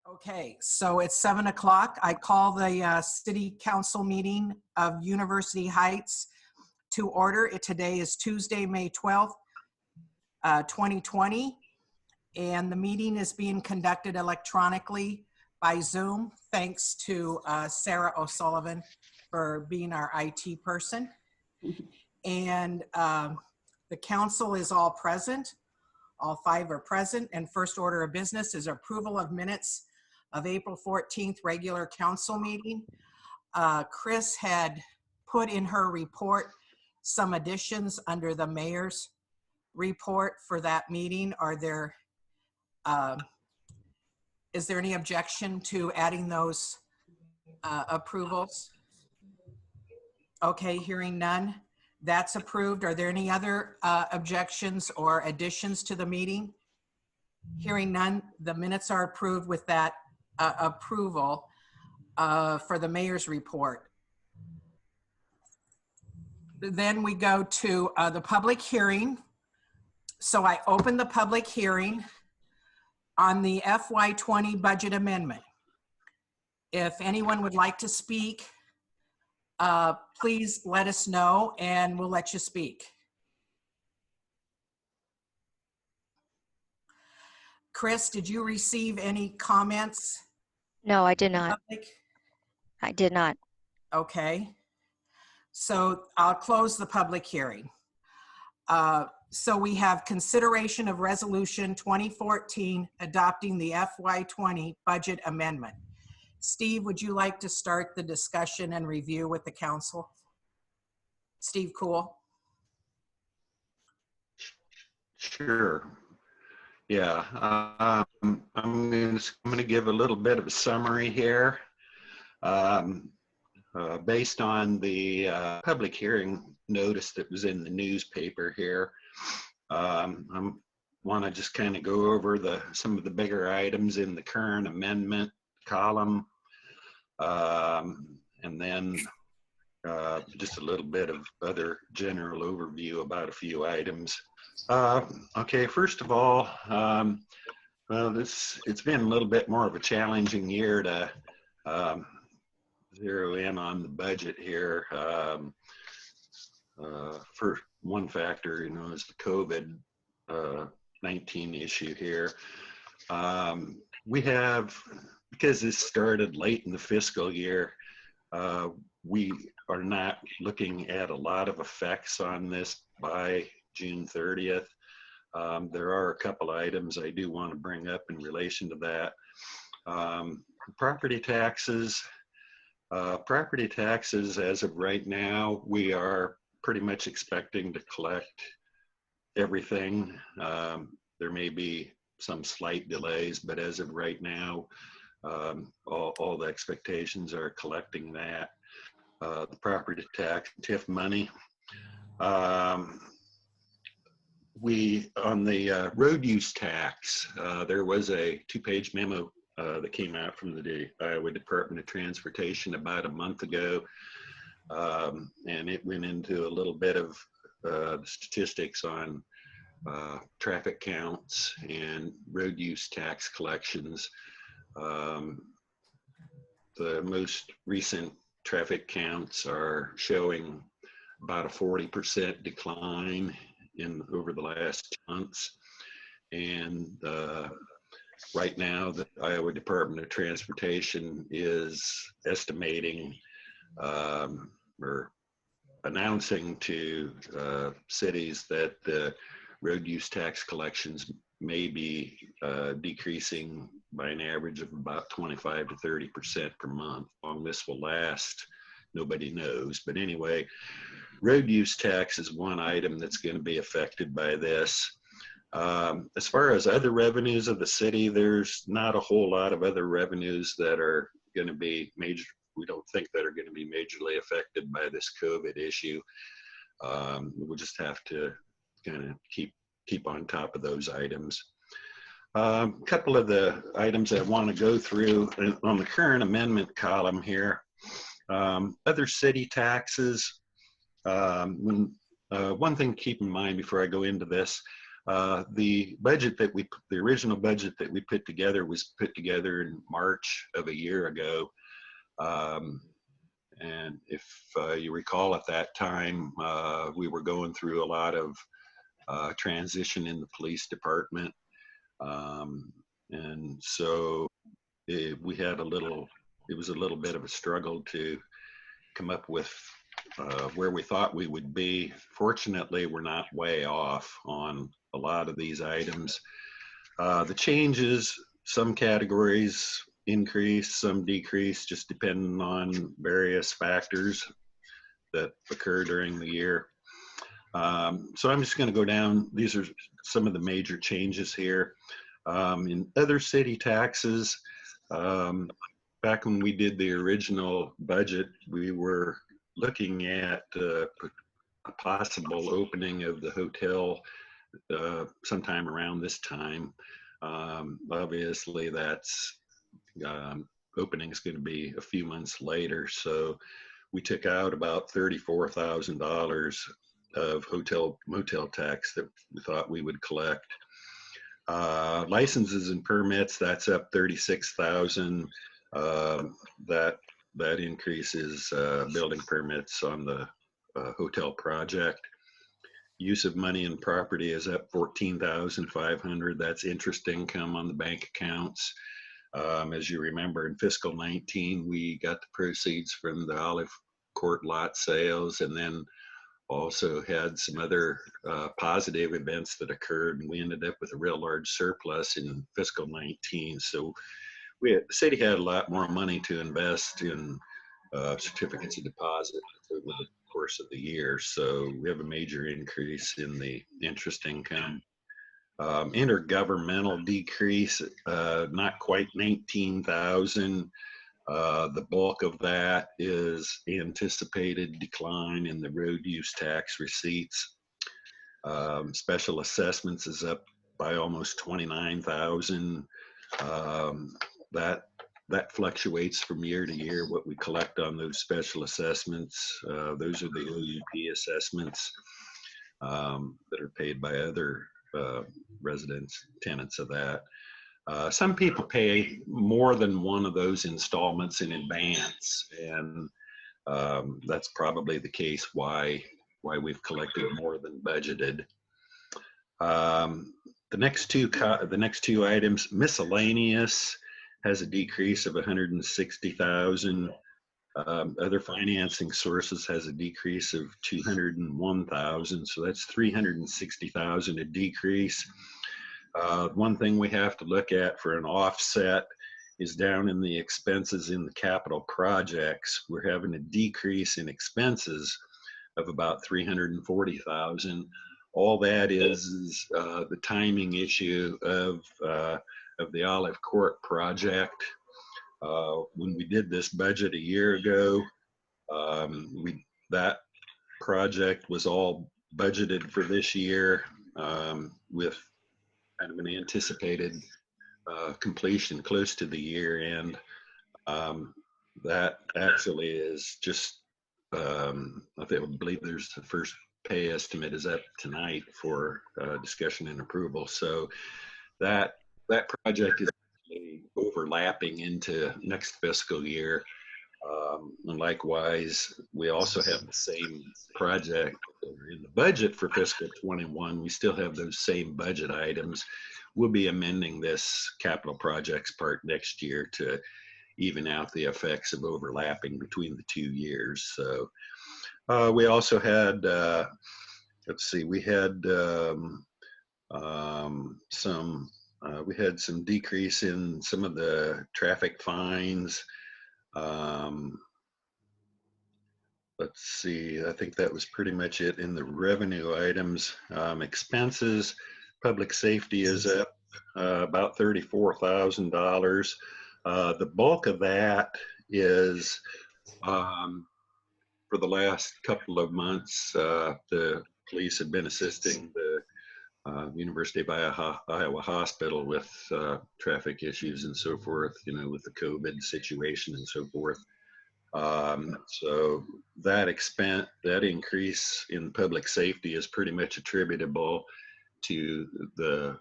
Okay, so it's 7 o'clock. I call the City Council meeting of University Heights to order. Today is Tuesday, May 12th, 2020, and the meeting is being conducted electronically by Zoom. Thanks to Sarah O'Sullivan for being our IT person. And the council is all present. All 5 are present, and first order of business is approval of minutes of April 14th regular council meeting. Chris had put in her report some additions under the mayor's report for that meeting. Is there any objection to adding those approvals? Okay, hearing none, that's approved. Are there any other objections or additions to the meeting? Hearing none, the minutes are approved with that approval for the mayor's report. Then we go to the public hearing. So I open the public hearing on the FY20 budget amendment. If anyone would like to speak, please let us know and we'll let you speak. Chris, did you receive any comments? No, I did not. Public? I did not. Okay. So I'll close the public hearing. So we have consideration of resolution 2014 adopting the FY20 budget amendment. Steve, would you like to start the discussion and review with the council? Steve Cool. Sure. Yeah, I'm going to give a little bit of a summary here. Based on the public hearing notice that was in the newspaper here, I want to just kind of go over some of the bigger items in the current amendment column, and then just a little bit of other general overview about a few items. Okay, first of all, well, it's been a little bit more of a challenging year to zero in on the budget here. For one factor, is the COVID-19 issue here. We have, because this started late in the fiscal year, we are not looking at a lot of effects on this by June 30th. There are a couple items I do want to bring up in relation to that. Property taxes. Property taxes, as of right now, we are pretty much expecting to collect everything. There may be some slight delays, but as of right now, all the expectations are collecting that. The property tax, TIF money. On the road use tax, there was a 2-page memo that came out from the Iowa Department of Transportation about a month ago, and it went into a little bit of statistics on traffic counts and road use tax collections. The most recent traffic counts are showing about a 40% decline over the last 2 months, and right now the Iowa Department of Transportation is estimating or announcing to cities that the road use tax collections may be decreasing by an average of about 25 to 30% per month. How long this will last, nobody knows. But anyway, road use tax is one item that's going to be affected by this. As far as other revenues of the city, there's not a whole lot of other revenues that are going to be major. We don't think that are going to be majorly affected by this COVID issue. We'll just have to kind of keep on top of those items. A couple of the items I want to go through on the current amendment column here. Other city taxes. One thing to keep in mind before I go into this, The original budget that we put together was put together in March of a year ago. And if you recall, at that time, we were going through a lot of transition in the police department. And so it was a little bit of a struggle to come up with where we thought we would be. Fortunately, we're not way off on a lot of these items. The changes, some categories increase, some decrease, just depending on various factors that occur during the year. So I'm just going to go down. These are some of the major changes here. In other city taxes, back when we did the original budget, we were looking at a possible opening of the hotel sometime around this time. Obviously, that's opening is going to be a few months later, so we took out about $34,000 of motel tax that we thought we would collect. Licenses and permits, that's up $36,000. That increases building permits on the hotel project. Use of money and property is up $14,500. That's interest income on the bank accounts. As you remember, in fiscal 19, we got the proceeds from the Olive Court lot sales, and then also had some other positive events that occurred, and we ended up with a real large surplus in fiscal 19. So the city had a lot more money to invest in certificates of deposit over the course of the year. So we have a major increase in the interest income. Intergovernmental decrease, not quite 19,000. The bulk of that is anticipated decline in the road use tax receipts. Special assessments is up by almost 29,000. That fluctuates from year to year, what we collect on those special assessments. Those are the OUP assessments that are paid by other residents, tenants of that. Some people pay more than one of those installments in advance, and that's probably the case why we've collected more than budgeted. The next two items, miscellaneous, has a decrease of 160,000. Other financing sources has a decrease of 201,000, so that's 360,000 a decrease. One thing we have to look at for an offset is down in the expenses in the capital projects. We're having a decrease in expenses of about 340,000. All that is the timing issue of the Olive Court project. When we did this budget a year ago, that project was all budgeted for this year with kind of an anticipated completion close to the year end. That actually is just, I believe there's the first pay estimate is up tonight for discussion and approval. So that project is overlapping into next fiscal year. And likewise, we also have the same project in the budget for fiscal 21. We still have those same budget items. We'll be amending this capital projects part next year to even out the effects of overlapping between the 2 years. So we also had, we had some decrease in some of the traffic fines. Let's see, I think that was pretty much it in the revenue items. Expenses, public safety is up about $34,000. The bulk of that is for the last couple of months, the police have been assisting the University of Iowa Hospital with traffic issues and so forth, with the COVID situation and so forth. So that increase in public safety is pretty much attributable to the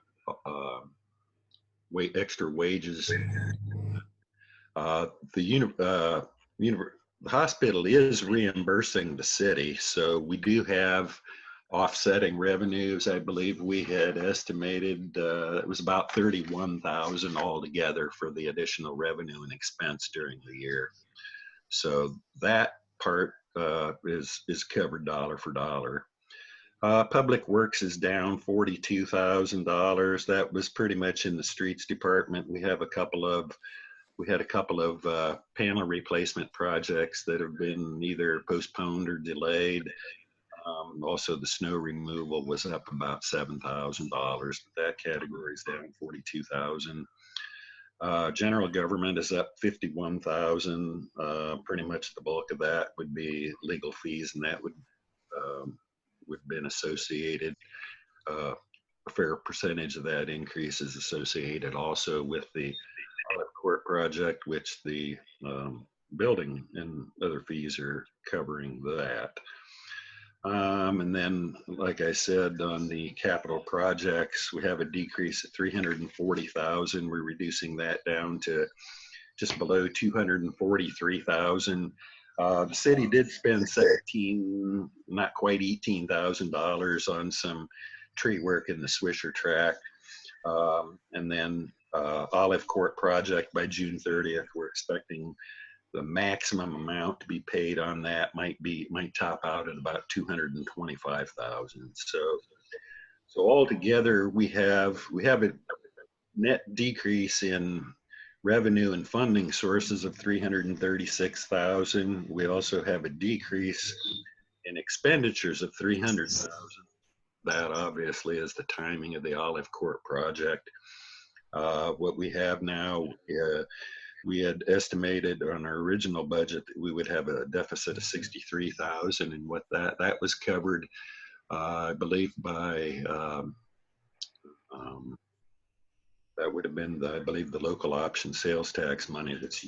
extra wages. The hospital is reimbursing the city, so we do have offsetting revenues. I believe we had estimated it was about 31,000 altogether for the additional revenue and expense during the year. So that part is covered dollar for dollar. Public Works is down $42,000. That was pretty much in the streets department. We had a couple of panel replacement projects that have been either postponed or delayed. Also, the snow removal was up about $7,000, but that category is down $42,000. General government is up $51,000. Pretty much the bulk of that would be legal fees, and that would have been associated. A fair percentage of that increase is associated also with the court project, which the building and other fees are covering that. And then, like I said, on the capital projects, we have a decrease of $340,000. We're reducing that down to just below $243,000. The city did spend not quite $18,000 on some tree work in the Swisher track. And then Olive Court project by June 30th, we're expecting the maximum amount to be paid on that might top out at about $225,000. So altogether we have a net decrease in revenue and funding sources of $336,000. We also have a decrease in expenditures of $300,000. That obviously is the timing of the Olive Court project. What we have now, we had estimated on our original budget that we would have a deficit of $63,000, and what that was covered, I believe by that would have been the local option sales tax money that's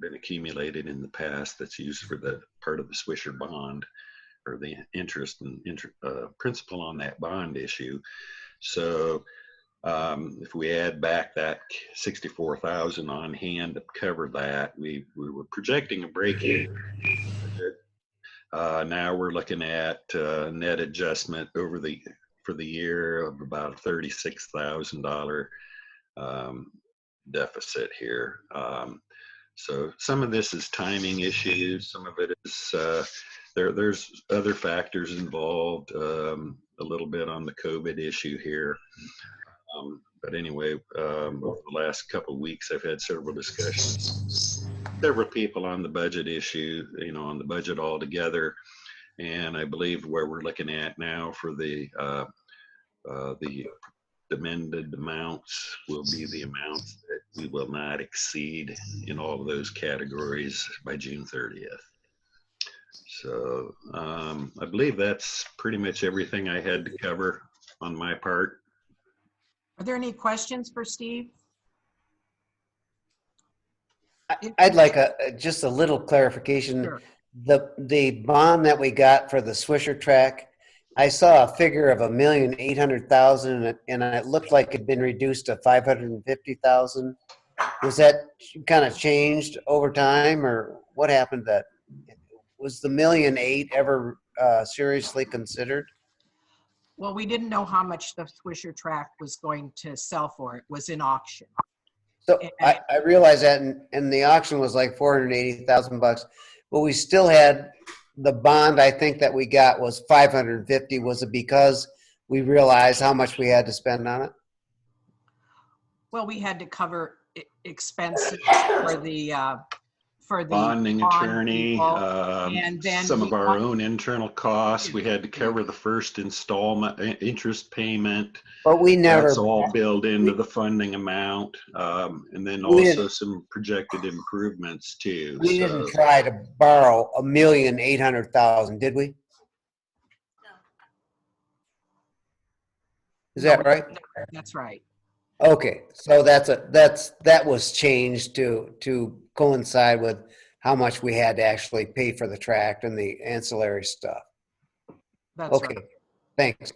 been accumulated in the past that's used for the part of the Swisher bond, or the interest and principal on that bond issue. So if we add back that $64,000 on hand to cover that, we were projecting a break-even. Now we're looking at net adjustment for the year of about a $36,000 deficit here. So some of this is timing issues. Some of it is there's other factors involved. A little bit on the COVID issue here. But anyway, over the last couple of weeks, I've had several discussions, several people on the budget issue, on the budget altogether. And I believe where we're looking at now for the amended amounts will be the amounts that we will not exceed in all of those categories by June 30th. So I believe that's pretty much everything I had to cover on my part. Are there any questions for Steve? I'd like just a little clarification. Sure. The bond that we got for the Swisher track, I saw a figure of $1,800,000, and it looked like it'd been reduced to $550,000. Was that kind of changed over time, or what happened? That was the $1.8 million ever seriously considered? Well, we didn't know how much the Swisher track was going to sell for. It was in auction. So I realized that, and the auction was like $480,000, but we still had the bond. I think that we got was $550,000. Was it because we realized how much we had to spend on it? Well, we had to cover expenses for the bonding attorney, and then some of our own internal costs. We had to cover the first installment interest payment. But we never. That's all built into the funding amount, and then also some projected improvements too. We didn't try to borrow $1,800,000, did we? No. Is that right? That's right. Okay, so that was changed to coincide with how much we had to actually pay for the tract and the ancillary stuff. That's Okay, right. thanks.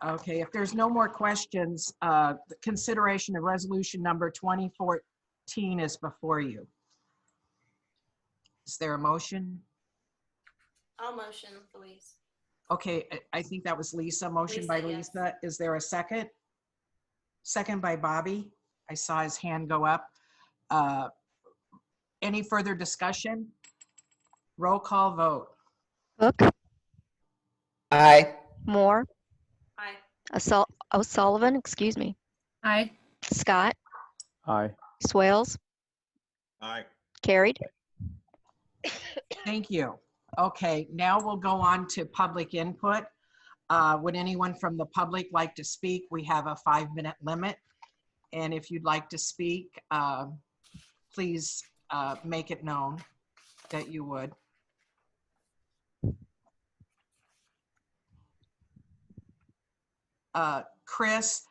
Okay, if there's no more questions, the consideration of resolution number 2014 is before you. Is there a motion? I'll motion, Louise. Okay, I think that was Lisa. Motion by Lisa, yes. Lisa. Is there a second? Second by Bobby. I saw his hand go up. Any further discussion? Roll call vote. Cook, Aye. Moore, Aye. O'Sullivan, excuse me, Aye. Scott, Aye. Swales, Aye. carried. Thank you. Okay, now we'll go on to public input. Would anyone from the public like to speak? We have a 5-minute limit. And if you'd like to speak, please make it known that you would. Chris,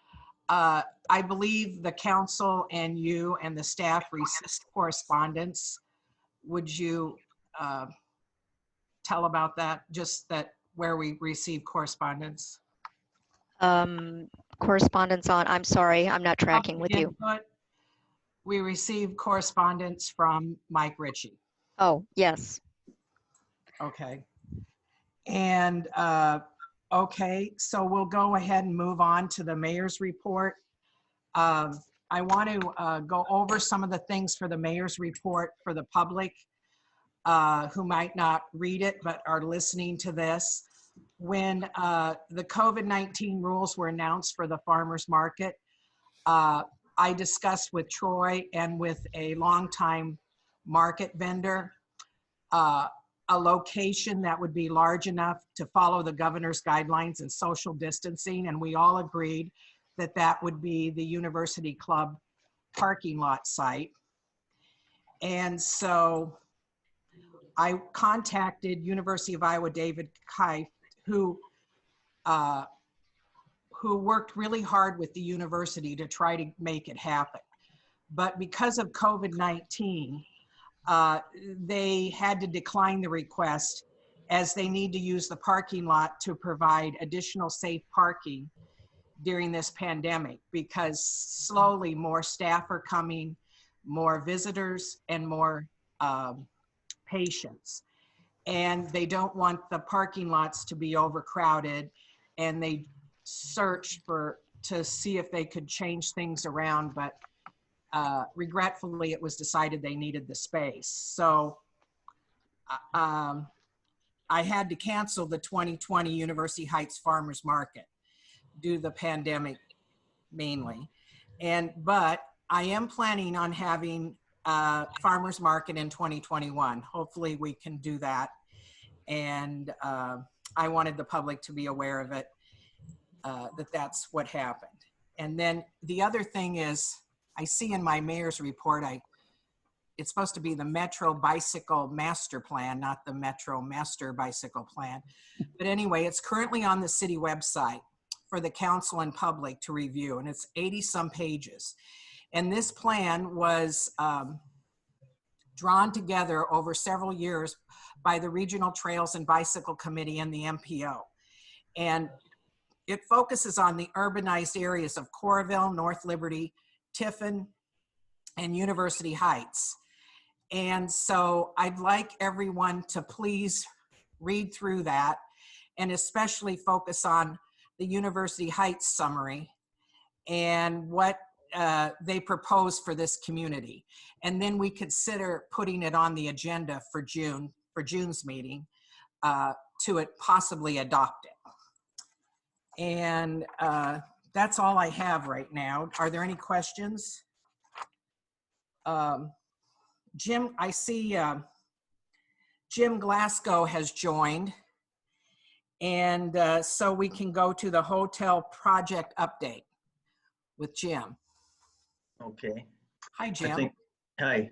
I believe the council and you and the staff received correspondence. Would you tell about that, just that where we received correspondence? Correspondence on, I'm sorry, I'm not tracking with you. Input. We received correspondence from Mike Ritchie. Oh, yes. Okay. And okay, so we'll go ahead and move on to the mayor's report. I want to go over some of the things for the mayor's report for the public who might not read it but are listening to this. When the COVID-19 rules were announced for the farmers market, I discussed with Troy and with a longtime market vendor a location that would be large enough to follow the governor's guidelines and social distancing, and we all agreed that that would be the University Club parking lot site. And so I contacted University of Iowa David Keif, who worked really hard with the university to try to make it happen. But because of COVID-19, they had to decline the request as they need to use the parking lot to provide additional safe parking during this pandemic, because slowly more staff are coming, more visitors, and more patients. And they don't want the parking lots to be overcrowded, and they searched to see if they could change things around, but regretfully, it was decided they needed the space. So I had to cancel the 2020 University Heights Farmers Market due to the pandemic mainly. But I am planning on having a farmers market in 2021. Hopefully we can do that. And I wanted the public to be aware of it, that that's what happened. And then the other thing is, I see in my mayor's report, it's supposed to be the Metro Bicycle Master Plan, not the Metro Master Bicycle Plan. But anyway, it's currently on the city website for the council and public to review, and it's 80-some pages. And this plan was drawn together over several years by the Regional Trails and Bicycle Committee and the MPO. And it focuses on the urbanized areas of Coralville, North Liberty, Tiffin, and University Heights. And so I'd like everyone to please read through that, and especially focus on the University Heights summary and what they propose for this community. And then we consider putting it on the agenda for June's meeting to possibly adopt it. And that's all I have right now. Are there any questions? Jim, I see Jim Glasgow has joined. And so we can go to the hotel project update with Jim. Okay. Hi, Jim. Hi.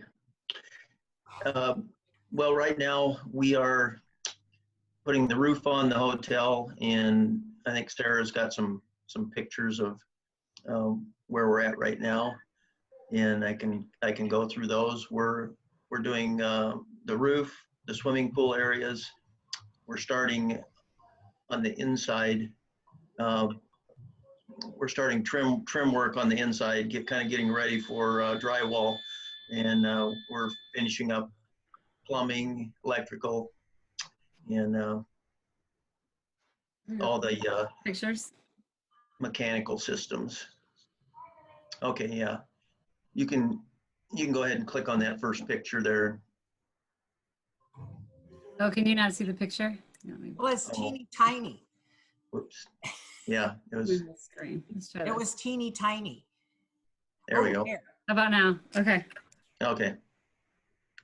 Well, right now we are putting the roof on the hotel, and I think Sarah's got some pictures of where we're at right now, and I can go through those. We're doing the roof, the swimming pool areas. We're starting on the inside we're starting trim work on the inside, kind of getting ready for drywall, and we're finishing up plumbing, electrical, and all the Pictures. mechanical systems. Okay, yeah, you can go ahead and click on that first picture there. Oh, can you not see the picture? No, maybe. Well, it's Oh. teeny tiny. Whoops. Yeah, it was. Move the screen. Let's try It this. was teeny tiny. There we Oh, go. there. How about now? Okay. Okay.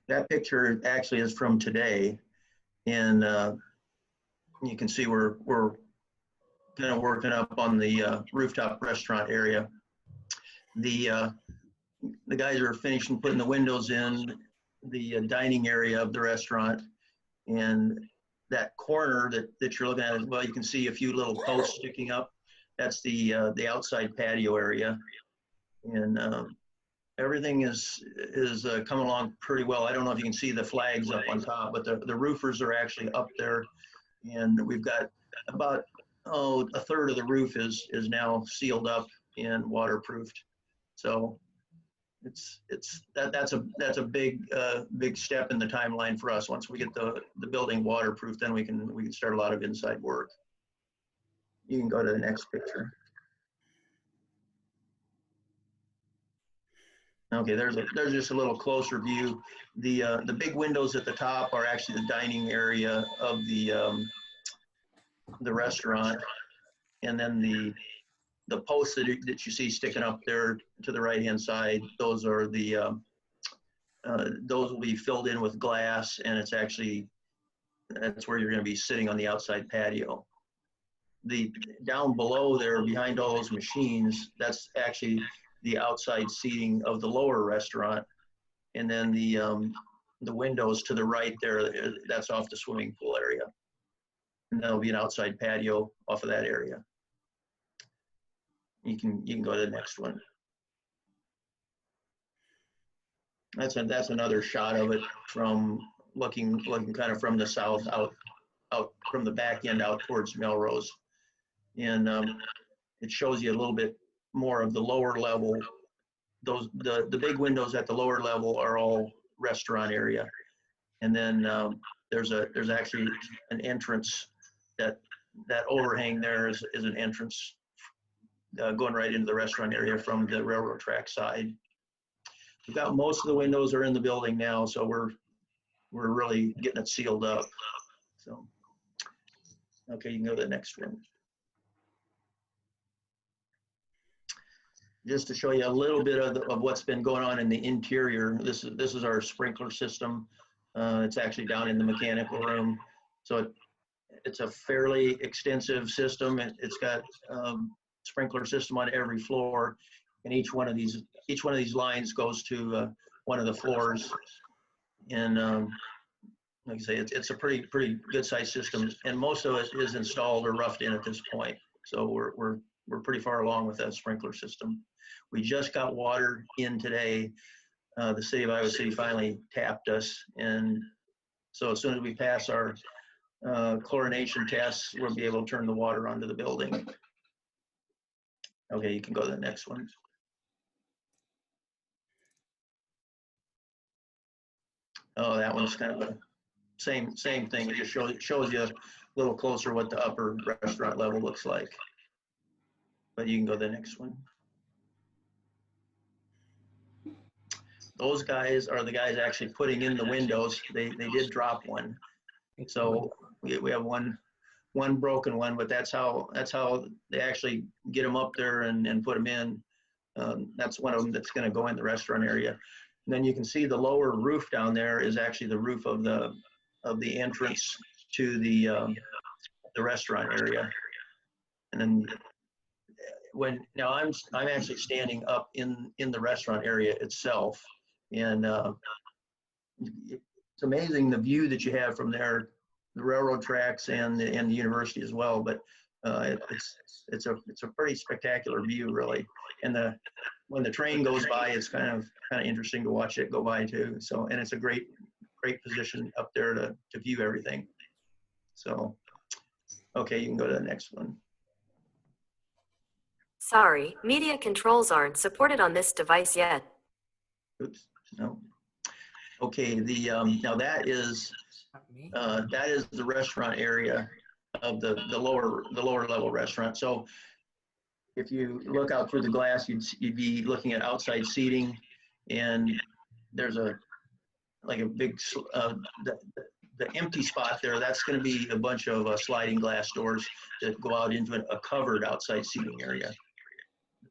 That picture actually is from today, and you can see we're kind of working up on the rooftop restaurant area. The guys are finishing putting the windows in the dining area of the restaurant, and that corner that you're looking at as well, you can see a few little posts sticking up. That's the outside patio area, and everything is coming along pretty well. I don't know if you can see the flags up on top, but the roofers are actually up there, and we've got about a third of the roof is now sealed up and waterproofed. So that's a big step in the timeline for us. Once we get the building waterproof, then we can start a lot of inside work. You can go to the next picture. Okay, there's just a little closer view. The big windows at the top are actually the dining area of the restaurant, and then the posts that you see sticking up there to the right hand side, those are those will be filled in with glass, and that's where you're going to be sitting on the outside patio. The down below there, behind all those machines, that's actually the outside seating of the lower restaurant, and then the windows to the right there, that's off the swimming pool area, and there'll be an outside patio off of that area. You can go to the next one. That's another shot of it from looking kind of from the south out from the back end out towards Melrose, and it shows you a little bit more of the lower level. The big windows at the lower level are all restaurant area, and then there's actually an entrance that overhang there is an entrance going right into the restaurant area from the railroad track side. We've got most of the windows are in the building now, so we're really getting it sealed up. So, okay, you can go to the next one. Just to show you a little bit of what's been going on in the interior. This is our sprinkler system. It's actually down in the mechanical room. So it's a fairly extensive system. It's got sprinkler system on every floor, and each one of these lines goes to one of the floors. And like I say, it's a pretty good sized system, and most of it is installed or roughed in at this point. So we're pretty far along with that sprinkler system. We just got water in today. The city of Iowa City finally tapped us, and so as soon as we pass our chlorination tests, we'll be able to turn the water onto the building. Okay, you can go to the next one. Oh, that one's kind of the same thing. It just shows you a little closer what the upper restaurant level looks like. But you can go to the next one. Those guys are the guys actually putting in the windows. They did drop one, so we have one broken one, but that's how they actually get them up there and put them in. That's one of them that's going to go in the restaurant area. And then you can see the lower roof down there is actually the roof of the entrance to the restaurant area. And then now I'm actually standing up in the restaurant area itself, and it's amazing the view that you have from there, the railroad tracks and the university as well. But it's a pretty spectacular view, really. And when the train goes by, it's kind of interesting to watch it go by too. So, and it's a great position up there to view everything. So, okay, you can go to the next one. Sorry, media controls aren't supported on this device yet. Oops, no. Okay, now that is the restaurant area of the lower level restaurant. So if you look out through the glass, you'd be looking at outside seating, and there's a big the empty spot there. That's going to be a bunch of sliding glass doors that go out into a covered outside seating area.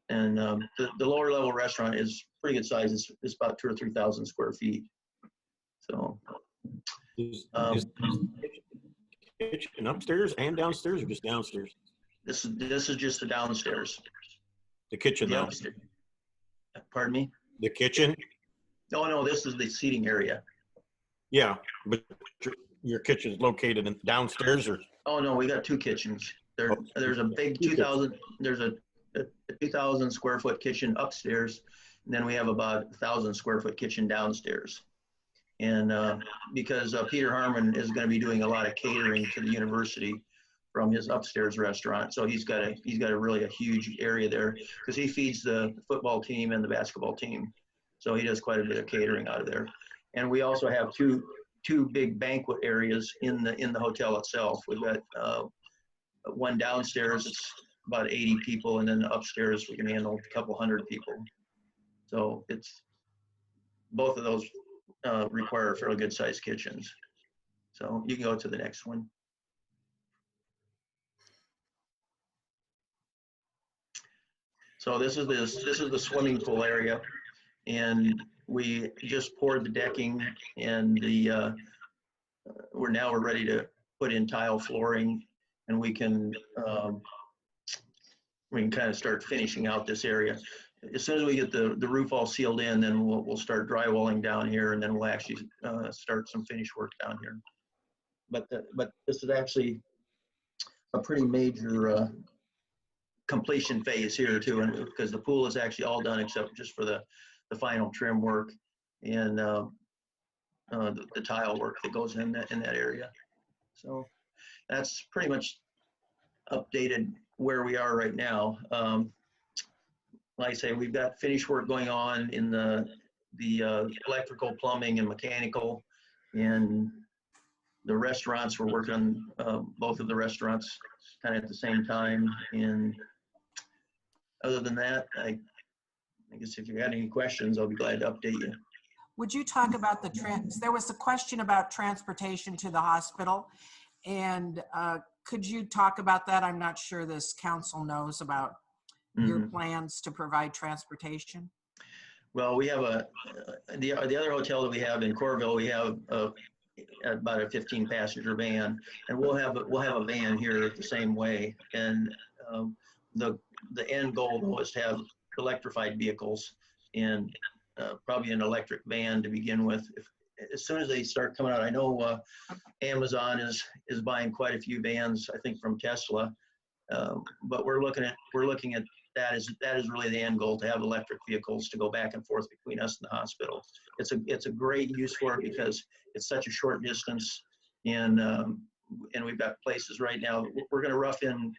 And the lower level restaurant is pretty good size. It's about 2,000 or 3,000 square feet. So. Is kitchen upstairs and downstairs, or just downstairs? This is just the downstairs. The kitchen, The though. upstairs. Pardon me? The kitchen? Oh, no, this is the seating area. Yeah, but your kitchen's located in downstairs, or? Oh, no, we got two kitchens. There's a big 2,000, there's a 2,000 square foot kitchen upstairs, and then we have about 1,000 square foot kitchen downstairs. And because Peter Harmon is going to be doing a lot of catering to the university from his upstairs restaurant, so he's got a really huge area there because he feeds the football team and the basketball team, so he does quite a bit of catering out of there. And we also have two big banquet areas in the hotel itself. We've got one downstairs, it's about 80 people, and then upstairs we can handle a couple hundred people. So it's both of those require fairly good sized kitchens. So you can go to the next one. So this is the swimming pool area, and we just poured the decking, and we're ready to put in tile flooring, and we can kind of start finishing out this area. As soon as we get the roof all sealed in, then we'll start drywalling down here, and then we'll actually start some finish work down here. But this is actually a pretty major completion phase here too, and because the pool is actually all done except just for the final trim work and the tile work that goes in that area. So that's pretty much updated where we are right now. Like I say, we've got finish work going on in the electrical, plumbing, and mechanical, and the restaurants. We're working on both of the restaurants kind of at the same time. And other than that, I guess if you got any questions, I'll be glad to update you. Would you talk about there was a question about transportation to the hospital, and could you talk about that? I'm not sure this council knows about your plans to provide transportation. Well, we have the other hotel that we have in Corville, we have about a 15 passenger van, and we'll have a van here the same way. And the end goal though is to have electrified vehicles and probably an electric van to begin with. As soon as they start coming out, I know Amazon is buying quite a few vans, I think from Tesla, but we're looking at that is really the end goal, to have electric vehicles to go back and forth between us and the hospital. It's a great use for it because it's such a short distance, and we've got places right now. We're going to rough in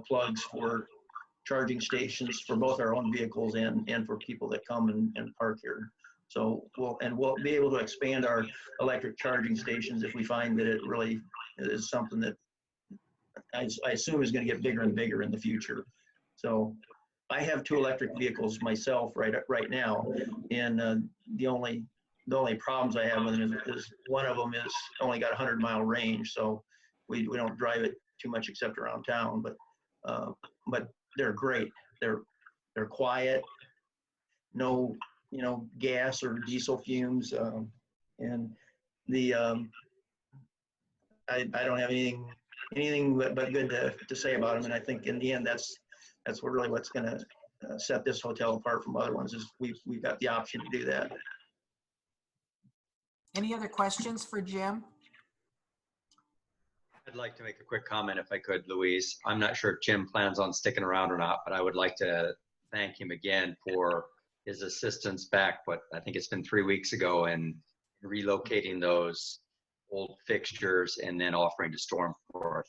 plugs for charging stations for both our own vehicles and for people that come and park here. So we'll be able to expand our electric charging stations if we find that it really is something that I assume is going to get bigger and bigger in the future. So I have 2 electric vehicles myself right now, and the only problems I have with them is one of them is only got a 100-mile range, so we don't drive it too much except around town. But they're great. They're quiet, no gas or diesel fumes, and I don't have anything but good to say about them. And I think in the end that's really what's going to set this hotel apart from other ones, is we've got the option to do that. Any other questions for Jim? I'd like to make a quick comment if I could, Louise. I'm not sure if Jim plans on sticking around or not, but I would like to thank him again for his assistance back, but I think it's been 3 weeks ago, and relocating those old fixtures and then offering to store them for us.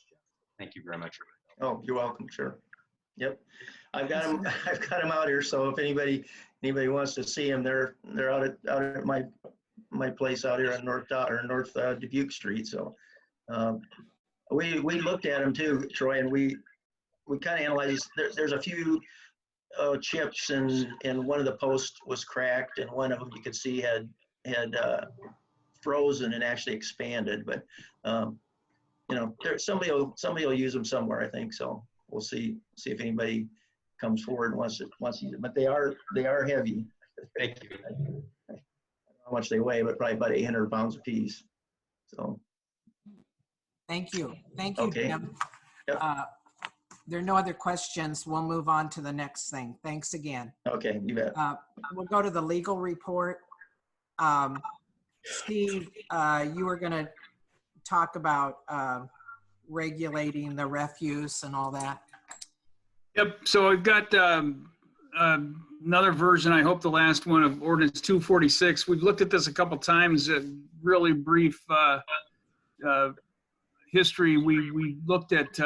Thank you very much. Oh, you're welcome, sure. Yep. I've got them, I've got them out here. So if anybody wants to see them, they're out at my place out here on North Dubuque Street. So we looked at them too, Troy, and we kind of analyzed. There's a few chips, and one of the posts was cracked, and one of them you could see had frozen and actually expanded. But somebody will use them somewhere, I think. So we'll see if anybody comes forward and wants to use them. But they are heavy. Thank you. I don't know how much they weigh, but probably about 800 pounds a piece. So. Thank you. Thank you, Okay. Jim. Yep. There are no other questions. We'll move on to the next thing. Thanks again. Okay, you bet. We'll go to the legal report. Steve, you were going to talk about regulating the refuse and all that. Yep, so I've got another version, I hope the last one, of Ordinance 246. We've looked at this a couple times, really brief history. We looked at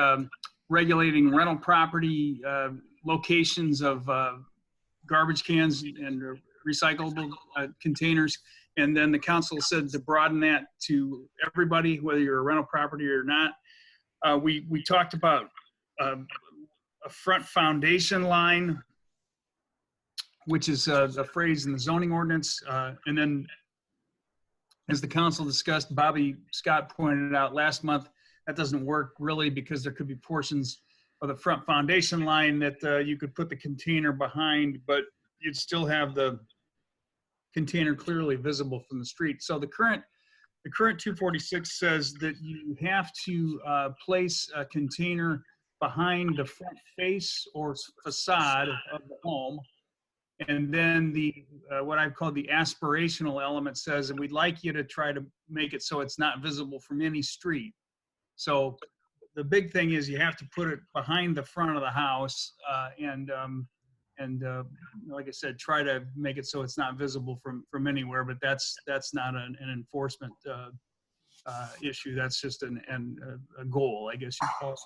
regulating rental property, locations of garbage cans and recyclable containers. And then the council said to broaden that to everybody, whether you're a rental property or not. We talked about a front foundation line, which is a phrase in the zoning ordinance. And then, as the council discussed, Bobby Scott pointed out last month, that doesn't work really because there could be portions of the front foundation line that you could put the container behind, but you'd still have the container clearly visible from the street. So the current 246 says that you have to place a container behind the front face or facade of the home. And then the what I've called the aspirational element says that we'd like you to try to make it so it's not visible from any street. So the big thing is you have to put it behind the front of the house and like I said, try to make it so it's not visible from anywhere, but that's not an enforcement issue. That's just a goal, I guess you'd call it.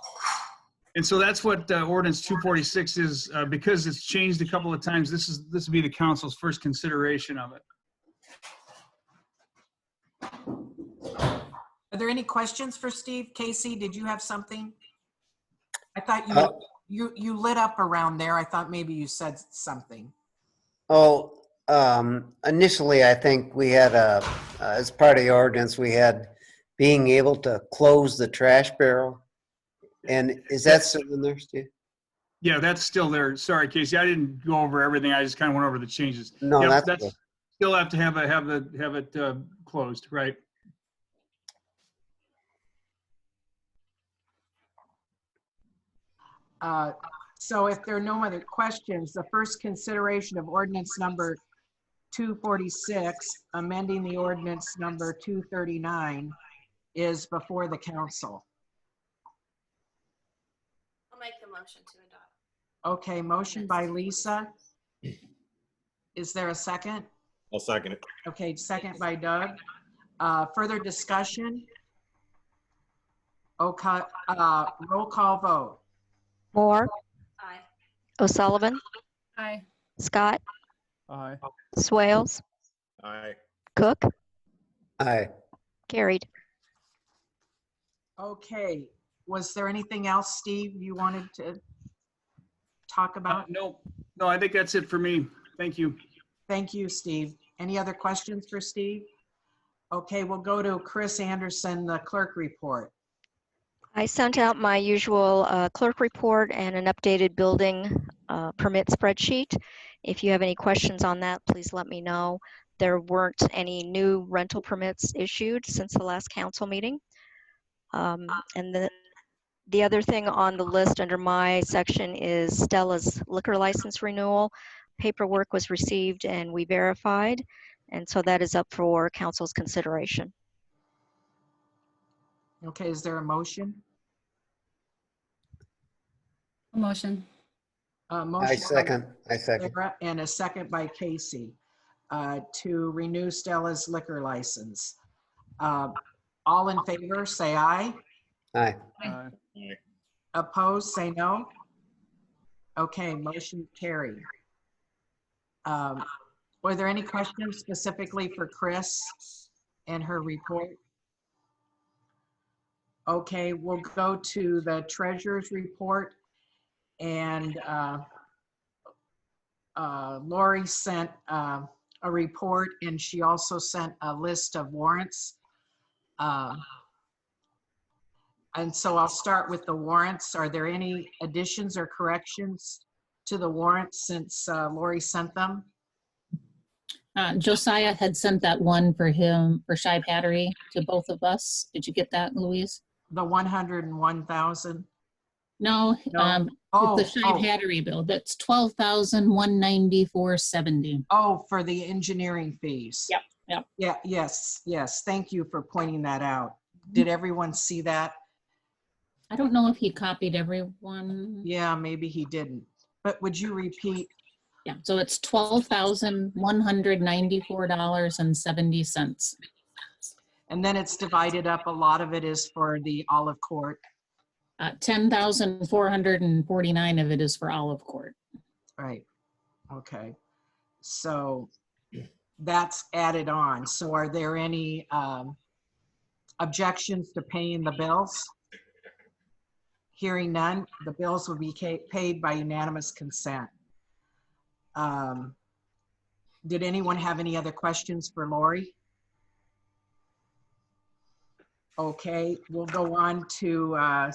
And so that's what Ordinance 246 is. Because it's changed a couple of times, this would be the council's first consideration of it. Are there any questions for Steve? Casey, did you have something? I thought you lit up around there. I thought maybe you said something. Oh, initially, I think we had as part of the ordinance, we had being able to close the trash barrel. And is that still in there, Steve? Yeah, that's still there. Sorry, Casey, I didn't go over everything. I just kind of went over the changes. No, yep, that's good. Still have to have it closed, right? So if there are no other questions, the first consideration of ordinance number 246, amending the ordinance number 239, is before the council. I'll make the motion to adopt. Okay, motion by Lisa. Is there a second? I'll second it. Okay, second by Doug. Further discussion? Okay, roll call vote. Moore, Aye. O'Sullivan, Aye. Scott, Aye. Swales, Aye. Cook, Aye. carried. Okay, was there anything else, Steve, you wanted to talk about? No, I think that's it for me. Thank you. Thank you, Steve. Any other questions for Steve? Okay, we'll go to Chris Anderson, the clerk report. I sent out my usual clerk report and an updated building permit spreadsheet. If you have any questions on that, please let me know. There weren't any new rental permits issued since the last council meeting. And the other thing on the list under my section is Stella's liquor license renewal. Paperwork was received and we verified, and so that is up for council's consideration. Okay, is there a motion? A motion. Motion I by second. Sarah and a second by Casey to renew Stella's liquor license. All in favor, say aye. Aye. Aye. Opposed, say no. Okay, motion carried. Were there any questions specifically for Chris and her report? Okay, we'll go to the treasurer's report. And Lori sent a report, and she also sent a list of warrants. And so I'll start with the warrants. Are there any additions or corrections to the warrants since Lori sent them? Josiah had sent that one for him, for Shy Pattery, to both of us. Did you get that, Louise? The 101,000? No, No. it's the Shy Pattery bill. That's $12,194.70. Oh, for the engineering fees. Yep, yep. Yeah, yes. Thank you for pointing that out. Did everyone see that? I don't know if he copied everyone. Yeah, maybe he didn't. But would you repeat? Yeah, so it's $12,194.70. And then it's divided up. A lot of it is for the Olive Court. 10,449 of it is for Olive Court. Right. Okay. So that's added on. So are there any objections to paying the bills? Hearing none, the bills will be paid by unanimous consent. Did anyone have any other questions for Lori? Okay, we'll go on to, I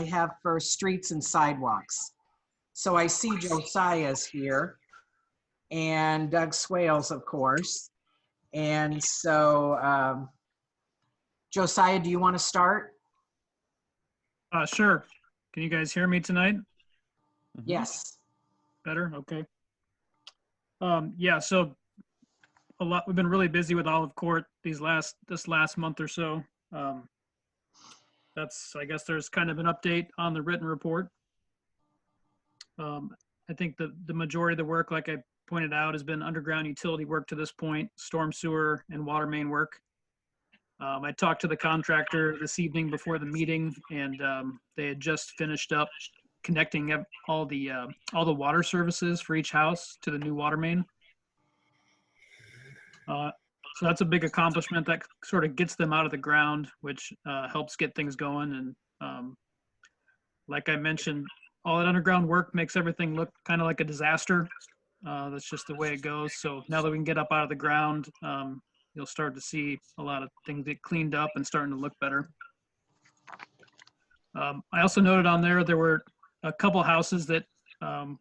have for streets and sidewalks. So I see Josiah's here and Doug Swales, of course. And so, Josiah, do you want to start? Sure. Can you guys hear me tonight? Yes. Better? Okay. Yeah, so we've been really busy with Olive Court this last month or so. I guess there's kind of an update on the written report. I think the majority of the work, like I pointed out, has been underground utility work to this point, storm sewer and water main work. I talked to the contractor this evening before the meeting, and they had just finished up connecting all the water services for each house to the new water main. So that's a big accomplishment that sort of gets them out of the ground, which helps get things going. And like I mentioned, all that underground work makes everything look kind of like a disaster. That's just the way it goes. So now that we can get up out of the ground, you'll start to see a lot of things get cleaned up and starting to look better. I also noted on there were a couple houses that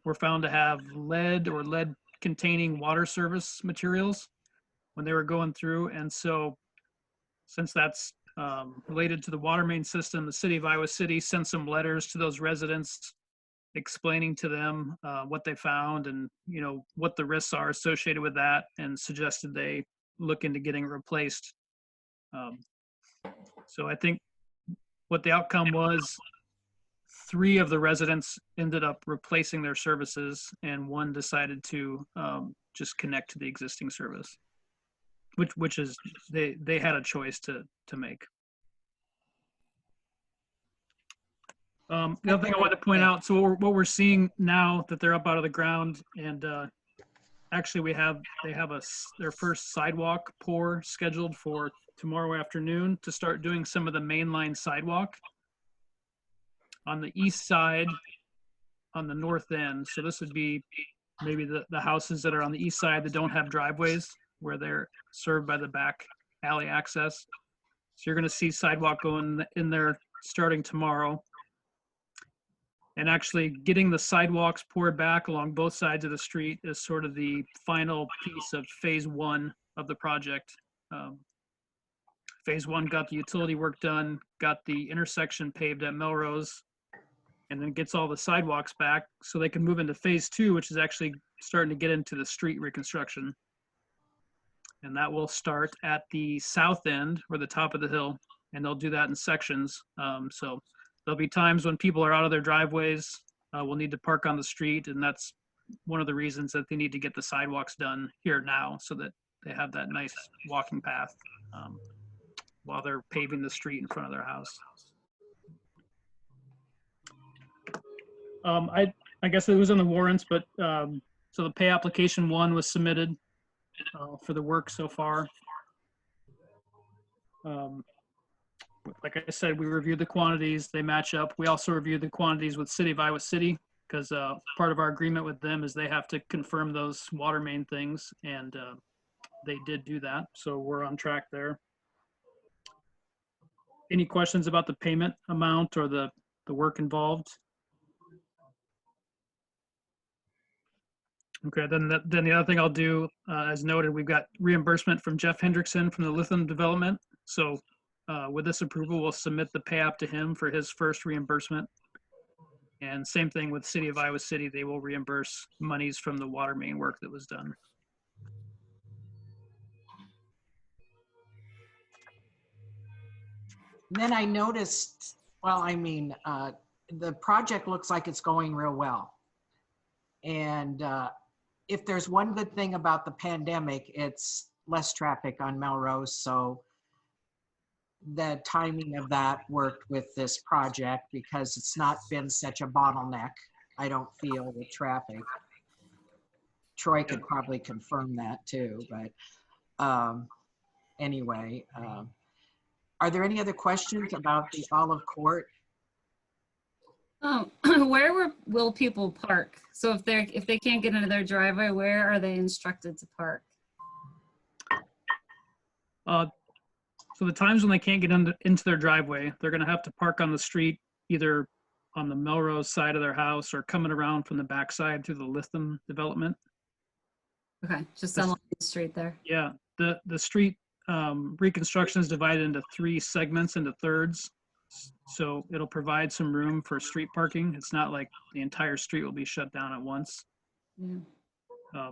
were found to have lead or lead-containing water service materials when they were going through. And so since that's related to the water main system, the city of Iowa City sent some letters to those residents explaining to them what they found and what the risks are associated with that, and suggested they look into getting it replaced. So I think what the outcome was, 3 of the residents ended up replacing their services, and 1 decided to just connect to the existing service, which is they had a choice to make. The other thing I wanted to point out, so what we're seeing now that they're up out of the ground, and actually they have their first sidewalk pour scheduled for tomorrow afternoon to start doing some of the Mainline Sidewalk on the east side, on the north end. So this would be maybe the houses that are on the east side that don't have driveways, where they're served by the back alley access. So you're going to see sidewalk going in there starting tomorrow. And actually getting the sidewalks poured back along both sides of the street is sort of the final piece of phase 1 of the project. Phase 1 got the utility work done, got the intersection paved at Melrose, and then gets all the sidewalks back so they can move into phase 2, which is actually starting to get into the street reconstruction. And that will start at the south end, or the top of the hill, and they'll do that in sections. So there'll be times when people are out of their driveways, will need to park on the street, and that's one of the reasons that they need to get the sidewalks done here now, so that they have that nice walking path while they're paving the street in front of their house. I guess it was in the warrants, but so the pay application 1 was submitted for the work so far. Like I said, we reviewed the quantities, they match up. We also reviewed the quantities with City of Iowa City because part of our agreement with them is they have to confirm those water main things, and they did do that. So we're on track there. Any questions about the payment amount or the work involved? Okay, then the other thing I'll do, as noted, we've got reimbursement from Jeff Hendrickson from the Lithium Development. So with this approval, we'll submit the pay app to him for his first reimbursement. And same thing with City of Iowa City, they will reimburse monies from the water main work that was done. Then I noticed, well, I mean, the project looks like it's going real well. And if there's one good thing about the pandemic, it's less traffic on Melrose. So the timing of that worked with this project because it's not been such a bottleneck, I don't feel, with traffic. Troy could probably confirm that too, but anyway. Are there any other questions about the Olive Court? Where will people park? So if they can't get into their driveway, where are they instructed to park? So the times when they can't get into their driveway, they're going to have to park on the street, either on the Melrose side of their house or coming around from the backside through the Lithium Development. Okay, just along the street there. Yeah, the street Reconstruction is divided into 3 segments, into thirds. So it'll provide some room for street parking. It's not like the entire street will be shut down at once. Yeah.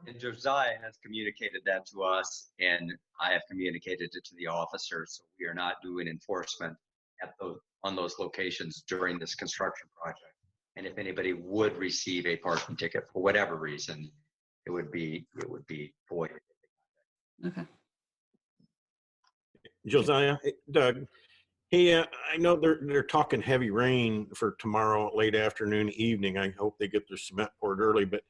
And Josiah has communicated that to us, and I have communicated it to the officers. So we are not doing enforcement at on those locations during this construction project. And if anybody would receive a parking ticket for whatever reason, it would be void. Okay. Josiah, Doug, hey, I know they're talking heavy rain for tomorrow, late afternoon, evening. I hope they get their cement poured early. But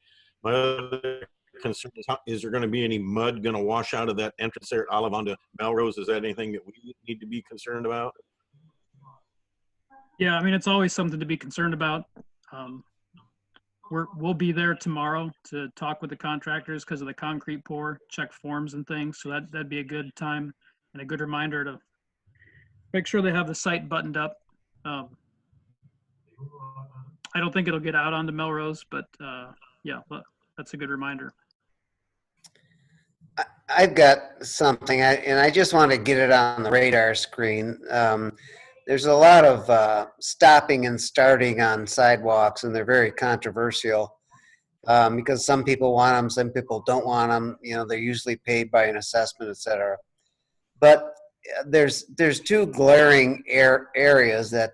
my other concern is there going to be any mud going to wash out of that entrance there at Olive onto Melrose? Is that anything that we need to be concerned about? Yeah, I mean, it's always something to be concerned about. We'll be there tomorrow to talk with the contractors because of the concrete pour, check forms and things. So that'd be a good time and a good reminder to make sure they have the site buttoned up. I don't think it'll get out onto Melrose, but yeah, that's a good reminder. I've got something, and I just want to get it on the radar screen. There's a lot of stopping and starting on sidewalks, and they're very controversial because some people want them, some people don't want them. You know, they're usually paid by an assessment, etc. But there's 2 glaring areas that,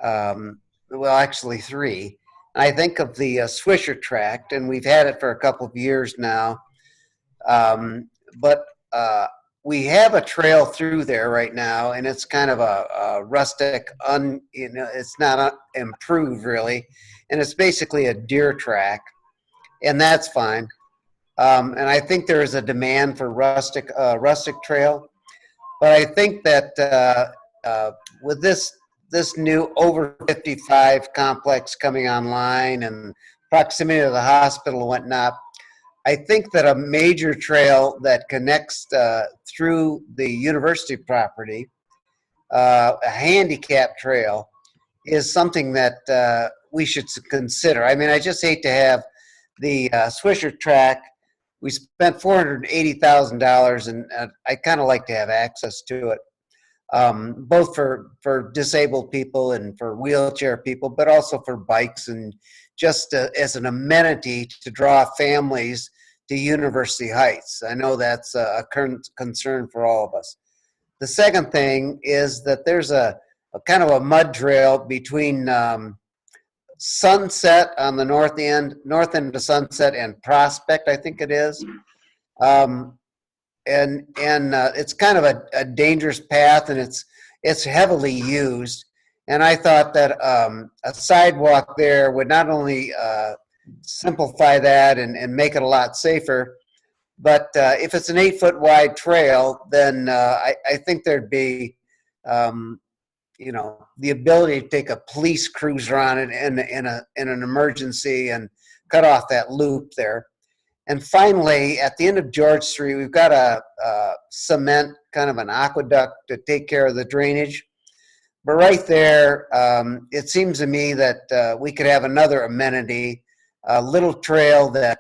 well, actually 3. I think of the Swisher Tract, and we've had it for a couple of years now. But we have a trail through there right now, and it's kind of a rustic, it's not improved really, and it's basically a deer track, and that's fine. And I think there is a demand for rustic trail, but I think that with this new over 55 complex coming online and proximity to the hospital and whatnot, I think that a major trail that connects through the university property, a handicapped trail, is something that we should consider. I mean, I just hate to have the Swisher track. We spent $480,000, and I kind of like to have access to it, both for disabled people and for wheelchair people, but also for bikes and just as an amenity to draw families to University Heights. I know that's a current concern for all of us. The second thing is that there's a kind of a mud trail between Sunset on the north end of Sunset and Prospect, I think it is. And it's kind of a dangerous path, and it's heavily used. And I thought that a sidewalk there would not only simplify that and make it a lot safer, but if it's an 8-foot wide trail, then I think there'd be, the ability to take a police cruiser on it in an emergency and cut off that loop there. And finally, at the end of George Street, we've got a cement, kind of an aqueduct to take care of the drainage. But right there, it seems to me that we could have another amenity, a little trail that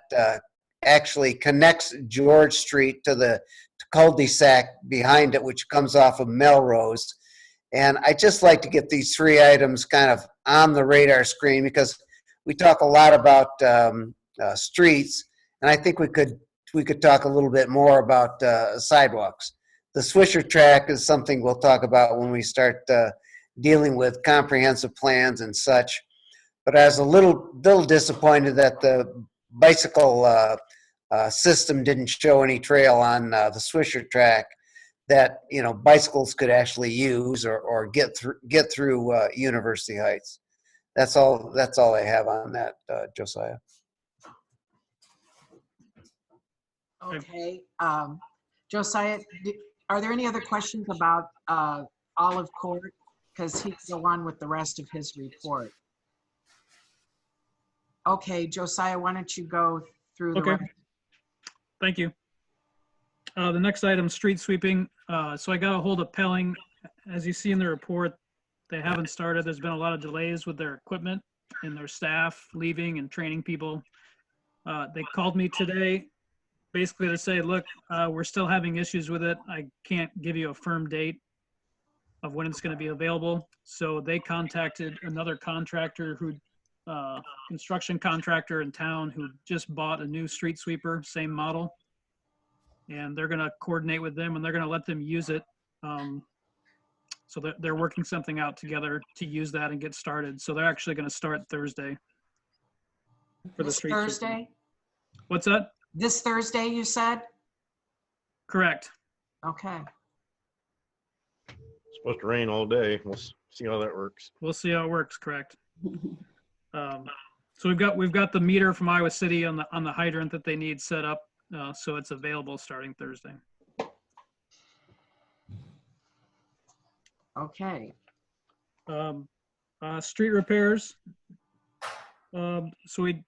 actually connects George Street to the cul-de-sac behind it, which comes off of Melrose. And I just like to get these 3 items kind of on the radar screen, because we talk a lot about streets, and I think we could talk a little bit more about sidewalks. The Swisher track is something we'll talk about when we start dealing with comprehensive plans and such. But I was a little disappointed that the bicycle system didn't show any trail on the Swisher track that bicycles could actually use or get through University Heights. That's all I have on that, Josiah. Okay. Josiah, are there any other questions about Olive Court? Because he can go on with the rest of his report. Okay, Josiah, why don't you go through the rest? Thank you. The next item, street sweeping. So I got a hold of Pelling. As you see in the report, they haven't started. There's been a lot of delays with their equipment and their staff leaving and training people. They called me today basically to say, look, we're still having issues with it. I can't give you a firm date of when it's going to be available. So they contacted another contractor construction contractor in town who just bought a new street sweeper, same model. And they're going to coordinate with them and they're going to let them use it. So they're working something out together to use that and get started. So they're actually going to start Thursday for the street Thursday? sweeping. What's that? This Thursday, you said? Correct. Okay. It's supposed to rain all day. We'll see how that works. We'll see how it works. Correct. So we've got the meter from Iowa City on the hydrant that they need set up, so it's available starting Thursday. Okay. Street repairs. So we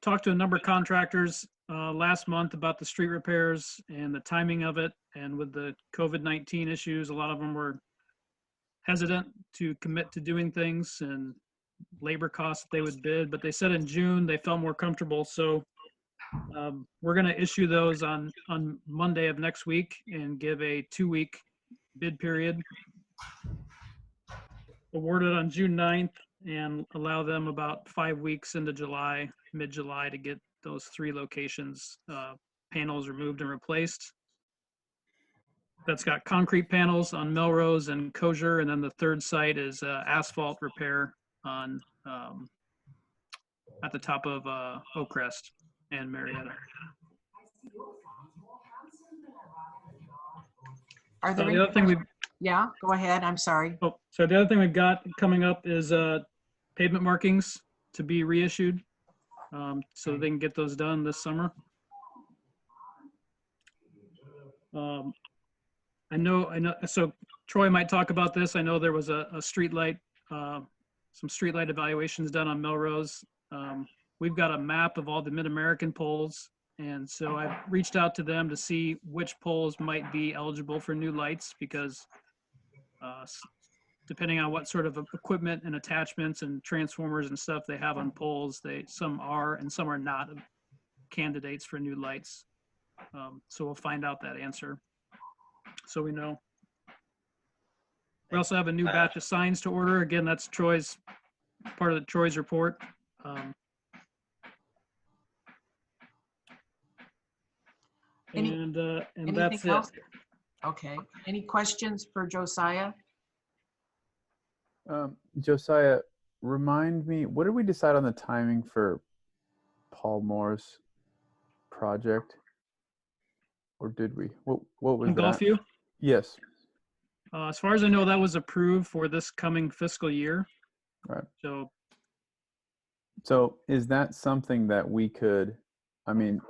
talked to a number of contractors last month about the street repairs and the timing of it. And with the COVID-19 issues, a lot of them were hesitant to commit to doing things and labor costs that they would bid. But they said in June they felt more comfortable. So we're going to issue those on Monday of next week and give a 2-week bid period. Awarded on June 9th and allow them about 5 weeks into July, mid-July, to get those 3 locations panels removed and replaced. That's got concrete panels on Melrose and Kosher, and then the third site is asphalt repair on at the top of Oakcrest and Marietta. Are there the any other thing we've Yeah, go ahead. I'm sorry. Oh, so the other thing we've got coming up is pavement markings to be reissued, so they can get those done this summer. I know. So Troy might talk about this. I know there was a street light, some street light evaluations done on Melrose. We've got a map of all the Mid-American poles, and so I've reached out to them to see which poles might be eligible for new lights, because depending on what sort of equipment and attachments and transformers and stuff they have on poles, some are and some are not candidates for new lights. So we'll find out that answer, so we know. We also have a new batch of signs to order. Again, that's Troy's, part of Troy's report. And that's it. Else? Okay. Any questions for Josiah? Josiah, remind me, what did we decide on the timing for Paul Moore's project? Or did we? What was that? Golfview? Yes. As far as I know, that was approved for this coming fiscal year. Right. So is that something that we could, I mean,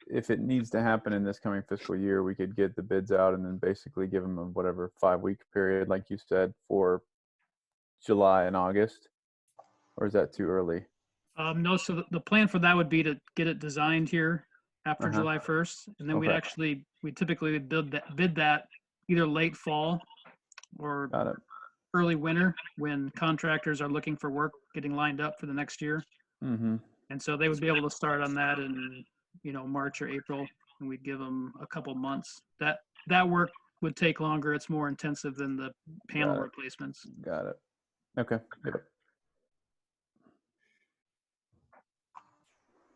if it needs to happen in this coming fiscal year, we could get the bids out and then basically give them a whatever 5-week period, like you said, for July and August? Or is that too early? no, so the plan for that would be to get it designed here after July 1st. And then Okay. we typically bid that either late fall or Got it. early winter when contractors are looking for work getting lined up for the next year. Mm-hmm. And so they would be able to start on that in, March or April, and we'd give them a couple months. That work would take longer. It's more intensive than the panel replacements. Got it. Okay. Yep.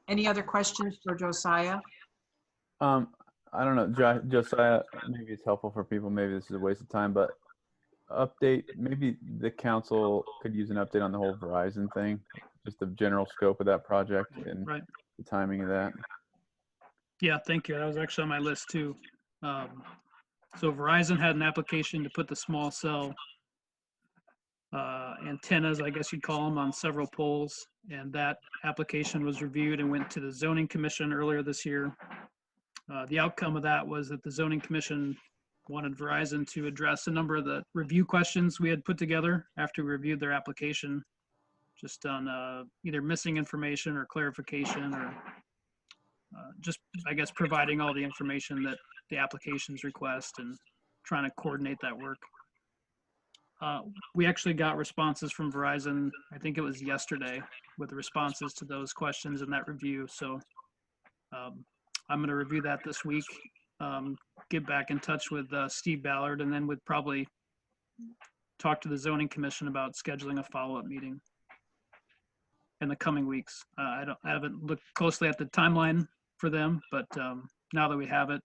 Any other questions for Josiah? I don't know, Josiah, maybe it's helpful for people, maybe this is a waste of time, but update, maybe the council could use an update on the whole Verizon thing, just the general scope of that project and the timing of that. Yeah, thank you. That was actually on my list too. So Verizon had an application to put the small cell antennas, I guess you'd call them, on several poles. And that application was reviewed and went to the zoning commission earlier this year. The outcome of that was that the zoning commission wanted Verizon to address a number of the review questions we had put together after we reviewed their application, just on either missing information or clarification, or just, I guess, providing all the information that the applications request and trying to coordinate that work. We actually got responses from Verizon, I think it was yesterday, with the responses to those questions in that review. So I'm going to review that this week, get back in touch with Steve Ballard, and then would probably talk to the zoning commission about scheduling a follow-up meeting in the coming weeks. I haven't looked closely at the timeline for them, but now that we have it,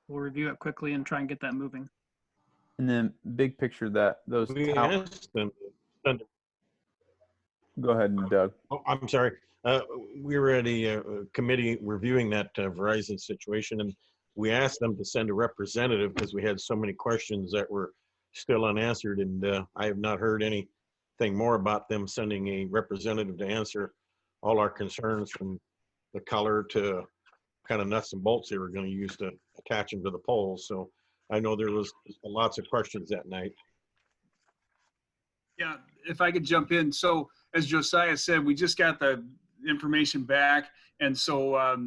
we'll review it quickly and try and get that moving. And then big picture that those We towers. asked them to send. Go ahead, Doug. Oh, I'm sorry. We were at a committee reviewing that Verizon situation, and we asked them to send a representative because we had so many questions that were still unanswered, and I have not heard anything more about them sending a representative to answer all our concerns, from the color to kind of nuts and bolts they were going to use to attach them to the poles. So I know there was lots of questions that night. Yeah, if I could jump in. So as Josiah said, we just got the information back. And so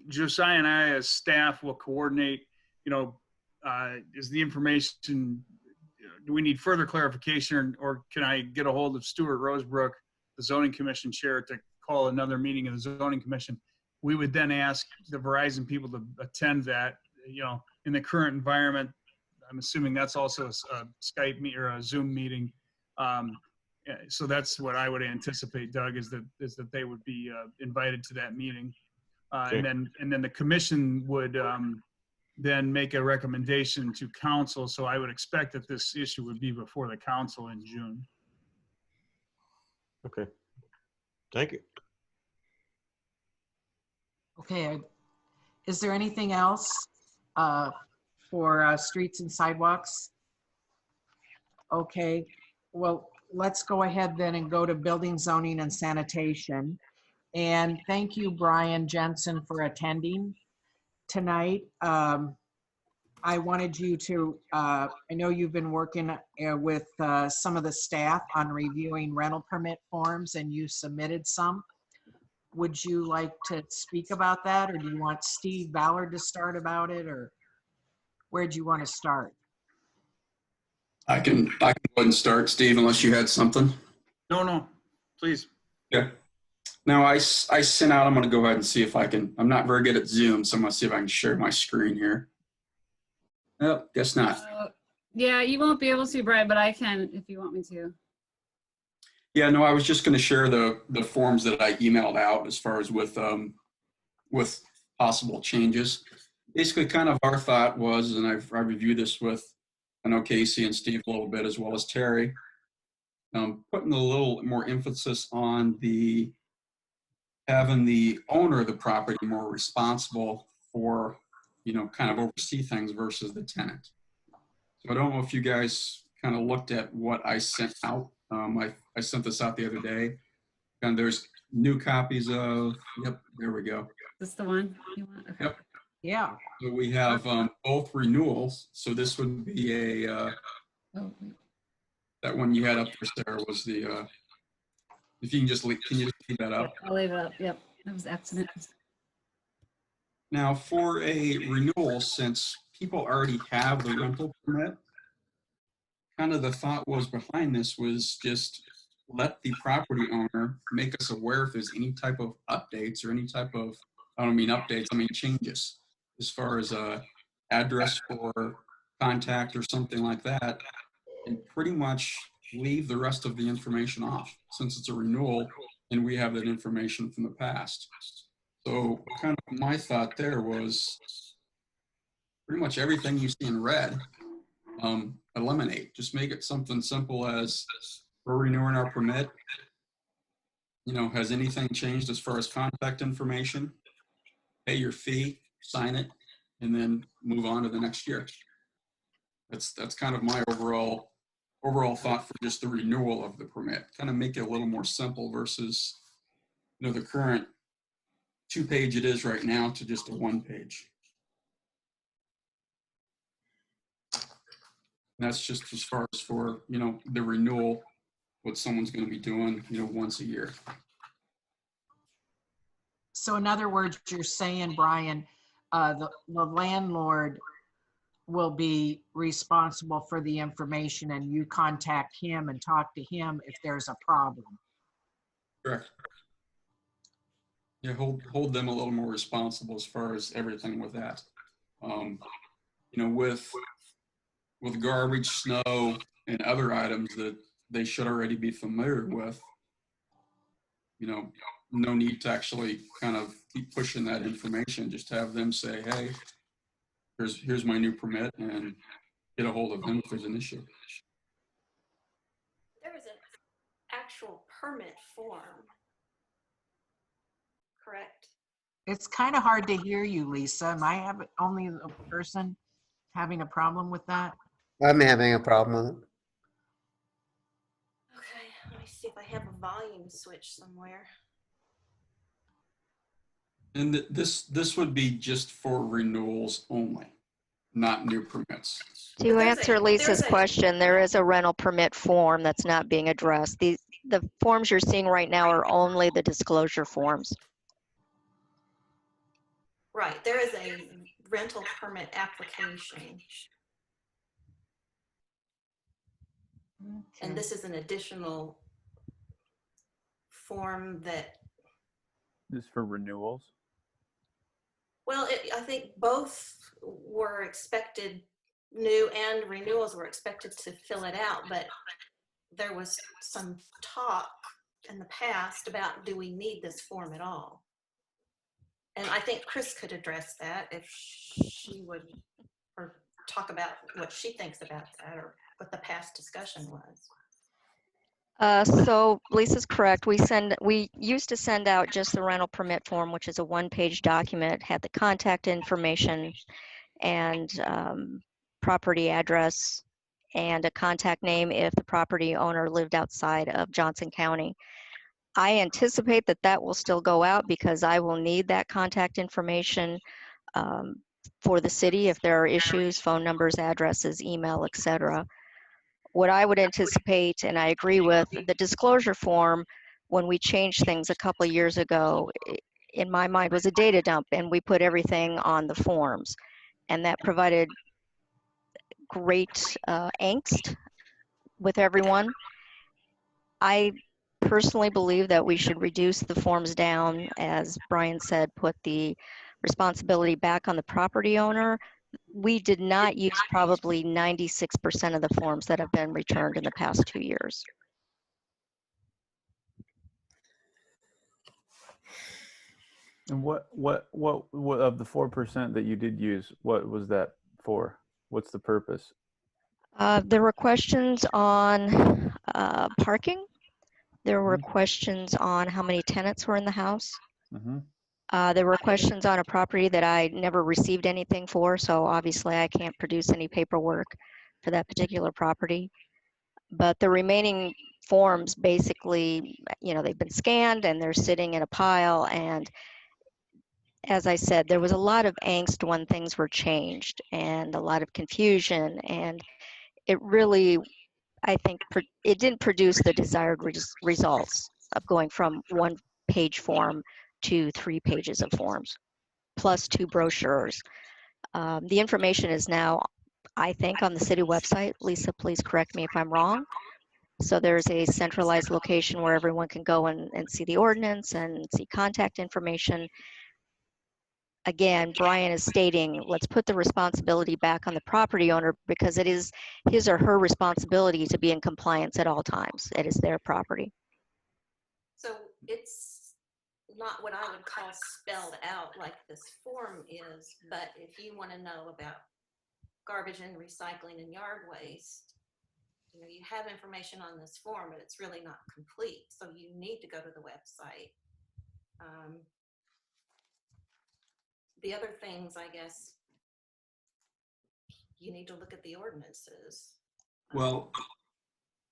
Josiah and I as staff will coordinate, is the information, do we need further clarification, or can I get a hold of Stuart Rosebrook, the zoning commission chair, to call another meeting of the zoning commission? We would then ask the Verizon people to attend that, in the current environment. I'm assuming that's also a Skype meet or a Zoom meeting. So that's what I would anticipate, Doug, is that they would be invited to that meeting. Okay. And then the commission would then make a recommendation to council. So I would expect that this issue would be before the council in June. Okay. Thank you. Okay. Is there anything else for streets and sidewalks? Okay. Well, let's go ahead then and go to building, zoning, and sanitation. And thank you, Brian Jensen, for attending tonight. I wanted you to, I know you've been working with some of the staff on reviewing rental permit forms, and you submitted some. Would you like to speak about that, or do you want Steve Ballard to start about it, or where do you want to start? I can go ahead and start, Steve, unless you had something. No, please. Yeah. Now I sent out, I'm going to go ahead and see if I can, I'm not very good at Zoom, so I'm going to see if I can share my screen here. Oh, guess not. Yeah, you won't be able to, Brian, but I can if you want me to. Yeah, no, I was just going to share the forms that I emailed out as far as with possible changes. Basically, kind of our thought was, and I reviewed this with, I know Casey and Steve a little bit, as well as Terry, putting a little more emphasis on having the owner of the property more responsible for kind of oversee things versus the tenant. So I don't know if you guys kind of looked at what I sent out. I sent this out the other day, and there's new copies of, yep, there we go. This the one you want? Okay. Yep. Yeah. So we have both renewals. So this would be that one you had up there, Sarah, was the, if you can just leave, can you just leave that up? I'll leave it up. Yep. That was accident. Now for a renewal, since people already have the rental permit, kind of the thought was behind this was just let the property owner make us aware if there's any type of updates or any type of, I don't mean updates, I mean changes as far as address or contact or something like that, and pretty much leave the rest of the information off since it's a renewal and we have that information from the past. So kind of my thought there was pretty much everything you see in red, eliminate. Just make it something simple as we're renewing our permit. Has anything changed as far as contact information? Pay your fee, sign it, and then move on to the next year. That's kind of my overall thought for just the renewal of the permit. Kind of make it a little more simple versus the current 2-page it is right now to just a 1-page. That's just as far as for the renewal, what someone's going to be doing once a year. So in other words, you're saying, Brian, the landlord will be responsible for the information and you contact him and talk to him if there's a problem. Correct. Yeah, hold them a little more responsible as far as everything with that. With garbage, snow, and other items that they should already be familiar with, no need to actually kind of keep pushing that information. Just have them say, hey, here's my new permit, and get a hold of them if there's an issue. There is an actual permit form, correct? It's kind of hard to hear you, Lisa. Am I only a person having a problem with that? I'm having a problem with it. Okay, let me see if I have a volume switch somewhere. And this would be just for renewals only, not new permits. To answer Lisa's question, there is a rental permit form that's not being addressed. The forms you're seeing right now are only the disclosure forms. Right, there is a rental permit application. And this is an additional form that, This is for renewals? well, I think both were expected, new and renewals were expected to fill it out, but there was some talk in the past about, do we need this form at all? And I think Chris could address that if she would, or talk about what she thinks about that, or what the past discussion was. So Lisa's correct. We used to send out just the rental permit form, which is a 1-page document, had the contact information and property address and a contact name if the property owner lived outside of Johnson County. I anticipate that will still go out because I will need that contact information for the city if there are issues, phone numbers, addresses, email, etc. What I would anticipate, and I agree with, the disclosure form, when we changed things a couple of years ago, in my mind was a data dump, and we put everything on the forms. And that provided great angst with everyone. I personally believe that we should reduce the forms down, as Brian said, put the responsibility back on the property owner. We did not use probably 96% of the forms that have been returned in the past 2 years. And what of the 4% that you did use, what was that for? What's the purpose? There were questions on parking. There were questions on how many tenants were in the house. Mm-hmm. There were questions on a property that I never received anything for, so obviously I can't produce any paperwork for that particular property. But the remaining forms basically, they've been scanned and they're sitting in a pile. And as I said, there was a lot of angst when things were changed and a lot of confusion. And it really, I think, it didn't produce the desired results of going from 1-page form to 3 pages of forms, plus 2 brochures. The information is now, I think, on the city website. Lisa, please correct me if I'm wrong. So there's a centralized location where everyone can go and see the ordinance and see contact information. Again, Brian is stating, let's put the responsibility back on the property owner because it is his or her responsibility to be in compliance at all times. It is their property. So it's not what I would call spelled out like this form is, but if you want to know about garbage and recycling and yard waste, you have information on this form, but it's really not complete. So you need to go to the website. The other things, I guess, you need to look at the ordinances. Well,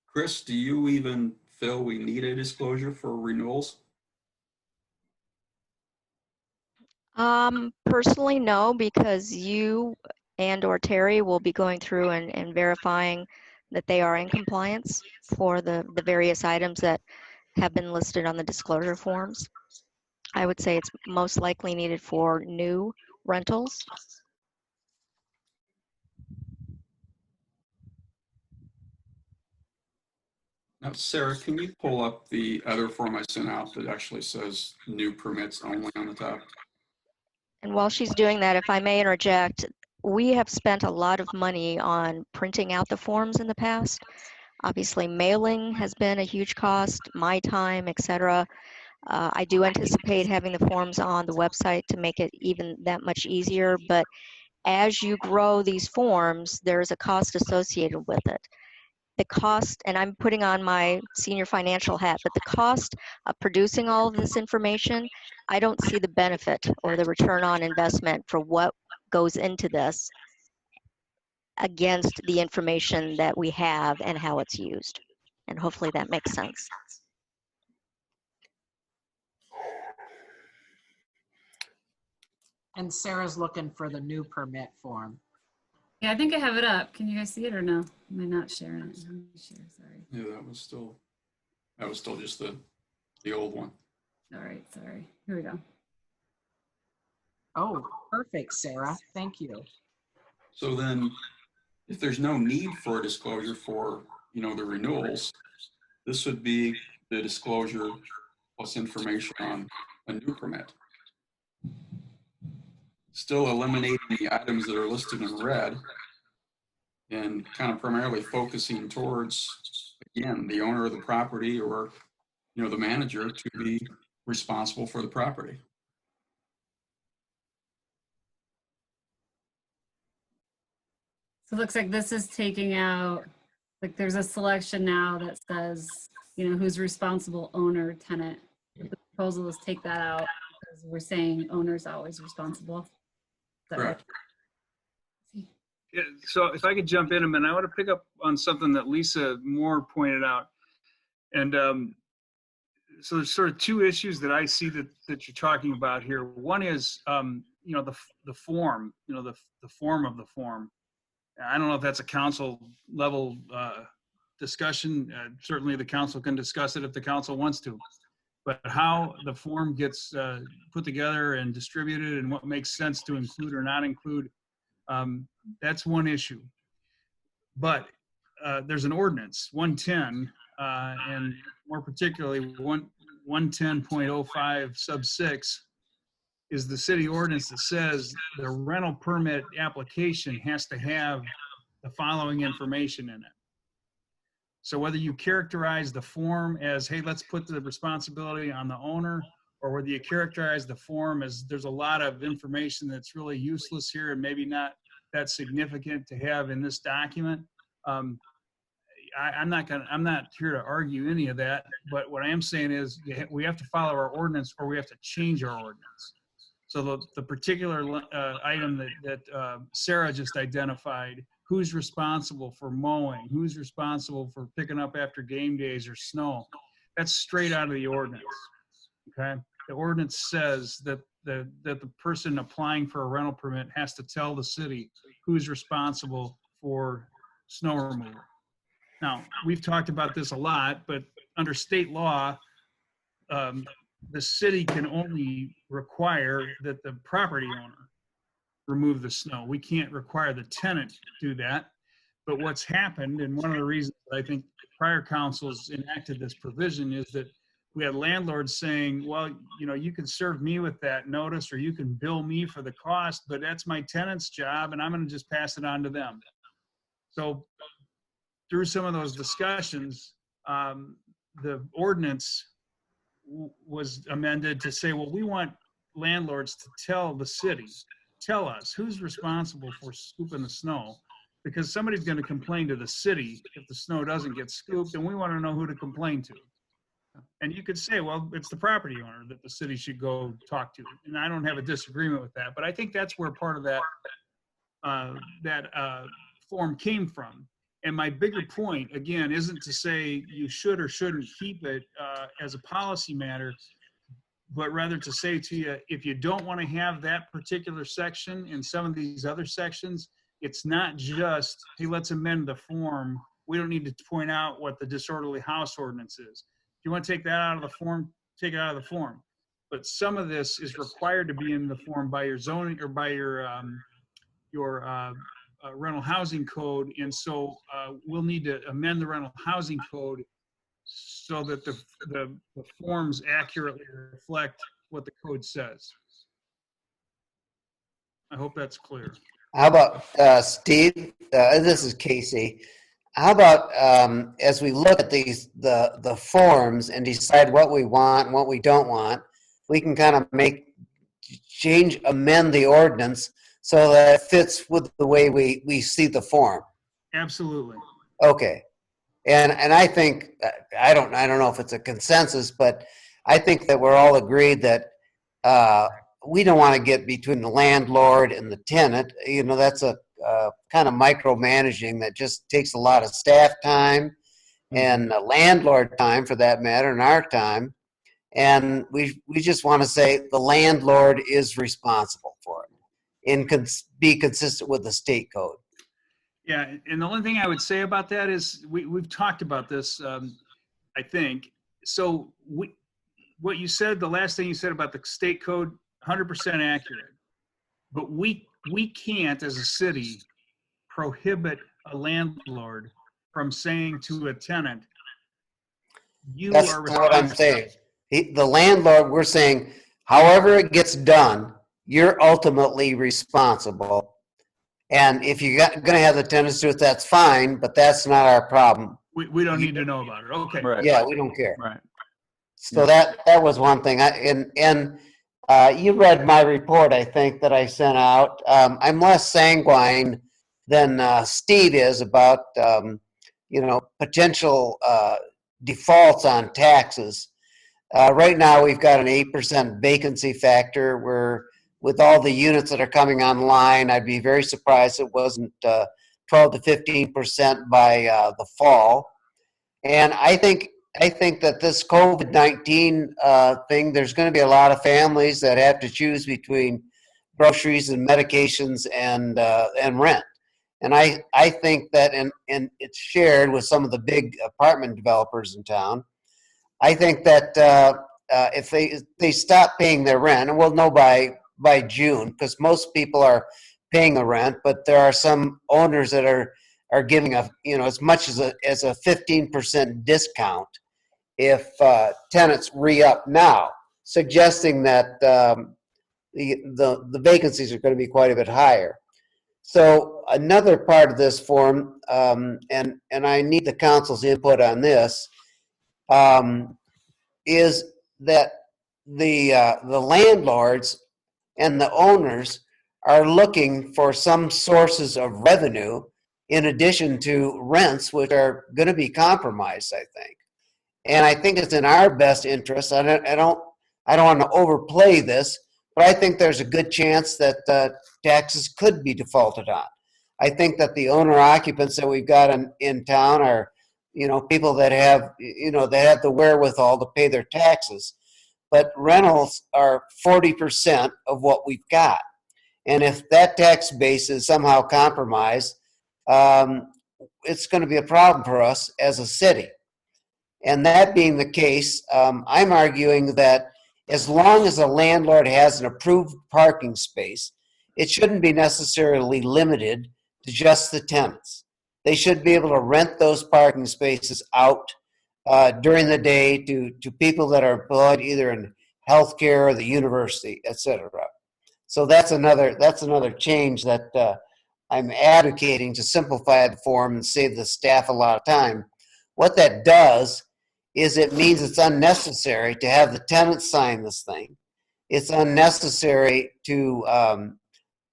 Chris, do you even feel we need a disclosure for renewals? Personally, no, because you and or Terry will be going through and verifying that they are in compliance for the various items that have been listed on the disclosure forms. I would say it's most likely needed for new rentals. Now, Sarah, can you pull up the other form I sent out that actually says new permits only on the top? And while she's doing that, if I may interject, we have spent a lot of money on printing out the forms in the past. Obviously, mailing has been a huge cost, my time, etc. I do anticipate having the forms on the website to make it even that much easier, but as you grow these forms, there's a cost associated with it. The cost, and I'm putting on my senior financial hat, but the cost of producing all of this information, I don't see the benefit or the return on investment for what goes into this against the information that we have and how it's used. And hopefully that makes sense. And Sarah's looking for the new permit form. Yeah, I think I have it up. Can you guys see it or no? Am I not sharing it? Let me share, sorry. Yeah, that was still just the old one. All right, sorry. Here we go. Oh, perfect, Sarah. Thank you. So then, if there's no need for a disclosure for, the renewals, this would be the disclosure plus information on a new permit. Still eliminating the items that are listed in red and kind of primarily focusing towards, again, the owner of the property or, the manager to be responsible for the property. So it looks like this is taking out, like there's a selection now that says, who's responsible, owner, tenant. The proposal is take that out because we're saying owner's always responsible. Is that right? Yeah, so if I could jump in a minute, I want to pick up on something that Lisa Moore pointed out. And so there's sort of 2 issues that I see that you're talking about here. One is, the form, the form of the form. I don't know if that's a council level discussion. Certainly the council can discuss it if the council wants to. But how the form gets put together and distributed and what makes sense to include or not include, that's one issue. But there's an ordinance, 110, and more particularly 110.05 sub 6 is the city ordinance that says the rental permit application has to have the following information in it. So whether you characterize the form as, hey, let's put the responsibility on the owner, or whether you characterize the form as there's a lot of information that's really useless here and maybe not that significant to have in this document. I'm not here to argue any of that, but what I am saying is we have to follow our ordinance or we have to change our ordinance. So the particular item that Sarah just identified, who's responsible for mowing, who's responsible for picking up after game days or snow, that's straight out of the ordinance, okay? The ordinance says that the person applying for a rental permit has to tell the city who's responsible for snow removal. Now, we've talked about this a lot, but under state law, the city can only require that the property owner remove the snow. We can't require the tenant to do that. But what's happened, and one of the reasons I think prior councils enacted this provision, is that we had landlords saying, well, you know, you can serve me with that notice or you can bill me for the cost, but that's my tenant's job and I'm going to just pass it on to them. So through some of those discussions, the ordinance was amended to say, well, we want landlords to tell the city, tell us who's responsible for scooping the snow, because somebody's going to complain to the city if the snow doesn't get scooped, and we want to know who to complain to. And you could say, well, it's the property owner that the city should go talk to. And I don't have a disagreement with that, but I think that's where part of that form came from. And my bigger point, again, isn't to say you should or shouldn't keep it as a policy matter, but rather to say to you, if you don't want to have that particular section in some of these other sections, it's not just, hey, let's amend the form. We don't need to point out what the disorderly house ordinance is. If you want to take that out of the form, take it out of the form. But some of this is required to be in the form by your zoning or by your rental housing code. And so we'll need to amend the rental housing code so that the forms accurately reflect what the code says. I hope that's clear. How about Steve? This is Casey. How about as we look at the forms and decide what we want and what we don't want, we can kind of amend the ordinance so that it fits with the way we see the form. Absolutely. Okay. And I think, I don't know if it's a consensus, but I think that we're all agreed that we don't want to get between the landlord and the tenant. You know, that's a kind of micromanaging that just takes a lot of staff time and landlord time, for that matter, and our time. And we just want to say the landlord is responsible for it and be consistent with the state code. Yeah, and the only thing I would say about that is we've talked about this, I think. So what you said, the last thing you said about the state code, 100% accurate. But we can't, as a city, prohibit a landlord from saying to a tenant, That's are what I'm saying. The landlord, we're saying, however it gets done, you're ultimately responsible. And if you're going to have the tenants do it, that's fine, but that's not our problem. We don't need to know about it. Okay. Right. Yeah, we don't care. Right. So that was one thing. You read my report, I think, that I sent out. I'm less sanguine than Steve is about, potential defaults on taxes. Right now, we've got an 8% vacancy factor where with all the units that are coming online, I'd be very surprised it wasn't 12 to 15% by the fall. And I think that this COVID-19 thing, there's going to be a lot of families that have to choose between groceries and medications and rent. And I think that, and it's shared with some of the big apartment developers in town, I think that if they stop paying their rent, and we'll know by June, because most people are paying the rent, but there are some owners that are giving as much as a 15% discount if tenants re-up now, suggesting that the vacancies are going to be quite a bit higher. So another part of this form, and I need the council's input on this, is that the landlords and the owners are looking for some sources of revenue in addition to rents, which are going to be compromised, I think. And I think it's in our best interest. I don't want to overplay this, but I think there's a good chance that taxes could be defaulted on. I think that the owner occupants that we've got in town are, people that have, they have the wherewithal to pay their taxes. But rentals are 40% of what we've got. And if that tax base is somehow compromised, it's going to be a problem for us as a city. And that being the case, I'm arguing that as long as a landlord has an approved parking space, it shouldn't be necessarily limited to just the tenants. They should be able to rent those parking spaces out during the day to people that are employed either in healthcare or the university, etc. So that's another change that I'm advocating to simplify the form and save the staff a lot of time. What that does is it means it's unnecessary to have the tenants sign this thing. It's unnecessary to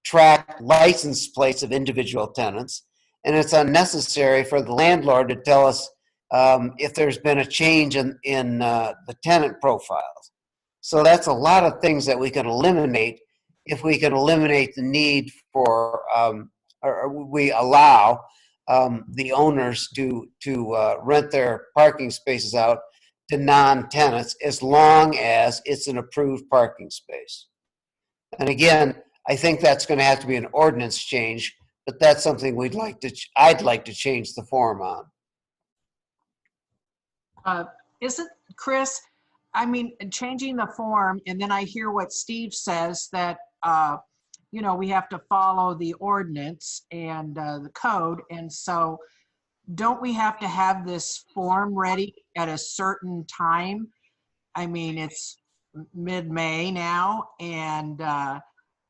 track license plates of individual tenants, and it's unnecessary for the landlord to tell us if there's been a change in the tenant profiles. So that's a lot of things that we can eliminate if we can eliminate the need for, or we allow the owners to rent their parking spaces out to non-tenants as long as it's an approved parking space. And again, I think that's going to have to be an ordinance change, but that's something I'd like to change the form on. Isn't, Chris, I mean, changing the form, and then I hear what Steve says that, we have to follow the ordinance and the code. And so don't we have to have this form ready at a certain time? I mean, it's mid-May now, and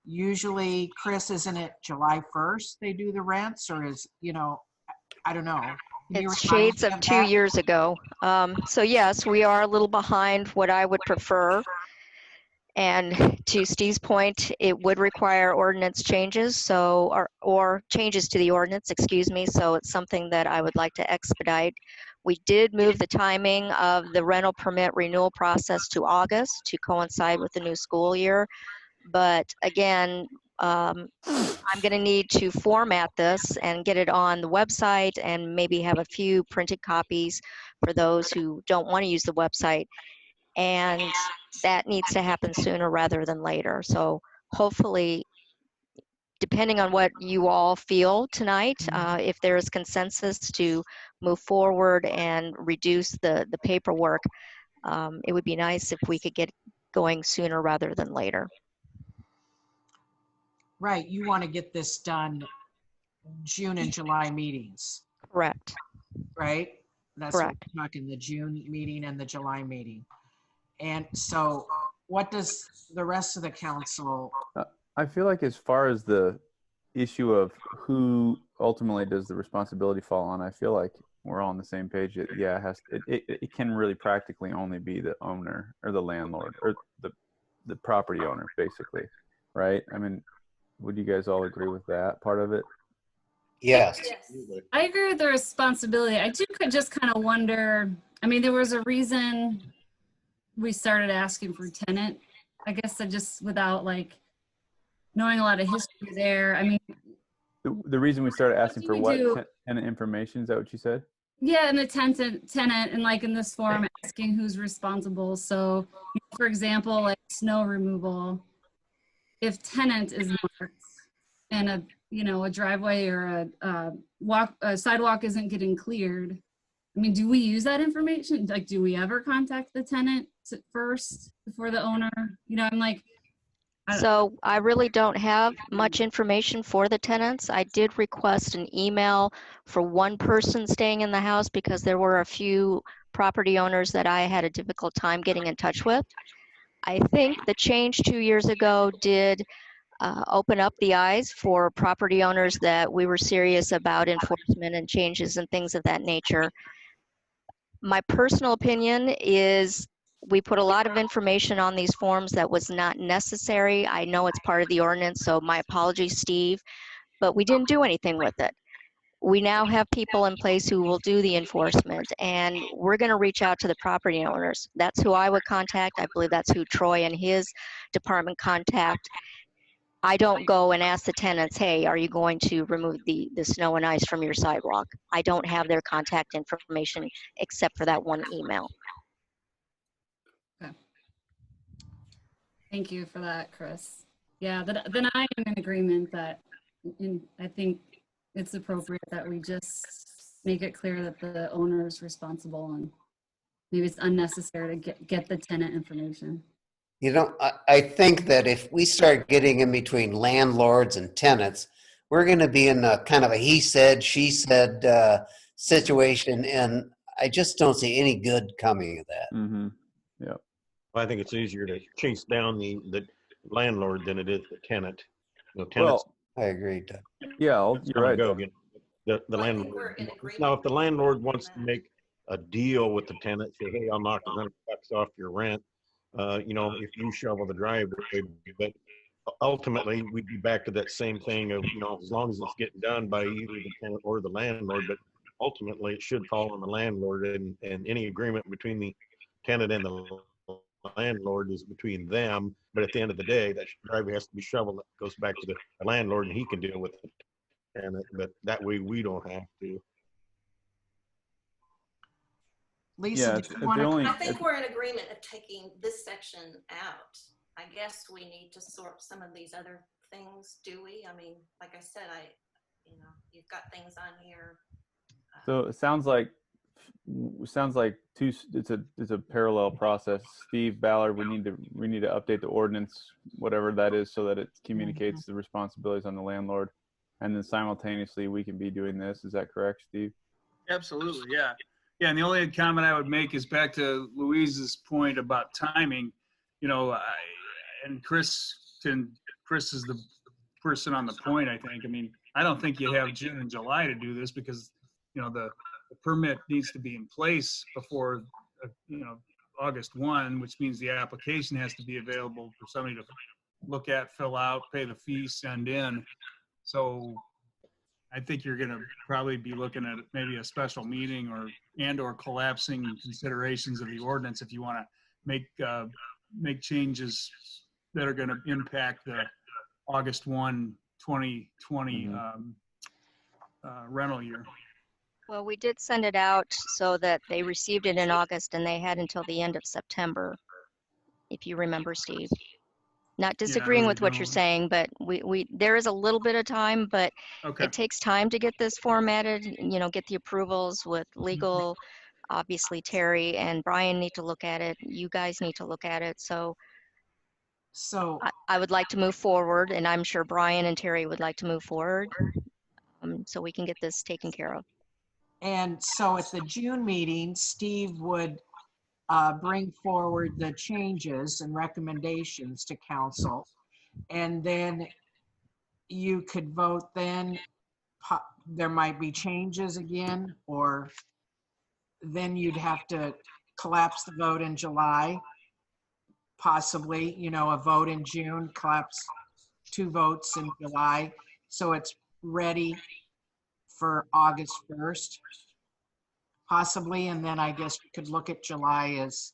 usually, Chris, isn't it July 1st they do the rents, or is, I don't know. It's shades of 2 years ago. So yes, we are a little behind what I would prefer. And to Steve's point, it would require ordinance changes, or changes to the ordinance, excuse me. So it's something that I would like to expedite. We did move the timing of the rental permit renewal process to August to coincide with the new school year. But again, I'm going to need to format this and get it on the website and maybe have a few printed copies for those who don't want to use the website. And that needs to happen sooner rather than later. So hopefully, depending on what you all feel tonight, if there is consensus to move forward and reduce the paperwork, it would be nice if we could get going sooner rather than later. Right, you want to get this done June and July meetings. Correct. Right? That's correct. What we're talking, the June meeting and the July meeting. And so what does the rest of the council? I feel like as far as the issue of who ultimately does the responsibility fall on, I feel like we're all on the same page. It can really practically only be the owner or the landlord or the property owner, basically, right? I mean, would you guys all agree with that part of it? Yes. I agree with the responsibility. I do just kind of wonder, I mean, there was a reason we started asking for tenant. I guess I just, without like knowing a lot of history there, I mean. The reason we started asking for what? Tenant information, is that what you said? Yeah, and the tenant, and like in this form, asking who's responsible. So, for example, like snow removal, if tenant is marked and a driveway or a sidewalk isn't getting cleared, I mean, do we use that information? Like, do we ever contact the tenant first before the owner? I'm like. So I really don't have much information for the tenants. I did request an email for one person staying in the house because there were a few property owners that I had a difficult time getting in touch with. I think the change 2 years ago did open up the eyes for property owners that we were serious about enforcement and changes and things of that nature. My personal opinion is we put a lot of information on these forms that was not necessary. I know it's part of the ordinance, so my apologies, Steve, but we didn't do anything with it. we now have people in place who will do the enforcement, and we're going to reach out to the property owners. That's who I would contact. I believe that's who Troy and his department contact. I don't go and ask the tenants, hey, are you going to remove the snow and ice from your sidewalk? I don't have their contact information except for that one email. Okay. Thank you for that, Chris. Yeah, then I am in agreement that I think it's appropriate that we just make it clear that the owner is responsible, and maybe it's unnecessary to get the tenant information. You know, I think that if we start getting in between landlords and tenants, we're going to be in a kind of a he said, she said situation, and I just don't see any good coming of that. Mm-hmm. Yeah. I think it's easier to chase down the landlord than it is the tenant. You know, tenants. Well, I agree, Doug. Yeah, you're right. Go again. The landlord. Now, if the landlord wants to make a deal with the tenant, say, hey, I'll knock $100 off your rent, you know, if you shovel the driveway, but ultimately we'd be back to that same thing of, you know, as long as it's getting done by either the tenant or the landlord, but ultimately it should fall on the landlord, and any agreement between the tenant and the landlord is between them. But at the end of the day, that driveway has to be shoveled. It goes back to the landlord, and he can deal with it. And but that way we don't have to. Lisa, do you want to? I think we're in agreement of taking this section out. I guess we need to sort some of these other things, do we? I mean, like I said, you know, you've got things on here. So it sounds like it's a parallel process. Steve Ballard, we need to update the ordinance, whatever that is, so that it communicates the responsibilities on the landlord, and then simultaneously we can be doing this. Is that correct, Steve? Absolutely, yeah. Yeah, and the only comment I would make is back to Louise's point about timing. You know, and Chris is the person on the point, I think. I mean, I don't think you have June and July to do this, because, you know, the permit needs to be in place before, you know, August 1, which means the application has to be available for somebody to look at, fill out, pay the fee, send in. So I think you're going to probably be looking at maybe a special meeting or collapsing considerations of the ordinance if you want to make changes that are going to impact the August 1, 2020 rental year. Well, we did send it out so that they received it in August, and they had until the end of September, if you remember, Steve. Not disagreeing with what you're saying, but there is a little bit of time, but it takes time to get this formatted, you know, get the approvals with legal. Obviously, Terry and Brian need to look at it. You guys need to look at it. So I would like to move forward, and I'm sure Brian and Terry would like to move forward, so we can get this taken care of. And so at the June meeting, Steve would bring forward the changes and recommendations to council, and then you could vote then. There might be changes again, or then you'd have to collapse the vote in July, possibly, you know, a vote in June, collapse 2 votes in July, so it's ready for August 1st. Possibly, and then I guess we could look at July as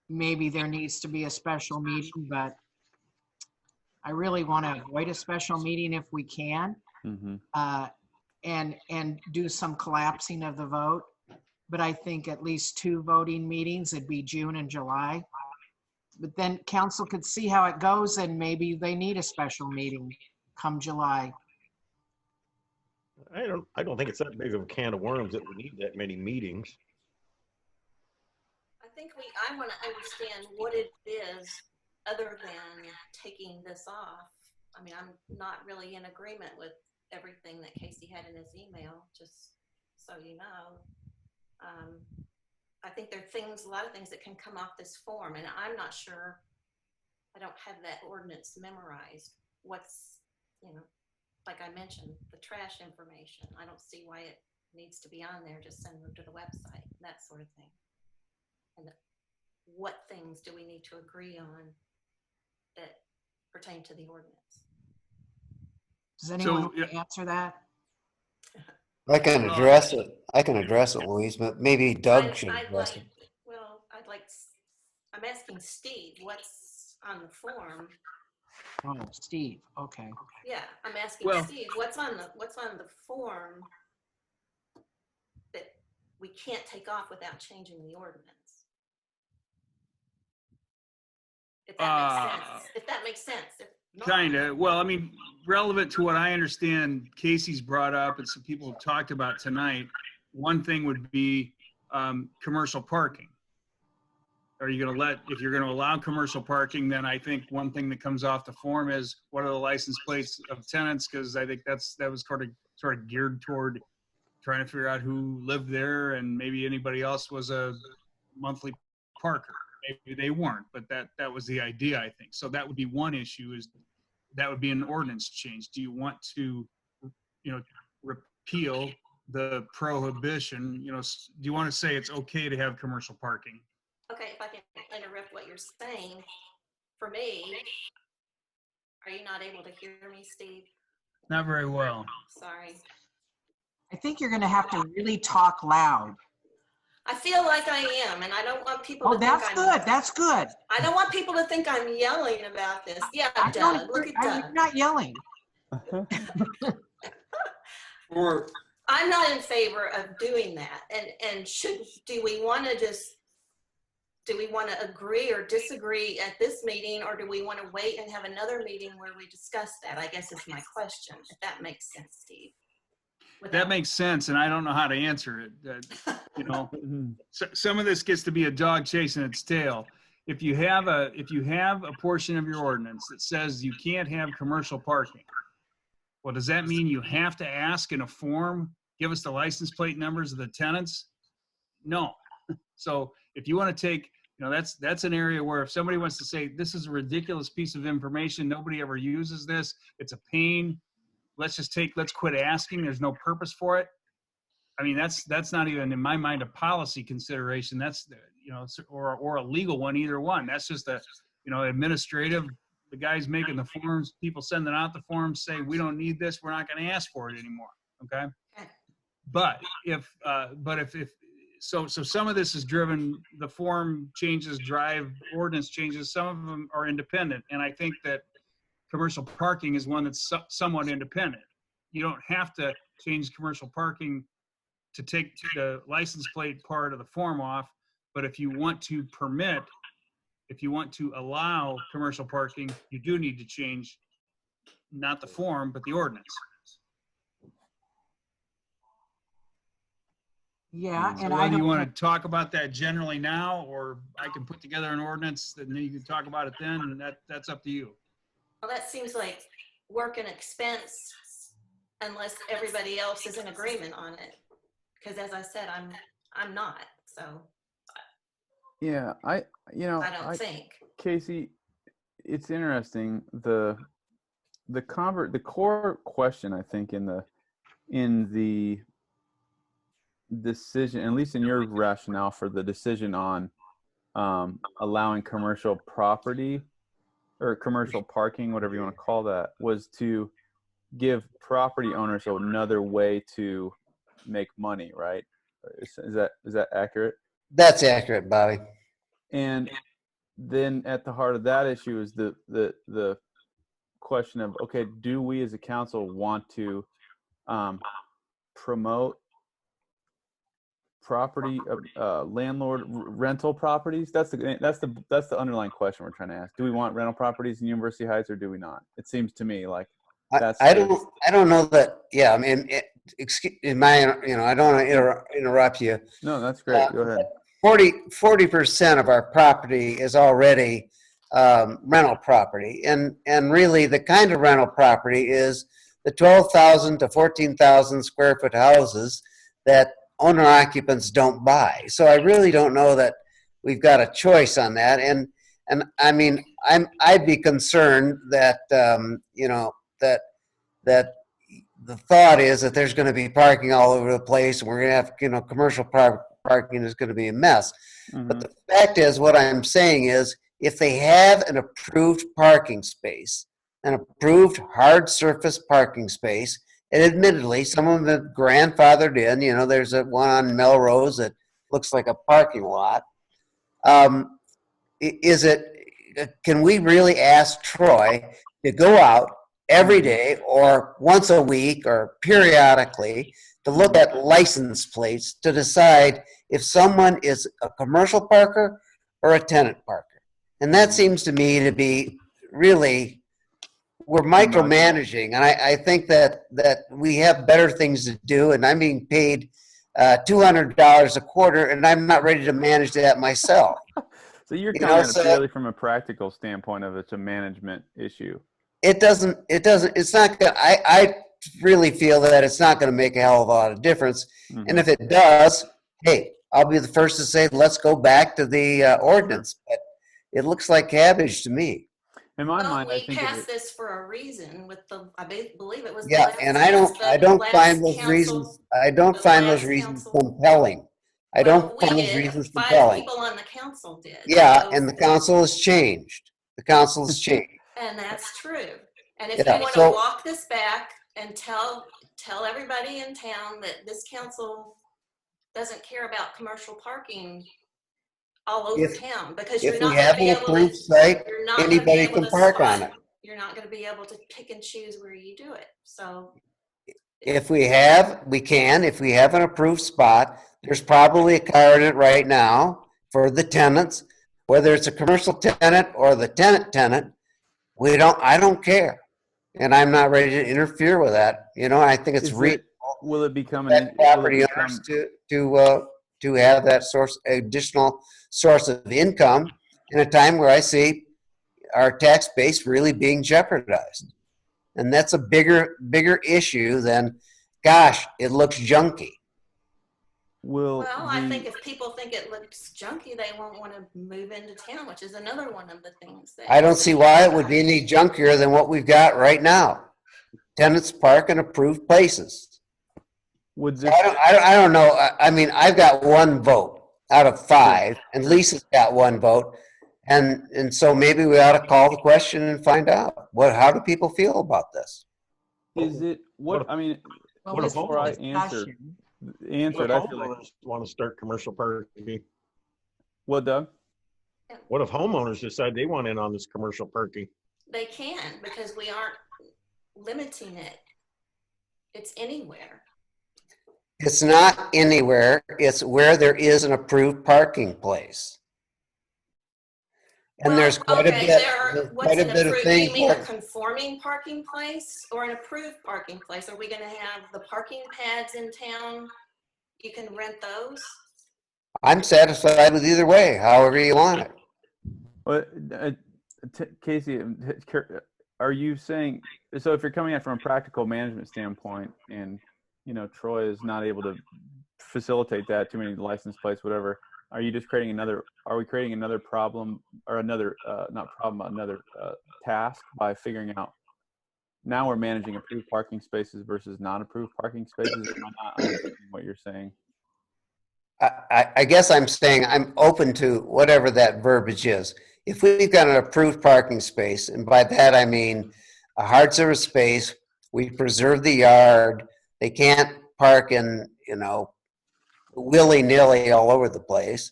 maybe there needs to be a special meeting, but I really want to avoid a special meeting if we can, and do some collapsing of the vote. But I think at least 2 voting meetings, it'd be June and July. But then council could see how it goes, and maybe they need a special meeting come July. I don't think it's that big of a can of worms that we need that many meetings. I think I want to understand what it is other than taking this off. I mean, I'm not really in agreement with everything that Casey had in his email, just so you know. I think there are a lot of things that can come off this form, and I'm not sure, I don't have that ordinance memorized. What's, you know, like I mentioned, the trash information. I don't see why it needs to be on there. Just send them to the website, that sort of thing. And what things do we need to agree on that pertain to the ordinance? Does anyone want to answer that? I can address it. I can address it, Louise, but maybe Doug should I'd address like, it. well, I'm asking Steve, what's on the form? Oh, Steve, okay. Yeah, I'm asking Well- Steve, what's on the form that we can't take off without changing the ordinance? If that makes sense. If that makes sense. If not- Kind of. Well, I mean, relevant to what I understand Casey's brought up and some people have talked about tonight, one thing would be commercial parking. Are you going to if you're going to allow commercial parking, then I think one thing that comes off the form is what are the license plates of tenants? Because I think that was sort of geared toward trying to figure out who lived there and maybe anybody else was a monthly parker. Maybe they weren't, but that was the idea, I think. So that would be one issue, is that would be an ordinance change. Do you want to, repeal the prohibition? Do you want to say it's okay to have commercial parking? Okay, if I can interrupt what you're saying, for me, are you not able to hear me, Steve? Not very well. Sorry. I think you're going to have to really talk loud. I feel like I am, and I don't want people Oh, to think that's good. That's good. I don't want people to think I'm yelling about this. Yeah, I don't Doug, look agree. at Doug. I'm not yelling. Or I'm not in favor of doing that. And do we want to agree or disagree at this meeting, or do we want to wait and have another meeting where we discuss that? I guess is my question, if that makes sense, Steve. That makes sense, and I don't know how to answer it. Some of this gets to be a dog chasing its tail. If you have a portion of your ordinance that says you can't have commercial parking, well, does that mean you have to ask in a form, give us the license plate numbers of the tenants? No. So if you want to take, that's an area where if somebody wants to say, this is a ridiculous piece of information, nobody ever uses this, it's a pain, let's quit asking, there's no purpose for it. I mean, that's not even in my mind a policy consideration. That's, or a legal one, either one. That's just administrative. The guys making the forms, people sending out the forms say, we don't need this, we're not going to ask for it anymore. Okay. But if some of this is driven, the form changes drive ordinance changes, some of them are independent. And I think that commercial parking is one that's somewhat independent. You don't have to change commercial parking to take the license plate part of the form off. But if you want to allow commercial parking, you do need to change not the form, but the ordinance. Yeah, So and whether I you don't. want to talk about that generally now, or I can put together an ordinance and then you can talk about it then, and that's up to you. Well, that seems like work and expense unless everybody else is in agreement on it. Because as I said, I'm not, so. Yeah, I don't think. Casey, it's interesting. The core question, I think, in the decision, at least in your rationale for the decision on allowing commercial property or commercial parking, whatever you want to call that, was to give property owners another way to make money, right? Is that accurate? That's accurate, Bobby. And then at the heart of that issue is the question of, okay, do we as a council want to promote property landlord rental properties? That's the underlying question we're trying to ask. Do we want rental properties in University Heights or do we not? It seems to me like that's I don't know that. Yeah, I mean, excuse my, I don't want to interrupt you. No, that's great. Go ahead. 40% of our property is already rental property, and really the kind of rental property is the 12,000 to 14,000 square foot houses that owner occupants don't buy. So I really don't know that we've got a choice on that. And I mean, I'd be concerned that that the thought is that there's going to be parking all over the place, and we're going to have commercial parking is going to be a mess. Mm-hmm. But the fact is, what I'm saying is, if they have an approved parking space, an approved hard surface parking space, And admittedly, some of them are grandfathered in. You know, there's a one on Melrose that looks like a parking lot. Can we really ask Troy to go out every day or once a week or periodically to look at license plates to decide if someone is a commercial parker or a tenant parker? And that seems to me to be really, we're micromanaging. And I think that we have better things to do. And I'm being paid $200 a quarter, and I'm not ready to manage that myself. So you're coming at it purely from a practical standpoint of it's a management issue. It's not gonna, I really feel that it's not gonna make a hell of a lot of difference. And if it does, hey, I'll be the first to say, let's go back to the ordinance. But it looks like cabbage to me. In my mind, we I think passed this for a reason with the, I believe it was the Yeah, last and I don't last find those council- reasons, I don't find those reasons compelling. I don't we find those did. reasons 5 compelling. people on the council did. Yeah, So- and the council has changed. The council has changed. And that's true. And if Yeah, you want to so- walk this back and tell everybody in town that this council doesn't care about commercial parking all over town, because you're If not we going to have be an able to, approved site, you're not gonna be anybody able can to park on spot- it. You're not going to be able to pick and choose where you do it. So If we have an approved spot, there's probably a car in it right now for the tenants, whether it's a commercial tenant or the tenant, I don't care. And I'm not ready to interfere with that. You know, I think it's will it become that property owners to have that additional source of income in a time where I see our tax base really being jeopardized. And that's a bigger issue than, gosh, it looks junky. Well, I think if people think it looks junky, they won't want to move into town, which is another one of the things that I don't see why it would be any junkier than what we've got right now. Tenants park in approved places. I don't know. I mean, I've got 1 vote out of 5, and Lisa's got 1 vote. And so maybe we ought to call the question and find out how do people feel about this? Is it what I mean? What if before I answer, I feel like homeowners want to start commercial parking? What, Doug? What if homeowners decide they want in on this commercial parking? they can, because we aren't limiting it. It's anywhere. It's not anywhere. It's where there is an approved parking place. And there's quite a bit, of things. You mean a conforming parking place or an approved parking place? Are we going to have the parking pads in town? You can rent those? I'm satisfied with either way, however you want it. Well, Casey, are you saying, so if you're coming at it from a practical management standpoint and, you know, Troy is not able to facilitate that, too many license plates, whatever, are you just creating are we creating another problem or another, another task by figuring out now we're managing approved parking spaces versus non-approved parking spaces? Am I not understanding what you're saying? I guess I'm saying I'm open to whatever that verbiage is. If we've got an approved parking space, and by that I mean a hard service space, we preserve the yard, they can't park in, you know, willy-nilly all over the place,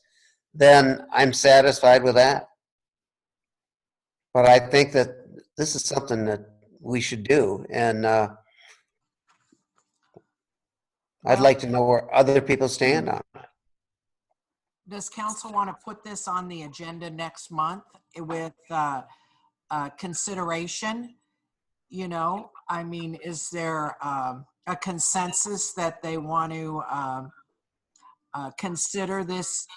then I'm satisfied with that. But I think that this is something that we should do, and I'd like to know where other people stand on it. Does council want to put this on the agenda next month with consideration? You know, I mean, is there a consensus that they want to consider this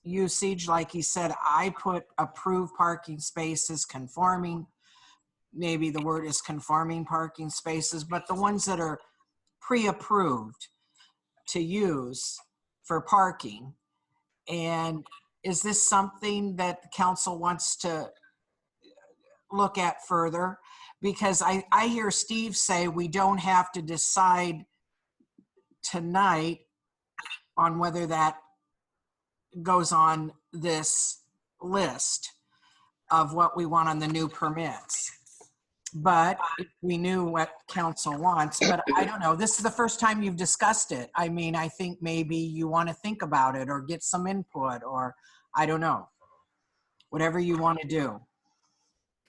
usage? Like he said, I put approved parking spaces, conforming, maybe the word is conforming parking spaces, but the ones that are pre-approved to use for parking. And is this something that the council wants to look at further? Because I hear Steve say we don't have to decide tonight on whether that goes on this list of what we want on the new permits. But if we knew what council wants, but I don't know. This is the first time you've discussed it. I mean, I think maybe you want to think about it or get some input, or I don't know. Whatever you want to do.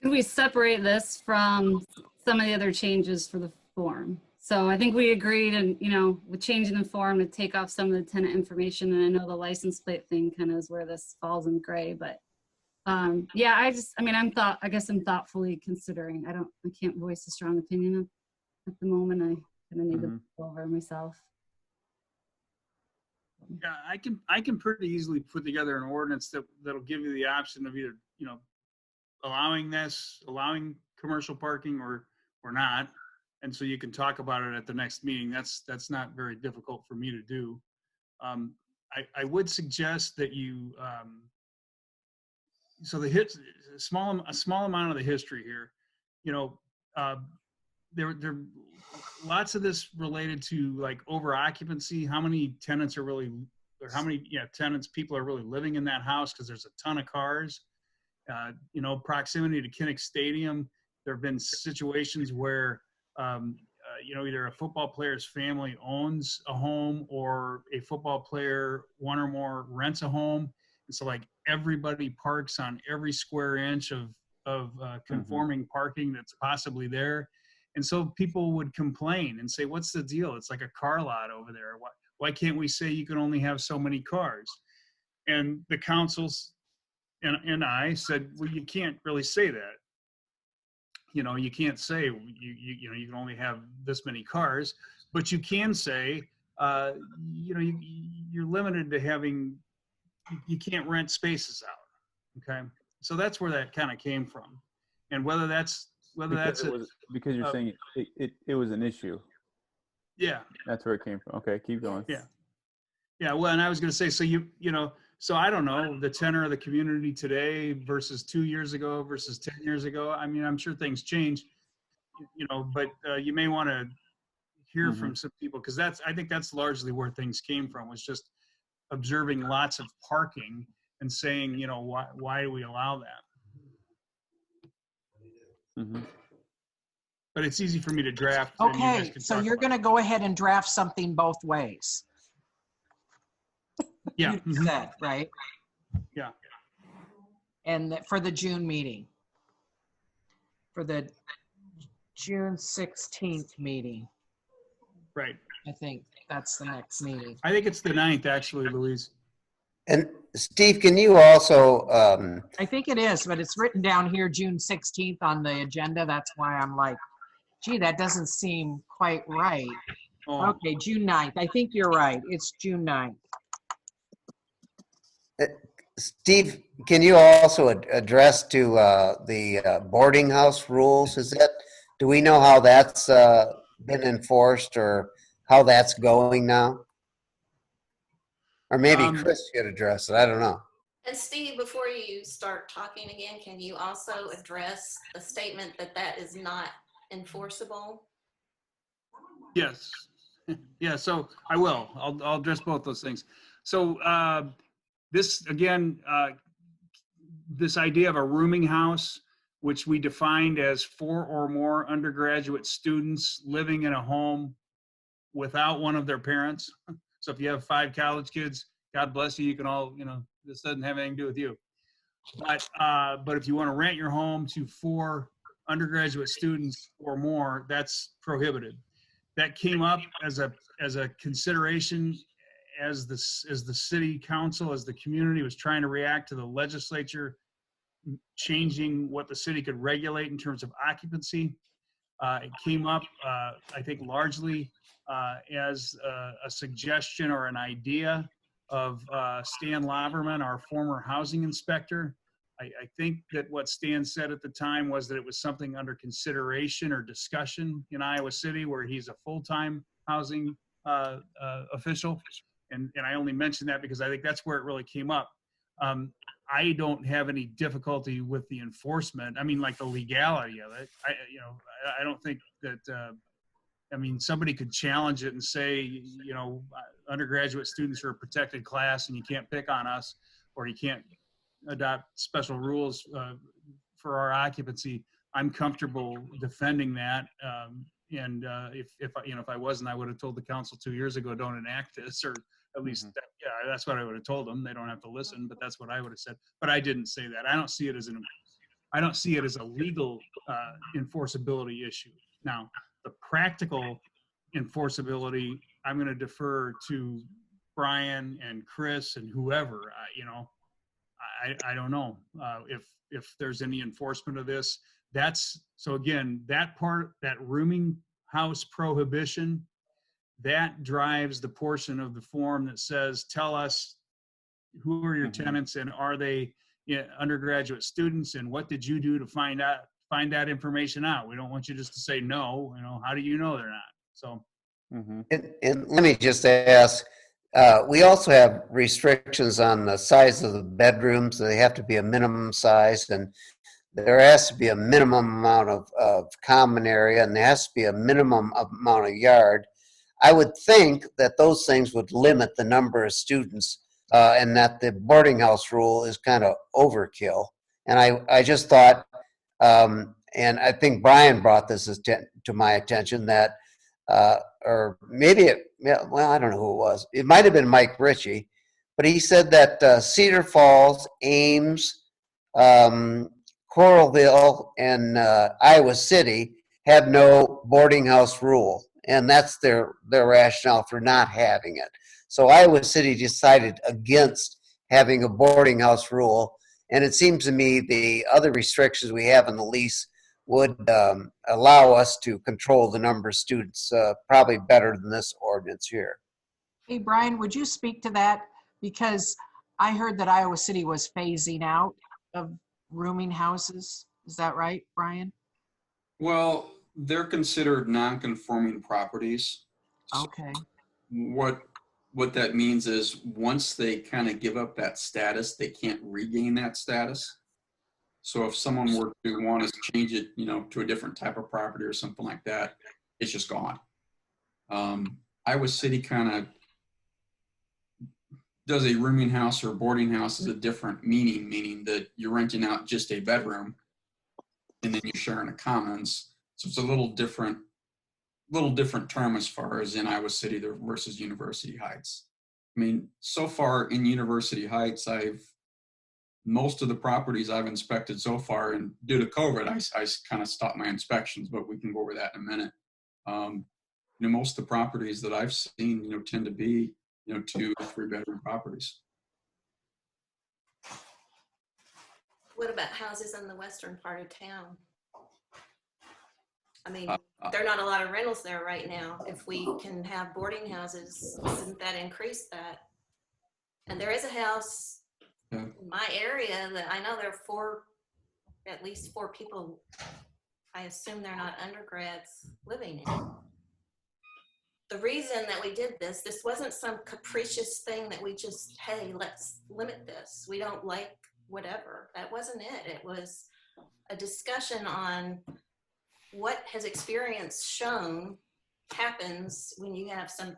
Could we separate this from some of the other changes for the form? So I think we agreed, and with changing the form to take off some of the tenant information, and I know the license plate thing kind of is where this falls in gray, but yeah, I guess I'm thoughtfully considering. I can't voice a strong opinion at the moment. I kind of need to go over myself. Yeah, I can pretty easily put together an ordinance that'll give you the option of either, allowing commercial parking or not. And so you can talk about it at the next meeting. That's not very difficult for me to do. I would suggest that you, so a small amount of the history here, there lots of this related to like over occupancy, how many tenants are really, or how many people are really living in that house, because there's a ton of cars. Proximity to Kinnick Stadium, there have been situations where either a football player's family owns a home, or a football player, one or more, rents a home. And so like everybody parks on every square inch of conforming parking that's possibly there. And so people would complain and say, what's the deal? It's like a car lot over there. Why can't we say you can only have so many cars? And the councils and I said, well, you can't really say that. You can't say you can only have this many cars, but you can say, you're limited to having, you can't rent spaces out. Okay. So that's where that kind of came from. And because you're saying it was an issue. Yeah. That's where it came from. Okay, keep going. Yeah. Yeah. Well, and I was going to say, so so I don't know the tenor of the community today versus 2 years ago versus 10 years ago. I mean, I'm sure things change, but you may want to hear from some people, because I think that's largely where things came from, was just observing lots of parking and saying, why do we allow that? But it's easy for me to draft. Okay, so you're going to go ahead and draft something both ways. Yeah. You said, right? Yeah. And for the June meeting. For the June 16th meeting. Right. I think that's the next meeting. I think it's the 9th, actually, Louise. And Steve, can you also, I think it is, but it's written down here June 16th on the agenda. That's why I'm like, gee, that doesn't seem quite right. Oh. Okay, June 9th. I think you're right. It's June 9th. Steve, can you also address to the Boardinghouse rules? Do we know how that's been enforced, or how that's going now? Or maybe Chris should address it. I don't know. And Steve, before you start talking again, can you also address the statement that is not enforceable? Yes. Yeah, so I will. I'll address both those things. So this, again, this idea of a rooming house, which we defined as 4 or more undergraduate students living in a home without one of their parents. So if you have 5 college kids, God bless you, you can all, this doesn't have anything to do with you. But if you want to rent your home to 4 undergraduate students or more, that's prohibited. That came up as a consideration as the city council, as the community was trying to react to the legislature changing what the city could regulate in terms of occupancy. It came up, I think, largely as a suggestion or an idea of Stan Laverman, our former housing inspector. I think that what Stan said at the time was that it was something under consideration or discussion in Iowa City, where he's a full-time housing official. And I only mention that because I think that's where it really came up. I don't have any difficulty with the enforcement. I mean, like the legality of it. I don't think that, somebody could challenge it and say, undergraduate students are a protected class and you can't pick on us, or you can't adopt special rules for our occupancy. I'm comfortable defending that. And if I wasn't, I would have told the council 2 years ago, don't enact this, or at least, yeah, that's what I would have told them. They don't have to listen, but that's what I would have said. But I didn't say that. I don't see it as a legal enforceability issue. Now, the practical enforceability, I'm going to defer to Brian and Chris and whoever. I don't know if there's any enforcement of this. So again, that part, that rooming house prohibition, that drives the portion of the form that says, tell us who are your tenants and are they undergraduate students, and what did you do to find that information out? We don't want you just to say no. How do you know they're not? So. And let me just ask, we also have restrictions on the size of the bedrooms. They have to be a minimum size, and there has to be a minimum amount of common area, and there has to be a minimum amount of yard. I would think that those things would limit the number of students, and that the boarding house rule is kind of overkill. And I just thought, and I think Brian brought this to my attention, that or maybe I don't know who it was. It might have been Mike Ritchie, but he said that Cedar Falls, Ames, Coralville, and Iowa City have no boarding house rule, and that's their rationale for not having it. So Iowa City decided against having a boarding house rule, and it seems to me the other restrictions we have in the lease would allow us to control the number of students probably better than this ordinance here. Hey, Brian, would you speak to that? Because I heard that Iowa City was phasing out of rooming houses. Is that right, Brian? Well, they're considered non-conforming properties. Okay. What that means is once they kind of give up that status, they can't regain that status. So if someone were to want to change it, to a different type of property or something like that, it's just gone. Iowa City kind of does a rooming house or boarding house as a different meaning that you're renting out just a bedroom and then you're sharing a commons. So it's a little different term as far as in Iowa City versus University Heights. I mean, so far in University Heights, most of the properties I've inspected so far, and due to COVID, I kind of stopped my inspections, but we can go over that in a minute. Most of the properties that I've seen, tend to be, 2 or 3 bedroom properties. What about houses in the western part of town? I mean, there are not a lot of rentals there right now. If we can have boarding houses, doesn't that increase that? And there is a house in my area that I know there are at least four people, I assume they're not undergrads, living in it. The reason that we did this wasn't some capricious thing that we just, hey, let's limit this. We don't like whatever. That wasn't it. It was a discussion on what has experience shown happens when you have a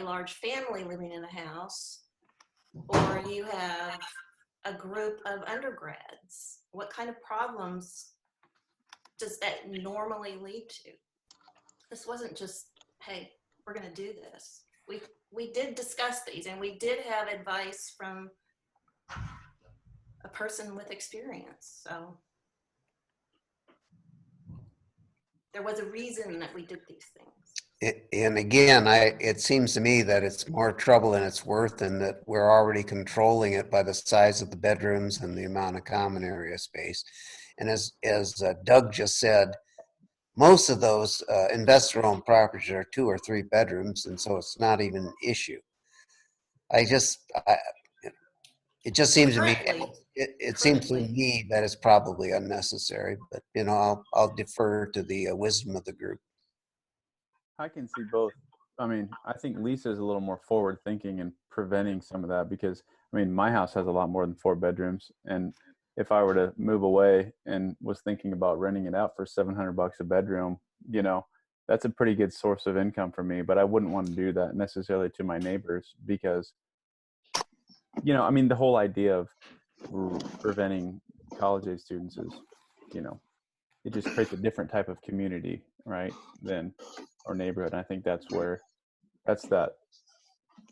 large family living in a house, or you have a group of undergrads. What kind of problems does that normally lead to? This wasn't just, hey, we're going to do this. We did discuss these, and we did have advice from a person with experience. So there was a reason that we did these things. And again, it seems to me that it's more trouble than it's worth, and that we're already controlling it by the size of the bedrooms and the amount of common area space. And as Doug just said, most of those investor-owned properties are 2 or 3 bedrooms, and so it's not even an issue. It just seems to me, it seems to me that it's probably unnecessary, but I'll defer to the wisdom of the group. I can see both. I mean, I think Lisa's a little more forward thinking and preventing some of that, because I mean, my house has a lot more than 4 bedrooms, and if I were to move away and was thinking about renting it out for $700 a bedroom, that's a pretty good source of income for me. But I wouldn't want to do that necessarily to my neighbors, because I mean, the whole idea of preventing college age students is it just creates a different type of community, right, than our neighborhood. And I think that's that.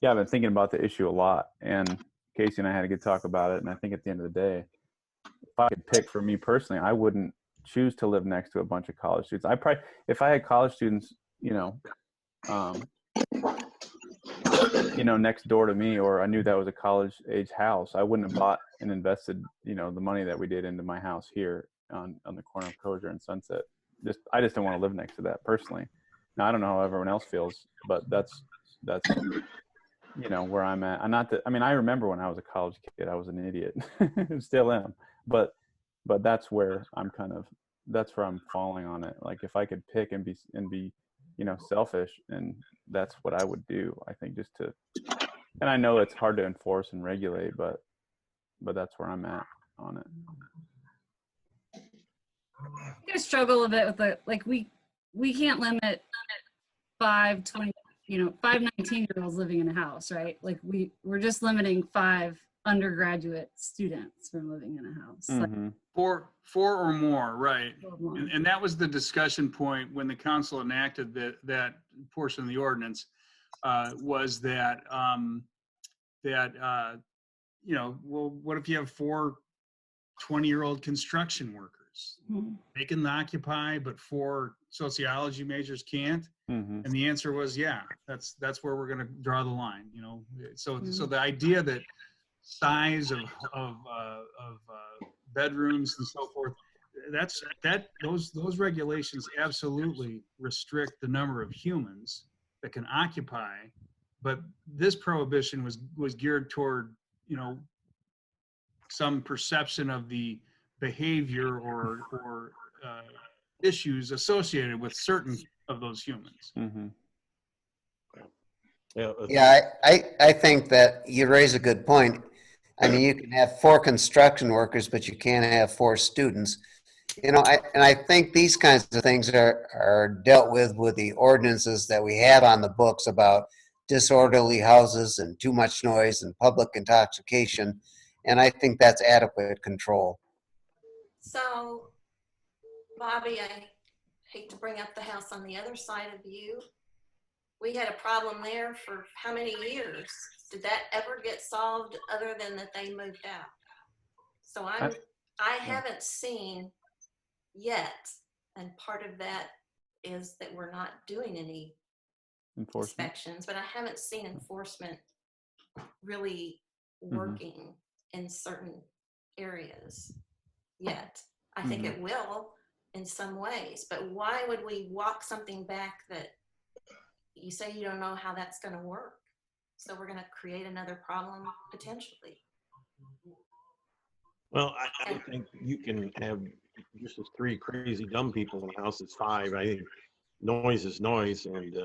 Yeah, I've been thinking about the issue a lot, and Casey and I had a good talk about it. And I think at the end of the day, if I could pick for me personally, I wouldn't choose to live next to a bunch of college students. I probably, if I had college students, next door to me, or I knew that was a college age house, I wouldn't have bought and invested, the money that we did into my house here on the corner of Crozier and Sunset. I just don't want to live next to that personally. Now, I don't know how everyone else feels, but that's where I'm at. I remember when I was a college kid, I was an idiot. Still am. But that's where that's where I'm falling on it. Like, if I could pick and be selfish, and that's what I would do, I think, and I know it's hard to enforce and regulate, but that's where I'm at on it. I'm gonna struggle a bit with we can't limit 5 19-year-olds living in a house, right? Like, we're just limiting 5 undergraduate students from living in a house. Mm-hmm. Four or more, right? And that was the discussion point when the council enacted that portion of the ordinance, was that well, what if you have 4 20-year-old construction workers? Mm-hmm. They can occupy, but 4 sociology majors can't. Mm-hmm. And the answer was, yeah, that's where we're going to draw the line. So the idea that size of bedrooms and so forth, those regulations absolutely restrict the number of humans that can occupy. But this prohibition was geared toward some perception of the behavior or issues associated with certain of those humans. Mm-hmm. Yeah, I think that you raise a good point. I mean, you can have 4 construction workers, but you can't have 4 students. I think these kinds of things are dealt with the ordinances that we have on the books about disorderly houses and too much noise and public intoxication. And I think that's adequate control. So, Bobby, I hate to bring up the house on the other side of you. We had a problem there for how many years? Did that ever get solved other than that they moved out? So I haven't seen yet, and part of that is that we're not doing any inspections, but I haven't seen enforcement really working in certain areas yet. I think it will in some ways, but why would we walk something back that you say you don't know how that's going to work? So we're going to create another problem potentially. Well, I think you can have just as 3 crazy dumb people in a house as 5. I think noise is noise, and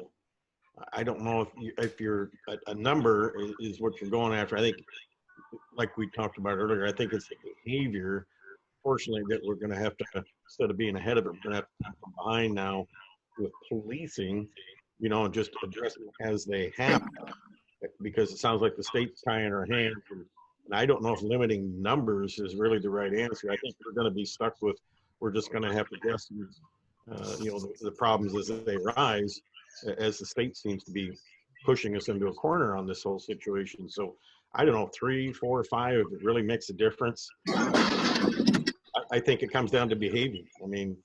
I don't know if you're a number is what you're going after. I think, like we talked about earlier, I think it's the behavior, fortunately, that we're going to have to, instead of being ahead of it, we're going to have to come behind now with policing, and just address them as they happen, because it sounds like the state's tying our hands. And I don't know if limiting numbers is really the right answer. I think we're going to be stuck with, we're just going to have to guess, the problems as they arise, as the state seems to be pushing us into a corner on this whole situation. So I don't know, 3, 4, 5, if it really makes a difference. I think it comes down to behavior. I mean,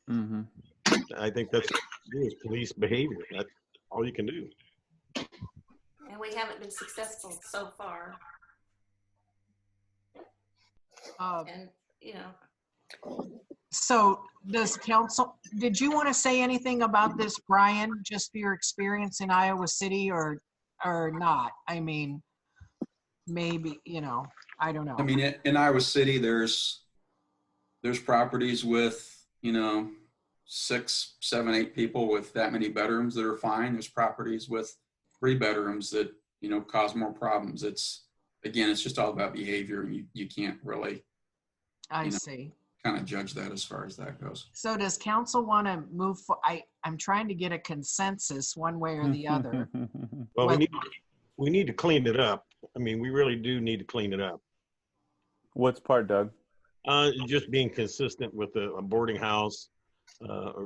I think that's police behavior. That's all you can do. And we haven't been successful so far. And, So does council, did you want to say anything about this, Brian, just for your experience in Iowa City or not? I mean, maybe, I don't know. I mean, in Iowa City, there's properties with, 6, 7, 8 people with that many bedrooms that are fine. There's properties with 3 bedrooms that, cause more problems. It's just all about behavior. You can't really, I see. kind of judge that as far as that goes. So does council want to move for, I'm trying to get a consensus one way or the other. Well, we need to clean it up. I mean, we really do need to clean it up. What's part, Doug? Just being consistent with a boarding house,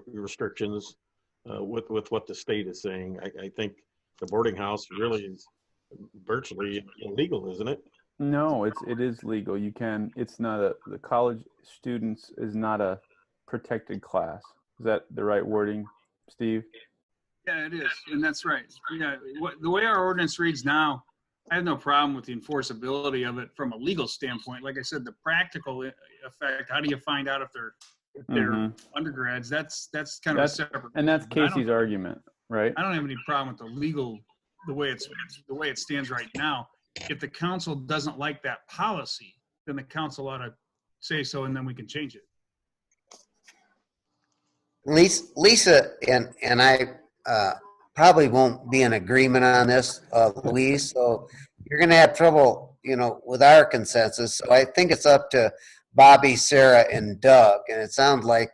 restrictions with what the state is saying. I think the boarding house really is virtually illegal, isn't it? No, it is legal. You can. It's not the college students is not a protected class. Is that the right wording, Steve? Yeah, it is, and that's right. Yeah, the way our ordinance reads now, I have no problem with the enforceability of it from a legal standpoint. Like I said, the practical effect, how do you find out if they're undergrads? That's kind of a separate. And that's question. Casey's argument, right? I don't have any problem with the way it stands right now. If the council doesn't like that policy, then the council ought to say so, and then we can change it. Lisa and I probably won't be in agreement on this, Louise. So you're going to have trouble, with our consensus. So I think it's up to Bobby, Sarah, and Doug. And it sounds like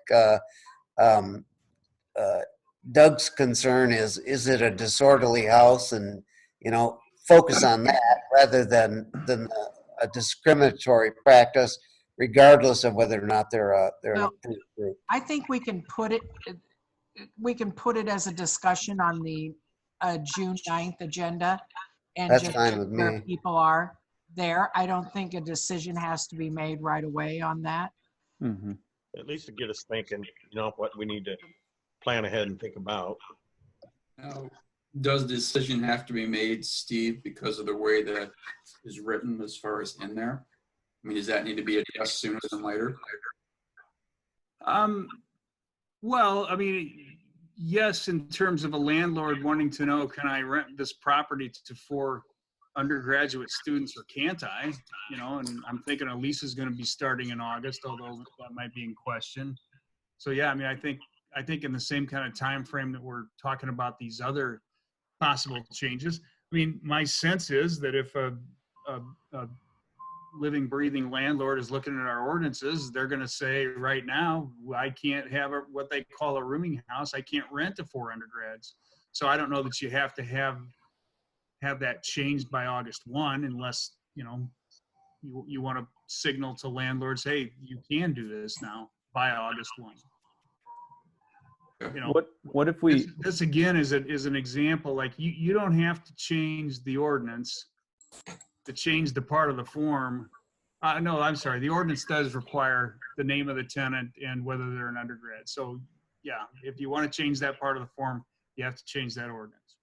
Doug's concern is it a disorderly house, and focus on that rather than a discriminatory practice, regardless of whether or not they're an approved group. I think we can put it as a discussion on the June 9th agenda, and That's just fine with where me. people are there. I don't think a decision has to be made right away on that. Mm-hmm. At least to get us thinking, what we need to plan ahead and think about. Now, does the decision have to be made, Steve, because of the way that is written as far as in there? I mean, does that need to be addressed sooner than later? Well, I mean, yes, in terms of a landlord wanting to know, can I rent this property to 4 undergraduate students or can't I? And I'm thinking a lease is going to be starting in August, although that might be in question. So yeah, I mean, I think in the same kind of time frame that we're talking about these other possible changes. I mean, my sense is that if a living, breathing landlord is looking at our ordinances, they're going to say right now, I can't have what they call a rooming house. I can't rent to 4 undergrads. So I don't know that you have to have that changed by August 1, unless, you want to signal to landlords, hey, you can do this now by August 1. What if we? This again is an example. Like you don't have to change the ordinance to change the part of the form. No, I'm sorry. The ordinance does require the name of the tenant and whether they're an undergrad. So yeah, if you want to change that part of the form, you have to change that ordinance.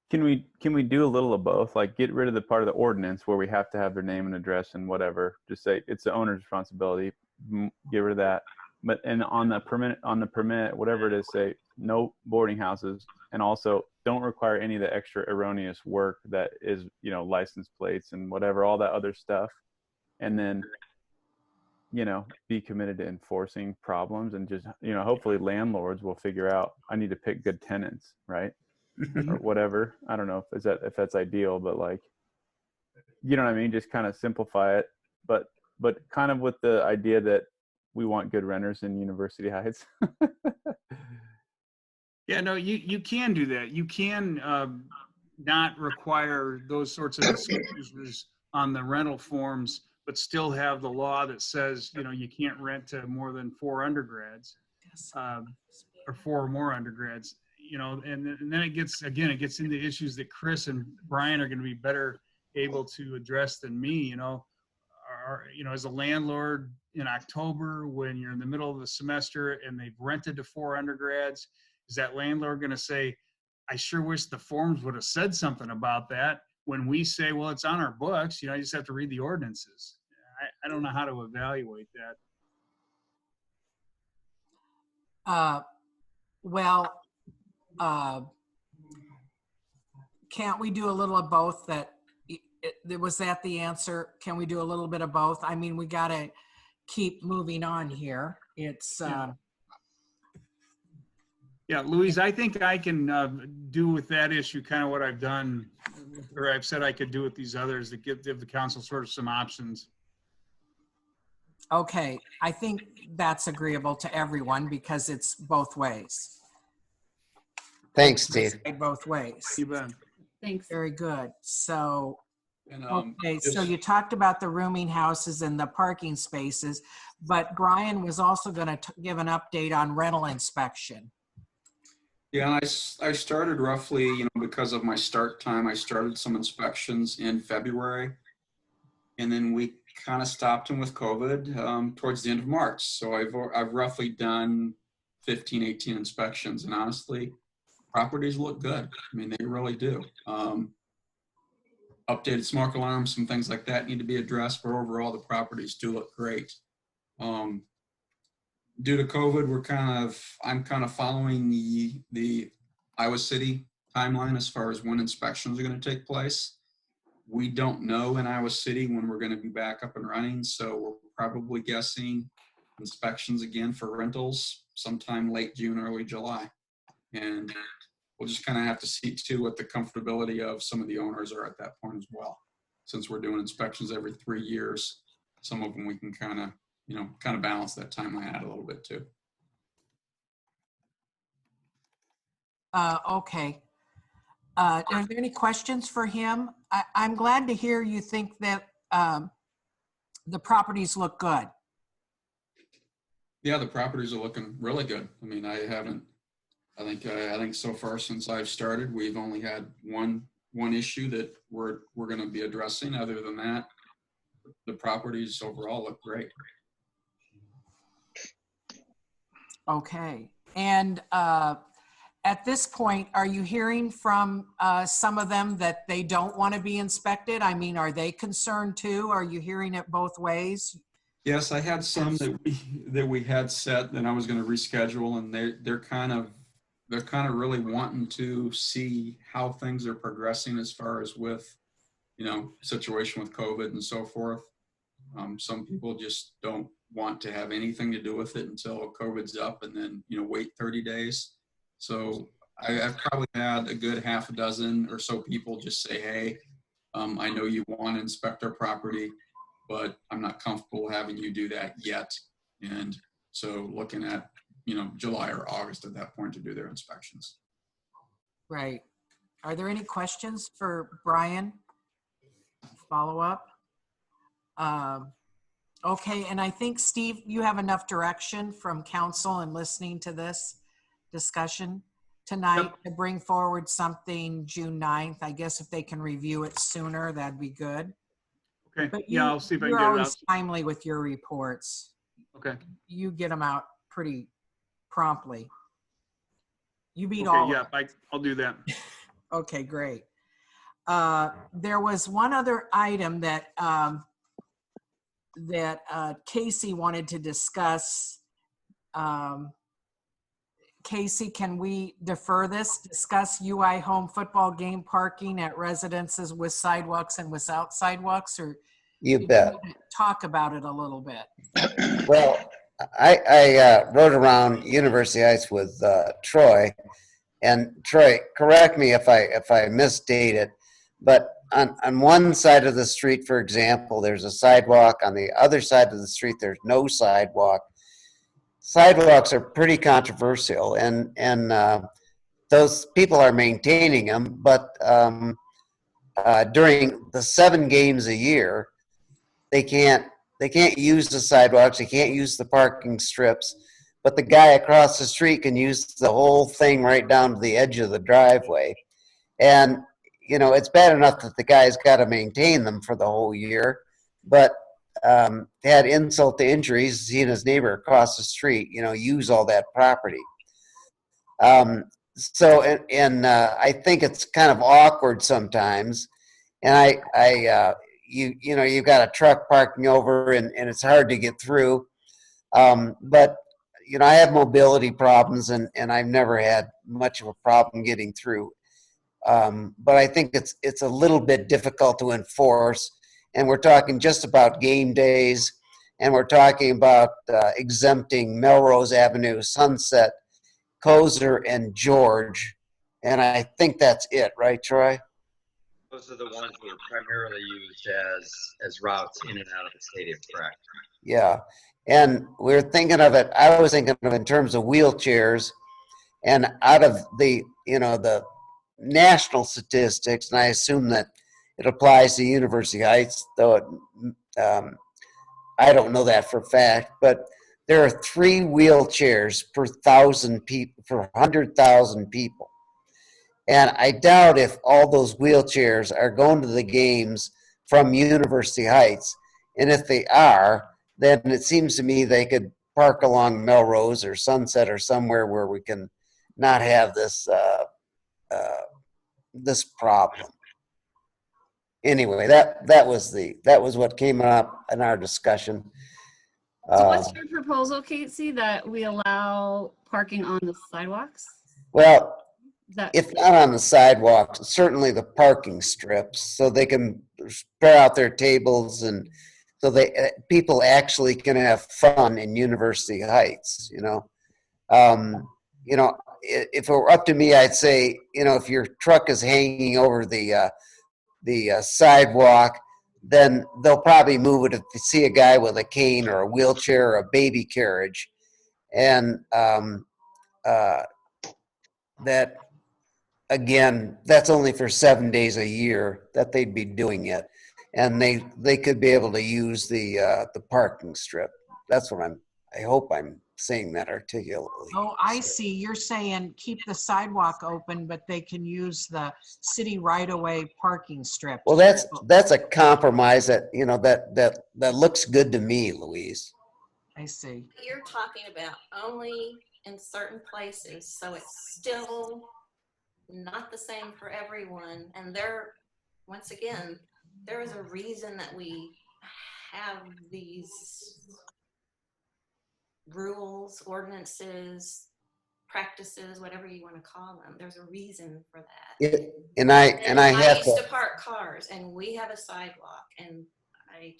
Can we do a little of both? Like get rid of the part of the ordinance where we have to have their name and address and whatever. Just say it's the owner's responsibility. Get rid of that. But on the permit, whatever it is, say no boarding houses, and also don't require any of the extra erroneous work that is, license plates and whatever, all that other stuff. And then, be committed to enforcing problems and just, hopefully landlords will figure out, I need to pick good tenants, right? Or whatever. I don't know if that's ideal, but like, you know what I mean? Just kind of simplify it, but kind of with the idea that we want good renters in University Heights. Yeah, no, you can do that. You can not require those sorts of disclosures on the rental forms, but still have the law that says, you can't rent to more than 4 undergrads or 4 or more undergrads, and then it gets into issues that Chris and Brian are going to be better able to address than me, as a landlord in October when you're in the middle of the semester and they've rented to 4 undergrads, is that landlord going to say, I sure wish the forms would have said something about that, when we say, well, it's on our books, you just have to read the ordinances. I don't know how to evaluate that. Can't we do a little of both? Was that the answer? Can we do a little bit of both? I mean, we got to keep moving on here. It's yeah, Louise, I think I can do with that issue kind of what I've done, or I've said I could do with these others, that give the council sort of some options. okay. I think that's agreeable to everyone because it's both ways. Thanks, Steve. Both ways. You bet. Thanks. Very good. So And, Okay, so just- you talked about the rooming houses and the parking spaces, but Brian was also going to give an update on rental inspection. Yeah, and I started roughly, because of my start time, I started some inspections in February. And then we kind of stopped them with COVID towards the end of March. So I've roughly done 15, 18 inspections. And honestly, properties look good. I mean, they really do. Updated smoke alarms, some things like that need to be addressed, but overall the properties do look great. Due to COVID, I'm kind of following the Iowa City timeline as far as when inspections are going to take place. We don't know in Iowa City when we're going to be back up and running, so we're probably guessing inspections again for rentals sometime late June, early July. And we'll just kind of have to see too what the comfortability of some of the owners are at that point as well. Since we're doing inspections every 3 years, some of them we can kind of balance that timeline out a little bit too. Okay. Are there any questions for him? I'm glad to hear you think that the properties look good. Yeah, the properties are looking really good. I mean, I think so far since I've started, we've only had one issue that we're going to be addressing. Other than that, the properties overall look great. Okay. And at this point, are you hearing from some of them that they don't want to be inspected? I mean, are they concerned too? Are you hearing it both ways? Yes, I had some that we had set that I was going to reschedule, and they're kind of really wanting to see how things are progressing as far as with, situation with COVID and so forth. Some people just don't want to have anything to do with it until COVID's up, and then wait 30 days. So I've probably had a good half a dozen or so people just say, hey, I know you want to inspect our property, but I'm not comfortable having you do that yet. And so looking at, July or August at that point to do their inspections. Right. Are there any questions for Brian? Follow up? Okay, and I think, Steve, you have enough direction from council and listening to this discussion tonight to bring forward something June 9th. I guess if they can review it sooner, that'd be good. Okay, But yeah, I'll see if I can you're get it always out. timely with your reports. Okay. You get them out pretty promptly. You beat Okay, all yeah, of them. I'll do that. Okay, great. There was one other item that Casey wanted to discuss. Casey, can we defer this? Discuss UI home football game parking at residences with sidewalks and without sidewalks, or You did bet. want to talk about it a little bit? Well, I rode around University Heights with Troy, and Troy, correct me if I misstate it, but on one side of the street, for example, there's a sidewalk. On the other side of the street, there's no sidewalk. Sidewalks are pretty controversial, and those people are maintaining them, but during the 7 games a year, they can't use the sidewalks, they can't use the parking strips, but the guy across the street can use the whole thing right down to the edge of the driveway. And it's bad enough that the guy's got to maintain them for the whole year, but had insult to injury, seeing his neighbor across the street, use all that property. So I think it's kind of awkward sometimes, and you've got a truck parking over, and it's hard to get through. But I have mobility problems, and I've never had much of a problem getting through. But I think it's a little bit difficult to enforce, and we're talking just about game days, and we're talking about exempting Melrose Avenue, Sunset, Kozer, and George, and I think that's it, right, Troy? Those are the ones that are primarily used as routes in and out of the stadium, correct? Yeah, and we're thinking of it, I was thinking of it in terms of wheelchairs, and out of the national statistics, and I assume that it applies to University Heights, though I don't know that for a fact, but there are 3 wheelchairs per 1,000 people, per 100,000 people. And I doubt if all those wheelchairs are going to the games from University Heights. And if they are, then it seems to me they could park along Melrose or Sunset or somewhere where we can not have this this problem. Anyway, that was what came up in our discussion. So what's your proposal, Casey, that we allow parking on the sidewalks? Well, That, if not on the sidewalk, certainly the parking strips, so they can spread out their tables, and so people actually can have fun in University Heights. If it were up to me, I'd say, if your truck is hanging over the sidewalk, then they'll probably move it if they see a guy with a cane or a wheelchair or a baby carriage, and that. Again, that's only for 7 days a year that they'd be doing it, and they could be able to use the parking strip. That's what I hope I'm saying that articulately. Oh, I see. You're saying keep the sidewalk open, but they can use the city right-of-way parking strip. Well, that's a compromise that that looks good to me, Louise. I see. You're talking about only in certain places, so it's still not the same for everyone. And once again, there is a reason that we have these rules, ordinances, practices, whatever you want to call them. There's a reason for that. I used to park cars, and we have a sidewalk, and I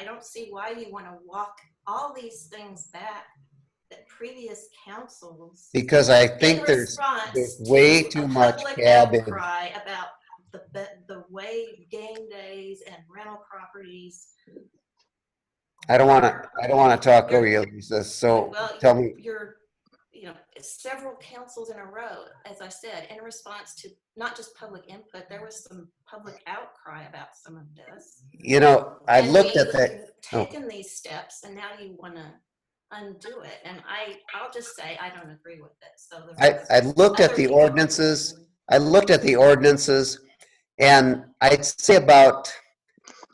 don't see why you want to walk all these things back that previous councils, because I think there's way too much cabbage. Outcry about the way game days and rental properties. I don't want to talk over you, Lisa. So tell me. You're several councils in a row, as I said, in response to not just public input. There was some public outcry about some of this. I looked at that. Taken these steps, and now you want to undo it, and I'll just say I don't agree with it. So I looked at the ordinances. And I'd say about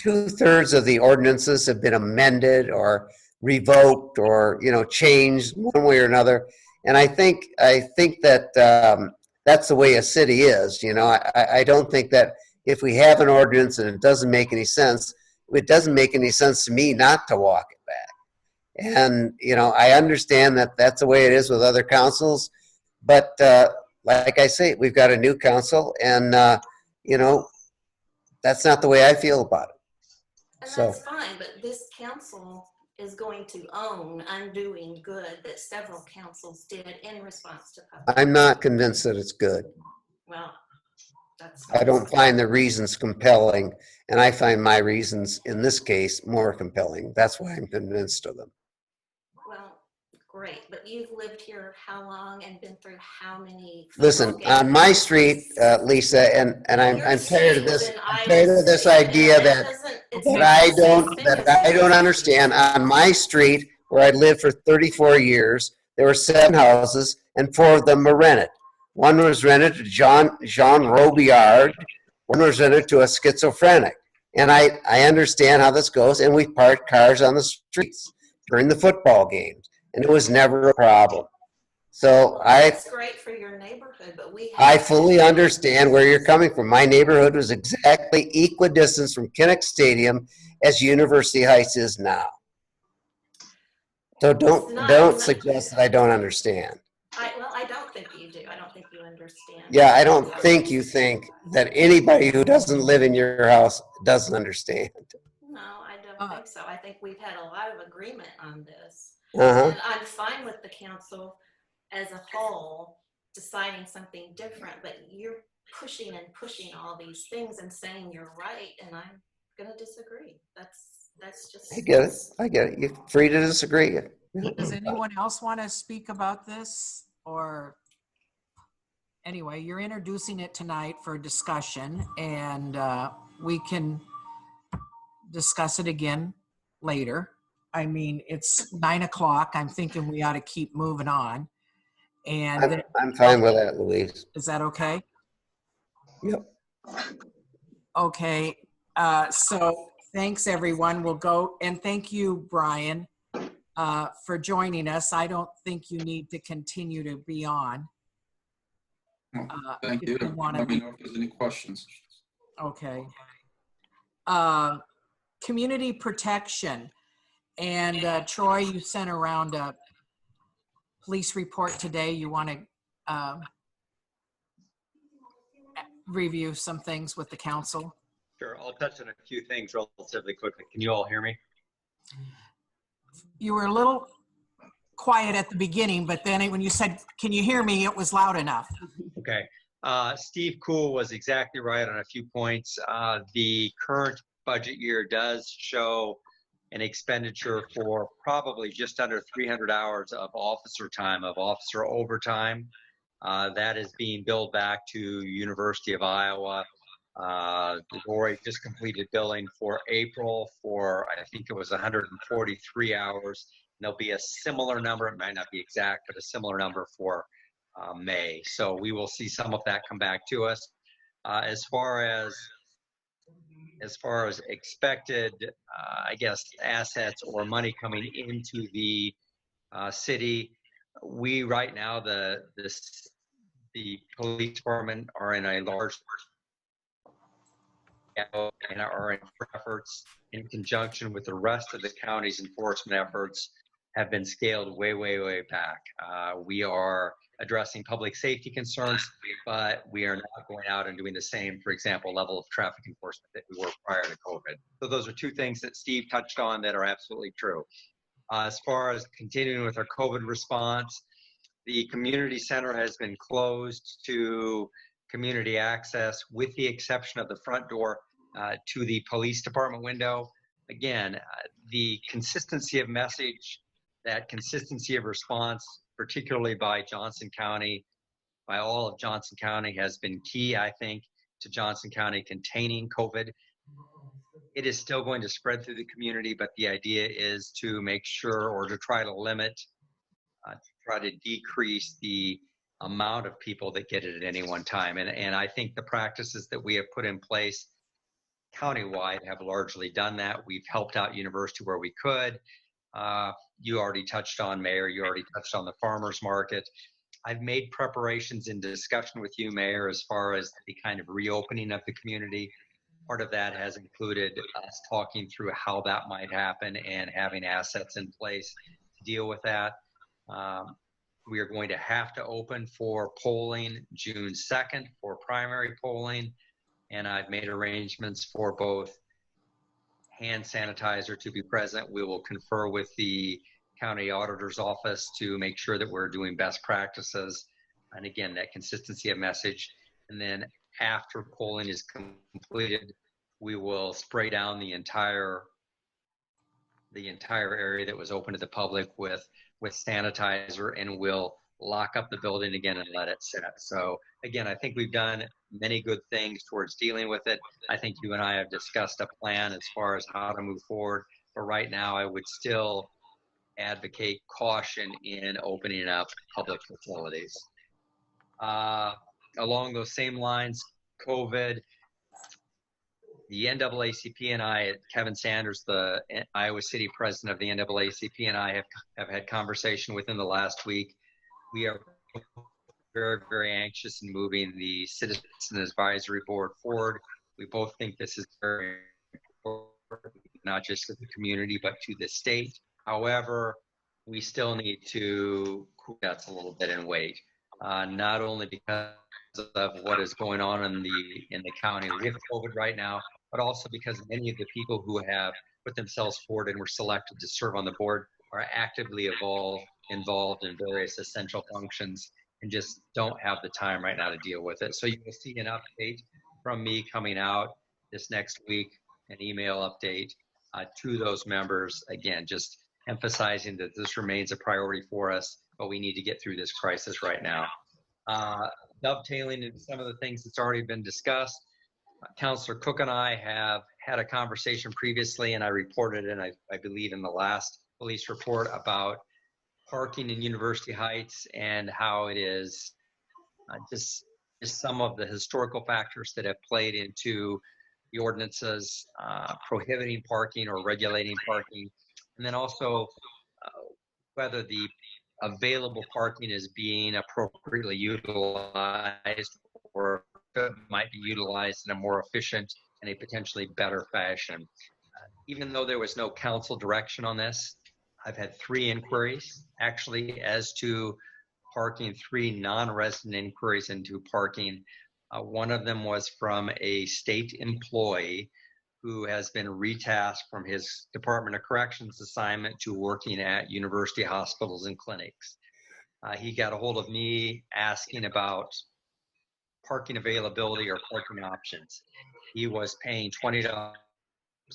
2/3 of the ordinances have been amended or revoked or changed one way or another. And I think that that's the way a city is. I don't think that if we have an ordinance and it doesn't make any sense, it doesn't make any sense to me not to walk it back. And, I understand that that's the way it is with other councils, but like I say, we've got a new council, and, that's not the way I feel about it. And that's fine, but this council is going to own undoing good that several councils did in response to public. I'm not convinced that it's good. Well, that's. I don't find the reasons compelling, and I find my reasons in this case more compelling. That's why I'm convinced of them. Well, great, but you've lived here how long and been through how many? Listen, on my street, Lisa, and I'm tired of this. I'm tired of this idea that I don't understand. On my street, where I lived for 34 years, there were 7 houses, and 4 of them were rented. One was rented to Jean Robillard. One was rented to a schizophrenic. And I understand how this goes, and we parked cars on the streets during the football games, and it was never a problem. So that's great for your neighborhood, but I fully understand where you're coming from. My neighborhood was exactly equidistant from Kinnick Stadium as University Heights is now. So don't suggest that I don't understand. I don't think you do. I don't think you understand. Yeah, I don't think you think that anybody who doesn't live in your house doesn't understand. No, I don't think so. I think we've had a lot of agreement on this. Uh-huh. And I'm fine with the council as a whole deciding something different, but you're pushing all these things and saying you're right, and I'm going to disagree. That's just. I get it. You're free to disagree. Does anyone else want to speak about this? Or anyway, you're introducing it tonight for discussion, and we can discuss it again later. I mean, it's 9 o'clock. I'm thinking we ought to keep moving on. And I'm fine with that, Louise. is that okay? Yep. Okay. So thanks, everyone. We'll go, and thank you, Brian, for joining us. I don't think you need to continue to be on. Thank you. Let me know if there's any questions. Okay. Community protection. And Troy, you sent around a police report today. You want to review some things with the council? Sure, I'll touch on a few things relatively quickly. Can you all hear me? You were a little quiet at the beginning, but then when you said, "Can you hear me?" it was loud enough. Okay. Steve Cool was exactly right on a few points. The current budget year does show an expenditure for probably just under 300 hours of officer time, of officer overtime. That is being billed back to University of Iowa. We've already just completed billing for April for, I think it was 143 hours. And there'll be a similar number, it might not be exact, but a similar number for May. So we will see some of that come back to us. As far as expected, I guess, assets or money coming into the city, we right now, the police department are in a large and our efforts in conjunction with the rest of the county's enforcement efforts have been scaled way, way, way back. We are addressing public safety concerns, but we are not going out and doing the same, for example, level of traffic enforcement that we were prior to COVID. So those are two things that Steve touched on that are absolutely true. As far as continuing with our COVID response, the community center has been closed to community access with the exception of the front door to the police department window. Again, the consistency of message, that consistency of response, particularly by Johnson County, by all of Johnson County, has been key, I think, to Johnson County containing COVID. It is still going to spread through the community, but the idea is to make sure, or to try to limit, to try to decrease the amount of people that get it at any one time. And I think the practices that we have put in place countywide have largely done that. We've helped out university where we could. You already touched on, Mayor, you already touched on the farmers market. I've made preparations in discussion with you, Mayor, as far as the kind of reopening of the community. Part of that has included us talking through how that might happen and having assets in place to deal with that. We are going to have to open for polling June 2nd for primary polling, and I've made arrangements for both hand sanitizer to be present. We will confer with the county auditor's office to make sure that we're doing best practices. And again, that consistency of message. And then after polling is completed, we will spray down the entire area that was open to the public with sanitizer, and we'll lock up the building again and let it set. So again, I think we've done many good things towards dealing with it. I think you and I have discussed a plan as far as how to move forward. But right now, I would still advocate caution in opening up public facilities. Along those same lines, COVID, the NAACP and I, Kevin Sanders, the Iowa City president of the NAACP, and I have had conversation within the last week. We are very, very anxious in moving the Citizen Advisory Board forward. We both think this is very important, not just to the community, but to the state. However, we still need to cool that a little bit and wait, not only because of what is going on in the county with COVID right now, but also because many of the people who have put themselves forward and were selected to serve on the board are actively involved in various essential functions and just don't have the time right now to deal with it. So you will see an update from me coming out this next week, an email update to those members. Again, just emphasizing that this remains a priority for us, but we need to get through this crisis right now. Dovetailing into some of the things that's already been discussed, Councilor Cook and I have had a conversation previously, and I reported, and I believe in the last police report, about parking in University Heights and how it is just some of the historical factors that have played into the ordinances prohibiting parking or regulating parking, and then also whether the available parking is being appropriately utilized or it might be utilized in a more efficient and a potentially better fashion. Even though there was no council direction on this, I've had 3 inquiries actually as to parking, 3 non-resident inquiries into parking. One of them was from a state employee who has been retasked from his Department of Corrections assignment to working at university hospitals and clinics. He got a hold of me asking about parking availability or parking options. He was paying $20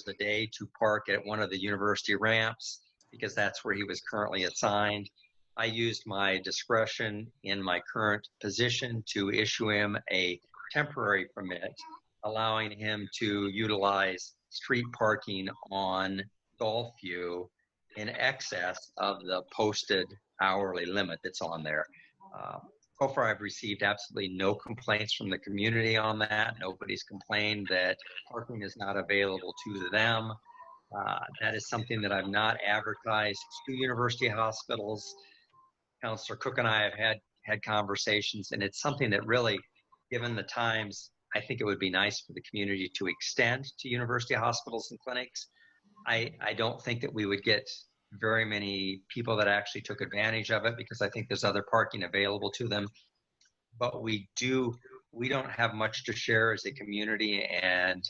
a day to park at one of the university ramps because that's where he was currently assigned. I used my discretion in my current position to issue him a temporary permit, allowing him to utilize street parking on Gulfview in excess of the posted hourly limit that's on there. So far, I've received absolutely no complaints from the community on that. Nobody's complained that parking is not available to them. That is something that I've not advertised to university hospitals. Councilor Cook and I have had conversations, and it's something that really, given the times, I think it would be nice for the community to extend to university hospitals and clinics. I don't think that we would get very many people that actually took advantage of it because I think there's other parking available to them. But we don't have much to share as a community, and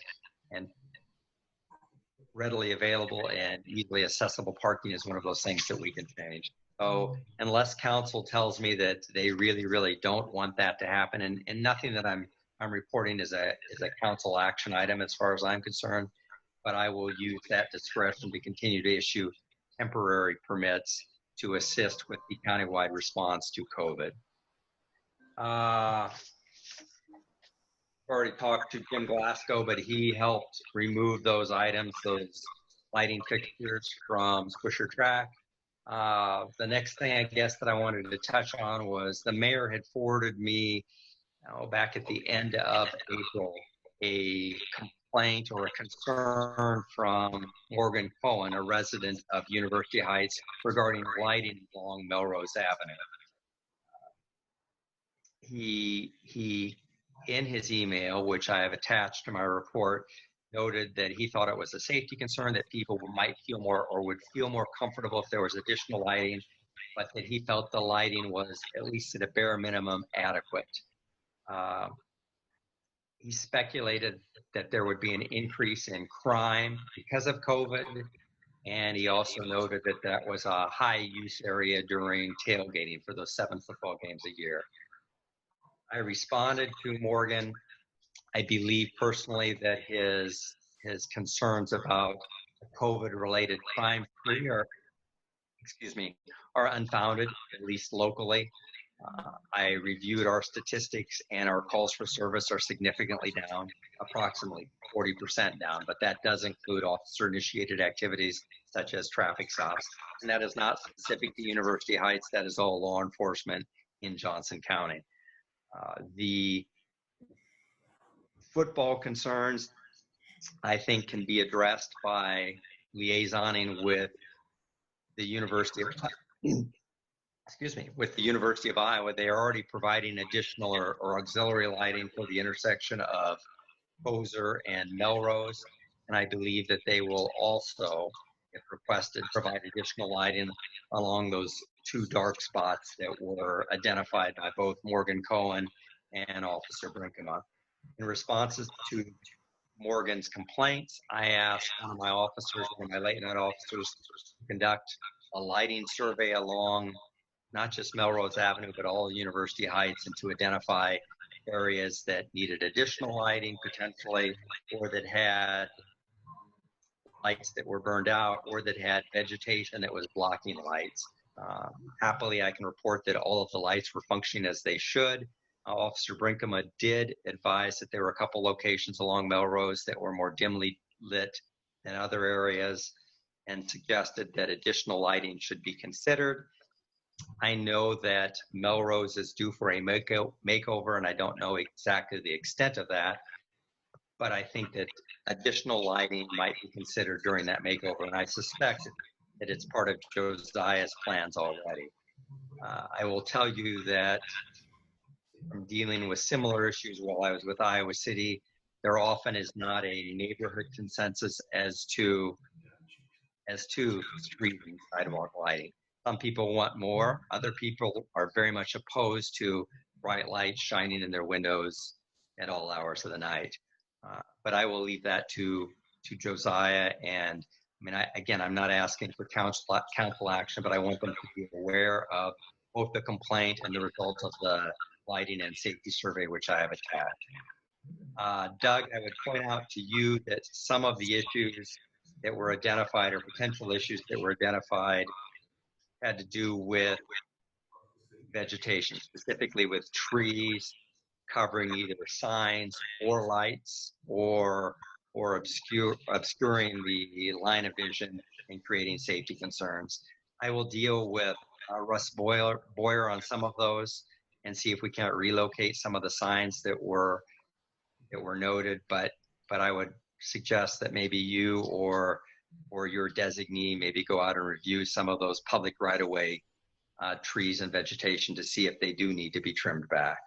readily available and easily accessible parking is one of those things that we can change. So unless council tells me that they really, really don't want that to happen, and nothing that I'm reporting is a council action item as far as I'm concerned, but I will use that discretion to continue to issue temporary permits to assist with the countywide response to COVID. Already talked to Jim Glasgow, but he helped remove those items, those lighting fixtures from Swisher Track. The next thing I guess that I wanted to touch on was the mayor had forwarded me back at the end of April a complaint or a concern from Morgan Cohen, a resident of University Heights, regarding lighting along Melrose Avenue. He in his email, which I have attached to my report, noted that he thought it was a safety concern, that people might feel more or would feel more comfortable if there was additional lighting, but that he felt the lighting was at least at a bare minimum adequate. He speculated that there would be an increase in crime because of COVID, and he also noted that that was a high use area during tailgating for those 7 football games a year. I responded to Morgan. I believe personally that his concerns about COVID-related crime are unfounded, at least locally. I reviewed our statistics, and our calls for service are significantly down, approximately 40% down, but that does include officer-initiated activities such as traffic stops, and that is not specific to University Heights. That is all law enforcement in Johnson County. The football concerns, I think, can be addressed by liaisoning with the University of with the University of Iowa. They are already providing additional or auxiliary lighting for the intersection of Poser and Melrose, and I believe that they will also, if requested, provide additional lighting along those 2 dark spots that were identified by both Morgan Cohen and Officer Brinkema. In responses to Morgan's complaints, I asked one of my officers, one of my late night officers, to conduct a lighting survey along not just Melrose Avenue, but all University Heights, and to identify areas that needed additional lighting potentially, or that had lights that were burned out, or that had vegetation that was blocking lights. Happily, I can report that all of the lights were functioning as they should. Officer Brinkema did advise that there were a couple locations along Melrose that were more dimly lit than other areas and suggested that additional lighting should be considered. I know that Melrose is due for a makeover, and I don't know exactly the extent of that, but I think that additional lighting might be considered during that makeover, and I suspect that it's part of Josiah's plans already. I will tell you that from dealing with similar issues while I was with Iowa City, there often is not a neighborhood consensus as to street and sidewalk lighting. Some people want more. Other people are very much opposed to bright lights shining in their windows at all hours of the night. But I will leave that to Josiah. And I mean, again, I'm not asking for council action, but I want them to be aware of both the complaint and the results of the lighting and safety survey, which I have attached. Doug, I would point out to you that some of the issues that were identified, or potential issues that were identified, had to do with vegetation, specifically with trees covering either signs or lights, or obscuring the line of vision and creating safety concerns. I will deal with Russ Boyer on some of those and see if we can't relocate some of the signs that were noted. But I would suggest that maybe you or your designee maybe go out and review some of those public right-of-way trees and vegetation to see if they do need to be trimmed back.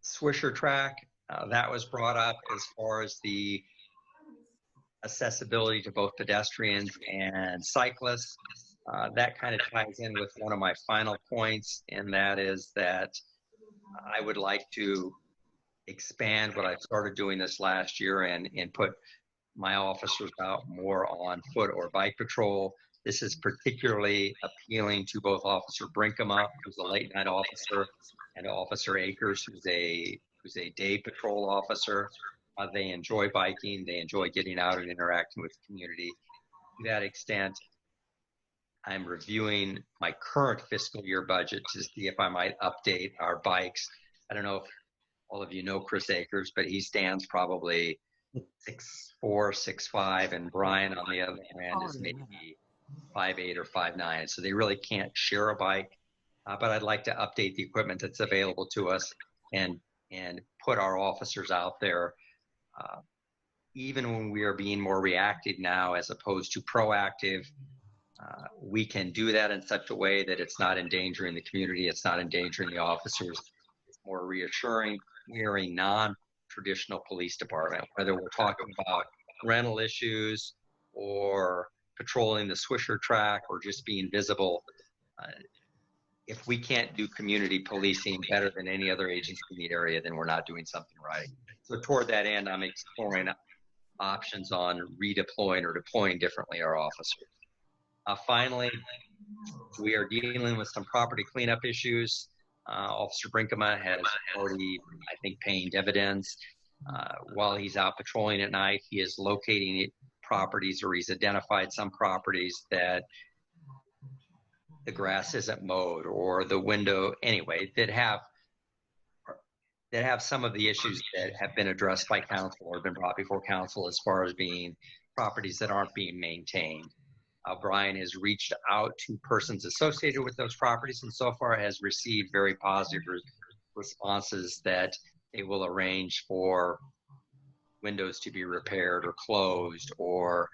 Swisher track, that was brought up as far as the accessibility to both pedestrians and cyclists. That kind of ties in with one of my final points, and that is that I would like to expand what I started doing this last year and put my officers out more on foot or bike patrol. This is particularly appealing to both Officer Brinkema, who's a late night officer, and Officer Akers, who's a day patrol officer. They enjoy biking. They enjoy getting out and interacting with the community. To that extent, I'm reviewing my current fiscal year budget to see if I might update our bikes. I don't know if all of you know Chris Akers, but he stands probably 6'4", 6'5", and Brian, on the other hand, is maybe 5'8" or 5'9". So they really can't share a bike. But I'd like to update the equipment that's available to us and put our officers out there, even when we are being more reactive now as opposed to proactive. We can do that in such a way that it's not endangering the community, it's not endangering the officers. It's more reassuring. We're a non-traditional police department, whether we're talking about rental issues or patrolling the Swisher track or just being visible. If we can't do community policing better than any other agency in the area, then we're not doing something right. So toward that end, I'm exploring options on redeploying or deploying differently our officers. Finally, we are dealing with some property cleanup issues. Officer Brinkema has already, I think, paying dividends. While he's out patrolling at night, he is locating properties, or he's identified some properties that the grass isn't mowed, or the window, anyway, that have some of the issues that have been addressed by council or been brought before council as far as being properties that aren't being maintained. Brian has reached out to persons associated with those properties, and so far has received very positive responses that they will arrange for windows to be repaired or closed or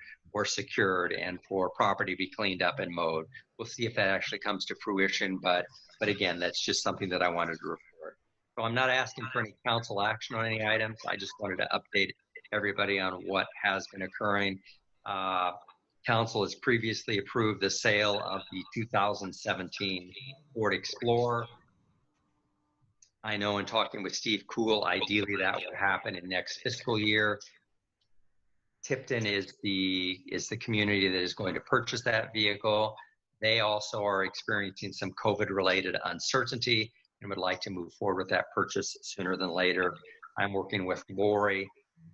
secured, and for property to be cleaned up and mowed. We'll see if that actually comes to fruition, but again, that's just something that I wanted to report. So I'm not asking for any council action on any items. I just wanted to update everybody on what has been occurring. Council has previously approved the sale of the 2017 Ford Explorer. I know in talking with Steve Kuhl, ideally that would happen in next fiscal year. Tipton is the community that is going to purchase that vehicle. They also are experiencing some COVID-related uncertainty and would like to move forward with that purchase sooner than later. I'm working with Lori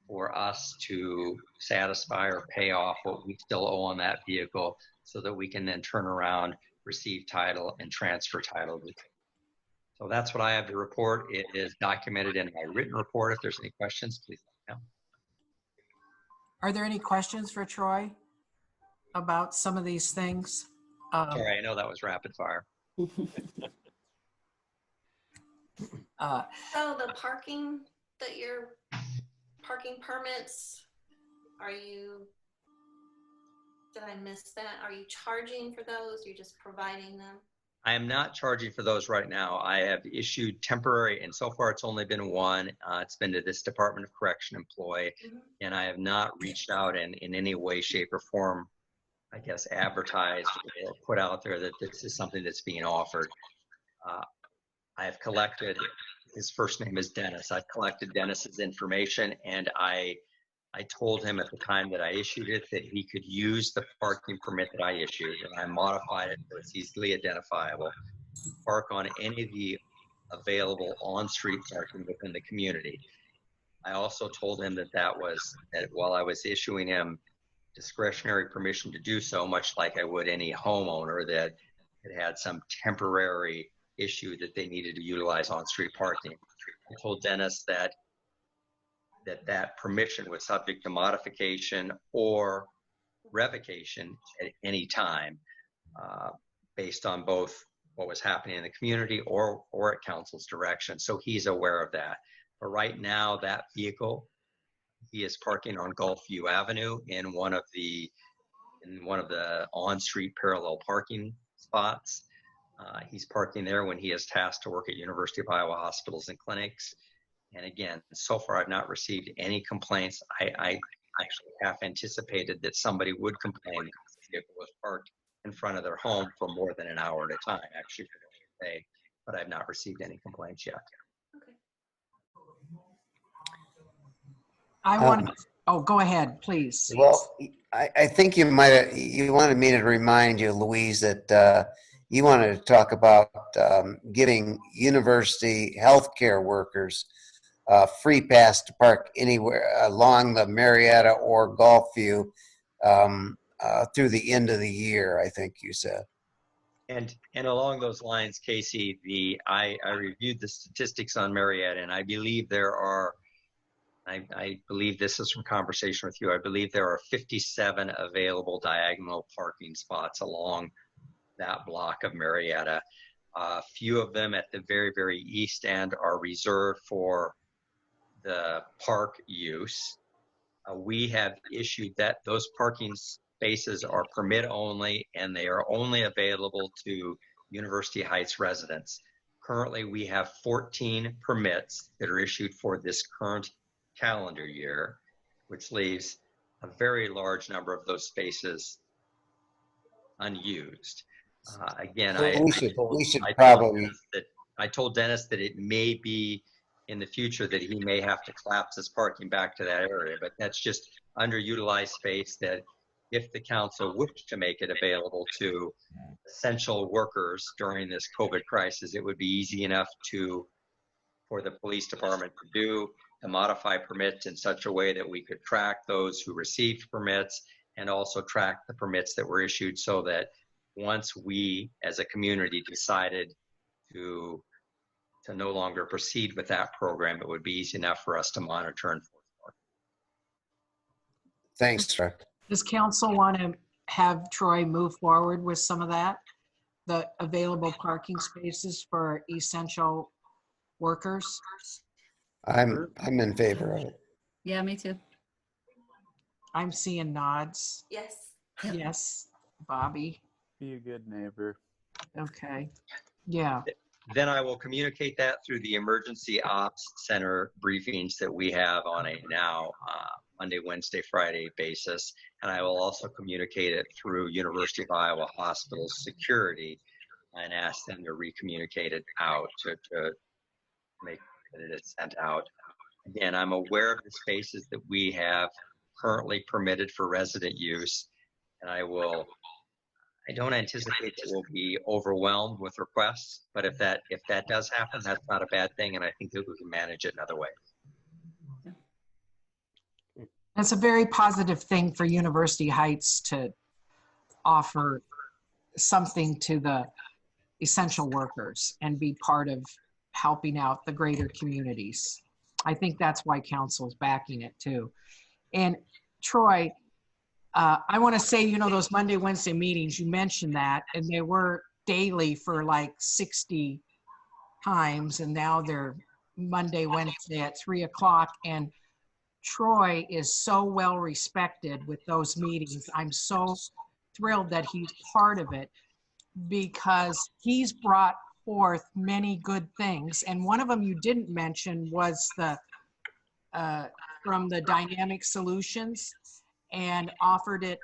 for us to satisfy or pay off what we still owe on that vehicle so that we can then turn around, receive title and transfer title. So that's what I have to report. It is documented in my written report. If there's any questions, please let me know. Are there any questions for Troy about some of these things? Sorry, I know that was rapid fire. So the parking that you're, parking permits, did I miss that? Are you charging for those? You're just providing them? I am not charging for those right now. I have issued temporary, and so far it's only been one. It's been to this Department of Correction employee, and I have not reached out in any way, shape, or form, I guess, advertised or put out there that this is something that's being offered. I have collected, his first name is Dennis. I've collected Dennis's information, and I told him at the time that I issued it that he could use the parking permit that I issued, and I modified it so it's easily identifiable, park on any of the available on-street parking within the community. I also told him that while I was issuing him discretionary permission to do so, much like I would any homeowner that had some temporary issue that they needed to utilize on-street parking. I told Dennis that permission was subject to modification or revocation at any time based on both what was happening in the community or at council's direction. So he's aware of that. But right now, that vehicle, he is parking on Gulfview Avenue in one of the on-street parallel parking spots. He's parking there when he is tasked to work at University of Iowa hospitals and clinics. And again, so far I've not received any complaints. I actually half anticipated that somebody would complain because the vehicle was parked in front of their home for more than an hour at a time, actually for the day, but I've not received any complaints yet. I want to, go ahead, please. Well, I think you wanted me to remind you, Louise, that you wanted to talk about giving university healthcare workers free pass to park anywhere along the Marietta or Gulfview through the end of the year, I think you said. And along those lines, Casey, I reviewed the statistics on Marietta, and I believe there are, I believe this is from conversation with you, I believe there are 57 available diagonal parking spots along that block of Marietta. A few of them at the very, very east end are reserved for the park use. We have issued that those parking spaces are permit only, and they are only available to University Heights residents. Currently, we have 14 permits that are issued for this current calendar year, which leaves a very large number of those spaces unused. Again, I told Dennis that it may be in the future that he may have to collapse his parking back to that area, but that's just underutilized space that if the council wished to make it available to essential workers during this COVID crisis, it would be easy enough for the police department to modify permits in such a way that we could track those who received permits and also track the permits that were issued, so that once we as a community decided to no longer proceed with that program, it would be easy enough for us to monitor and enforce. Thanks, Troy. Does council want to have Troy move forward with some of that? The available parking spaces for essential workers? I'm in favor of it. Yeah, me too. I'm seeing nods. Yes. Yes, Bobby. Be a good neighbor. Okay. Yeah. Then I will communicate that through the emergency ops center briefings that we have on a now Monday, Wednesday, Friday basis. And I will also communicate it through University of Iowa Hospital security and ask them to re-communicate it out to make that it is sent out. Again, I'm aware of the spaces that we have currently permitted for resident use, and I don't anticipate that we'll be overwhelmed with requests, but if that does happen, that's not a bad thing, and I think that we can manage it another way. That's a very positive thing for University Heights to offer something to the essential workers and be part of helping out the greater communities. I think that's why council's backing it too. And Troy, I want to say, you know, those Monday, Wednesday meetings, you mentioned that, and they were daily for like 60 times, and now they're Monday, Wednesday at 3 o'clock. And Troy is so well respected with those meetings. I'm so thrilled that he's part of it because he's brought forth many good things. And one of them you didn't mention was the from the Dynamic Solutions, and offered it.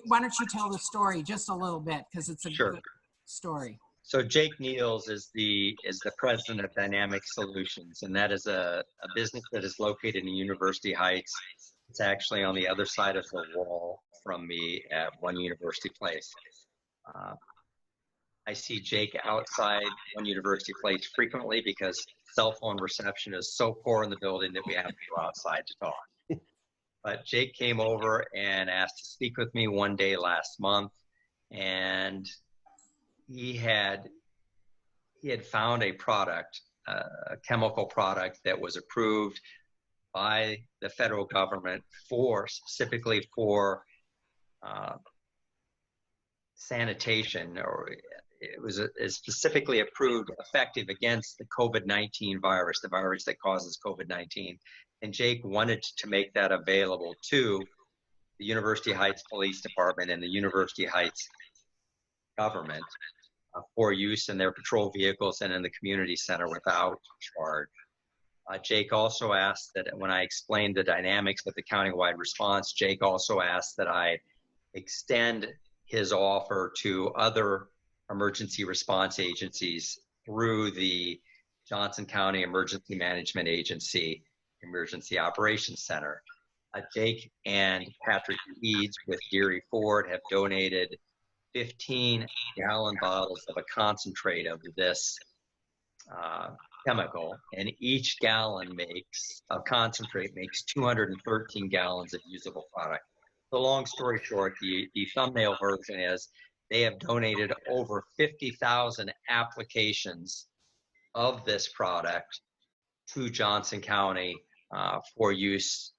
Why don't you tell the story just a little bit, because it's a good story. So Jake Niels is the president of Dynamic Solutions, and that is a business that is located in University Heights. It's actually on the other side of the wall from me at One University Place. I see Jake outside One University Place frequently because cell phone reception is so poor in the building that we have to go outside to talk. But Jake came over and asked to speak with me one day last month, and he had found a product, a chemical product that was approved by the federal government specifically for sanitation, or it was specifically approved effective against the COVID-19 virus, the virus that causes COVID-19. And Jake wanted to make that available to the University Heights Police Department and the University Heights government for use in their patrol vehicles and in the community center without charge. Jake also asked that when I explained the dynamics of the countywide response, Jake also asked that I extend his offer to other emergency response agencies through the Johnson County Emergency Management Agency Emergency Operations Center. Jake and Patrick Eads with Gary Ford have donated 15-gallon bottles of a concentrate of this chemical, and each gallon of concentrate makes 213 gallons of usable product. The long story short, the thumbnail version is they have donated over 50,000 applications of this product to Johnson County for use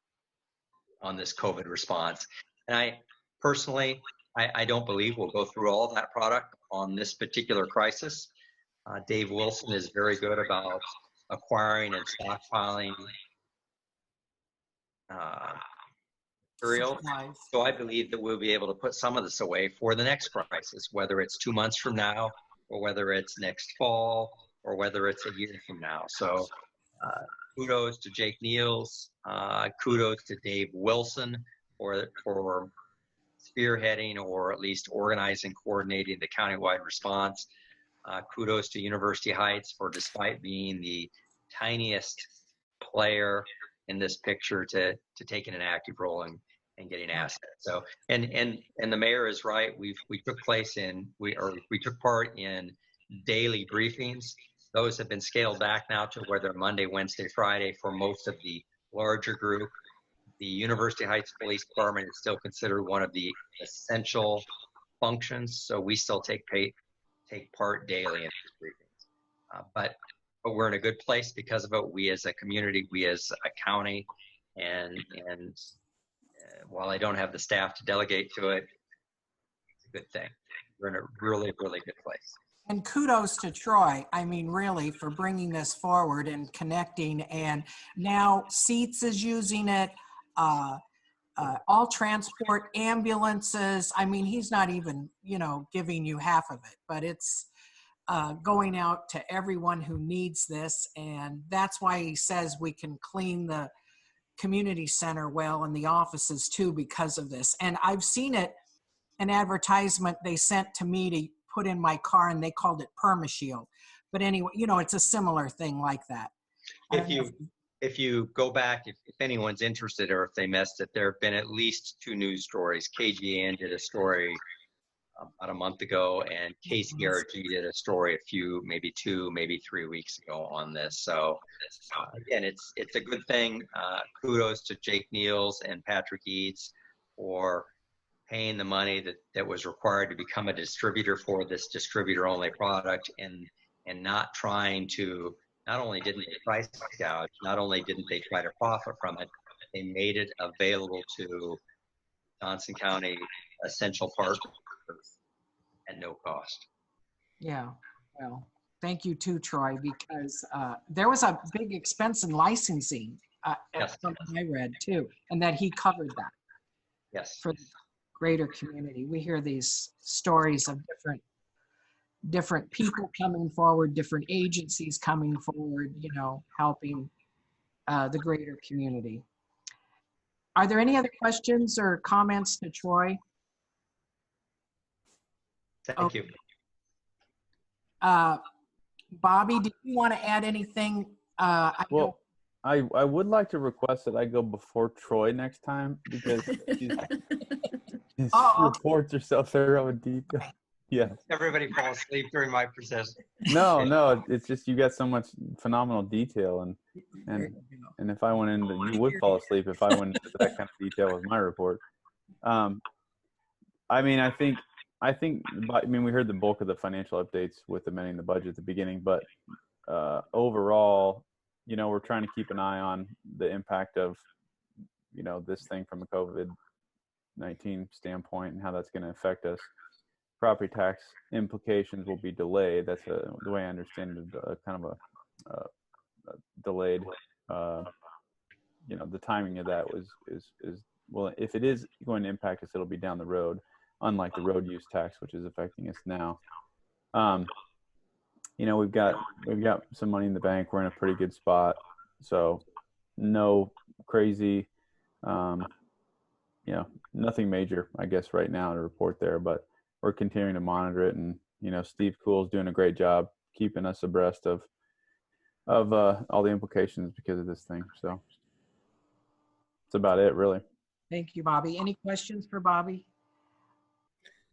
on this COVID response. And I personally, I don't believe we'll go through all that product on this particular crisis. Dave Wilson is very good about acquiring and stockpiling material. So I believe that we'll be able to put some of this away for the next crisis, whether it's 2 months from now, or whether it's next fall, or whether it's a year from now. So kudos to Jake Niels, kudos to Dave Wilson for spearheading or at least organizing, coordinating the countywide response. Kudos to University Heights for, despite being the tiniest player in this picture, to taking an active role and getting assets. So and the mayor is right. We took part in daily briefings. Those have been scaled back now to where they're Monday, Wednesday, Friday for most of the larger group. The University Heights Police Department is still considered one of the essential functions, so we still take part daily in these briefings. But we're in a good place because of it. We as a community, we as a county, and while I don't have the staff to delegate to it, it's a good thing. We're in a really, really good place. And kudos to Troy, I mean, really, for bringing this forward and connecting. And now Seats is using it, all transport, ambulances. I mean, he's not even, giving you half of it, but it's going out to everyone who needs this. And that's why he says we can clean the community center well and the offices too because of this. And I've seen it, an advertisement they sent to me to put in my car, and they called it PermaShield. But anyway, it's a similar thing like that. If you go back, if anyone's interested or if they missed it, there have been at least 2 news stories. KGN did a story about a month ago, and KCRG did a story maybe 2, maybe 3 weeks ago on this. So again, it's a good thing. Kudos to Jake Niels and Patrick Eads for paying the money that was required to become a distributor for this distributor-only product, and not trying to, not only didn't they price gouge, not only didn't they try to profit from it, they made it available to Johnson County essential partners at no cost. Yeah, well, thank you too, Troy, because there was a big expense in licensing, Yes. from what I read too, and that he covered that Yes. for the greater community. We hear these stories of different people coming forward, different agencies coming forward, you know, helping the greater community. Are there any other questions or comments to Troy? Thank you. Bobby, did you want to add anything? Well, I would like to request that I go before Troy next time, because his reports are so thorough and detailed. Yes. Everybody fall asleep during my process. No, it's just you got so much phenomenal detail, and if I went into, you would fall asleep if I went into that kind of detail with my report. I mean, we heard the bulk of the financial updates with amending the budget at the beginning, but overall, you know, we're trying to keep an eye on the impact of, you know, this thing from a COVID-19 standpoint and how that's going to affect us. Property tax implications will be delayed. That's the way I understand it, kind of a delayed. You know, the timing of that is well, if it is going to impact us, it'll be down the road, unlike the road use tax, which is affecting us now. You know, we've got some money in the bank. We're in a pretty good spot, so no crazy, you know, nothing major, I guess, right now to report there, but we're continuing to monitor it, and you know, Steve Cool's doing a great job keeping us abreast of all the implications because of this thing. So that's about it, really. Thank you, Bobby. Any questions for Bobby?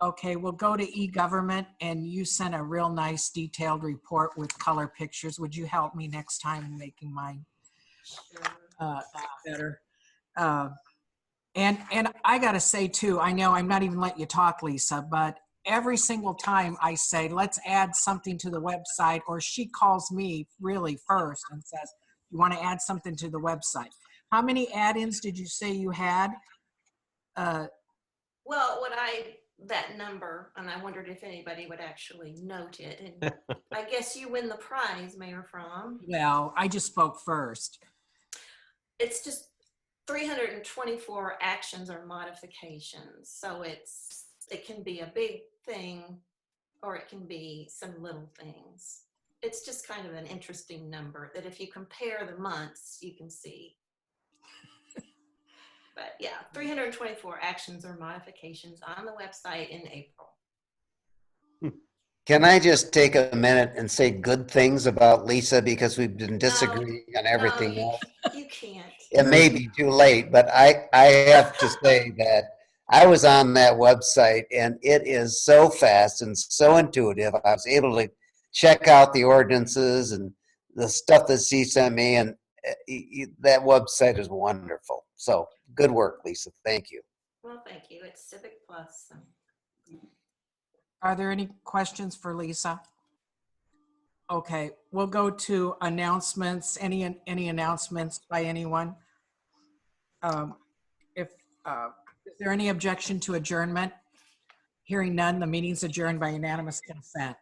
Okay, we'll go to e-government, and you sent a real nice detailed report with color pictures. Would you help me next time in making mine better? And I gotta say too, I know I'm not even letting you talk, Lisa, but every single time I say, let's add something to the website, or she calls me really first and says, you wanna add something to the website. How many add-ins did you say you had? Well, that number, and I wondered if anybody would actually note it. And I guess you win the prize, Mayor Fromm. Well, I just spoke first. It's just 324 actions or modifications. So it can be a big thing, or it can be some little things. It's just kind of an interesting number that if you compare the months, you can see. But yeah, 324 actions or modifications on the website in April. Can I just take a minute and say good things about Lisa, because we've been disagreeing on everything else? You can't. It may be too late, but I have to say that I was on that website and it is so fast and so intuitive. I was able to check out the ordinances and the stuff that she sent me, and that website is wonderful. So good work, Lisa. Thank you. Well, thank you. It's Civic Plus. So. Are there any questions for Lisa? Okay, we'll go to announcements. Any announcements by anyone? Is there any objection to adjournment? Hearing none, the meeting's adjourned by unanimous consent.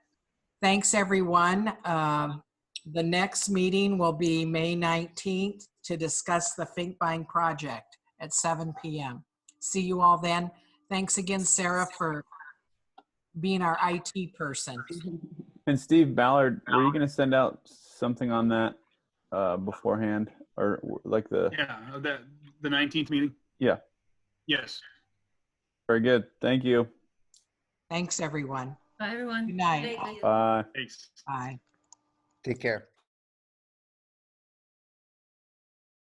Thanks, everyone. The next meeting will be May 19th to discuss the Finkbein project at 7 p.m. See you all then. Thanks again, Sarah, for being our IT person. And Steve Ballard, were you going to send out something on that beforehand, or like the? Yeah, the 19th meeting. Yeah. Yes. Very good. Thank you. Thanks, everyone. Bye, everyone. Good night. Bye. Thanks. Bye. Take care.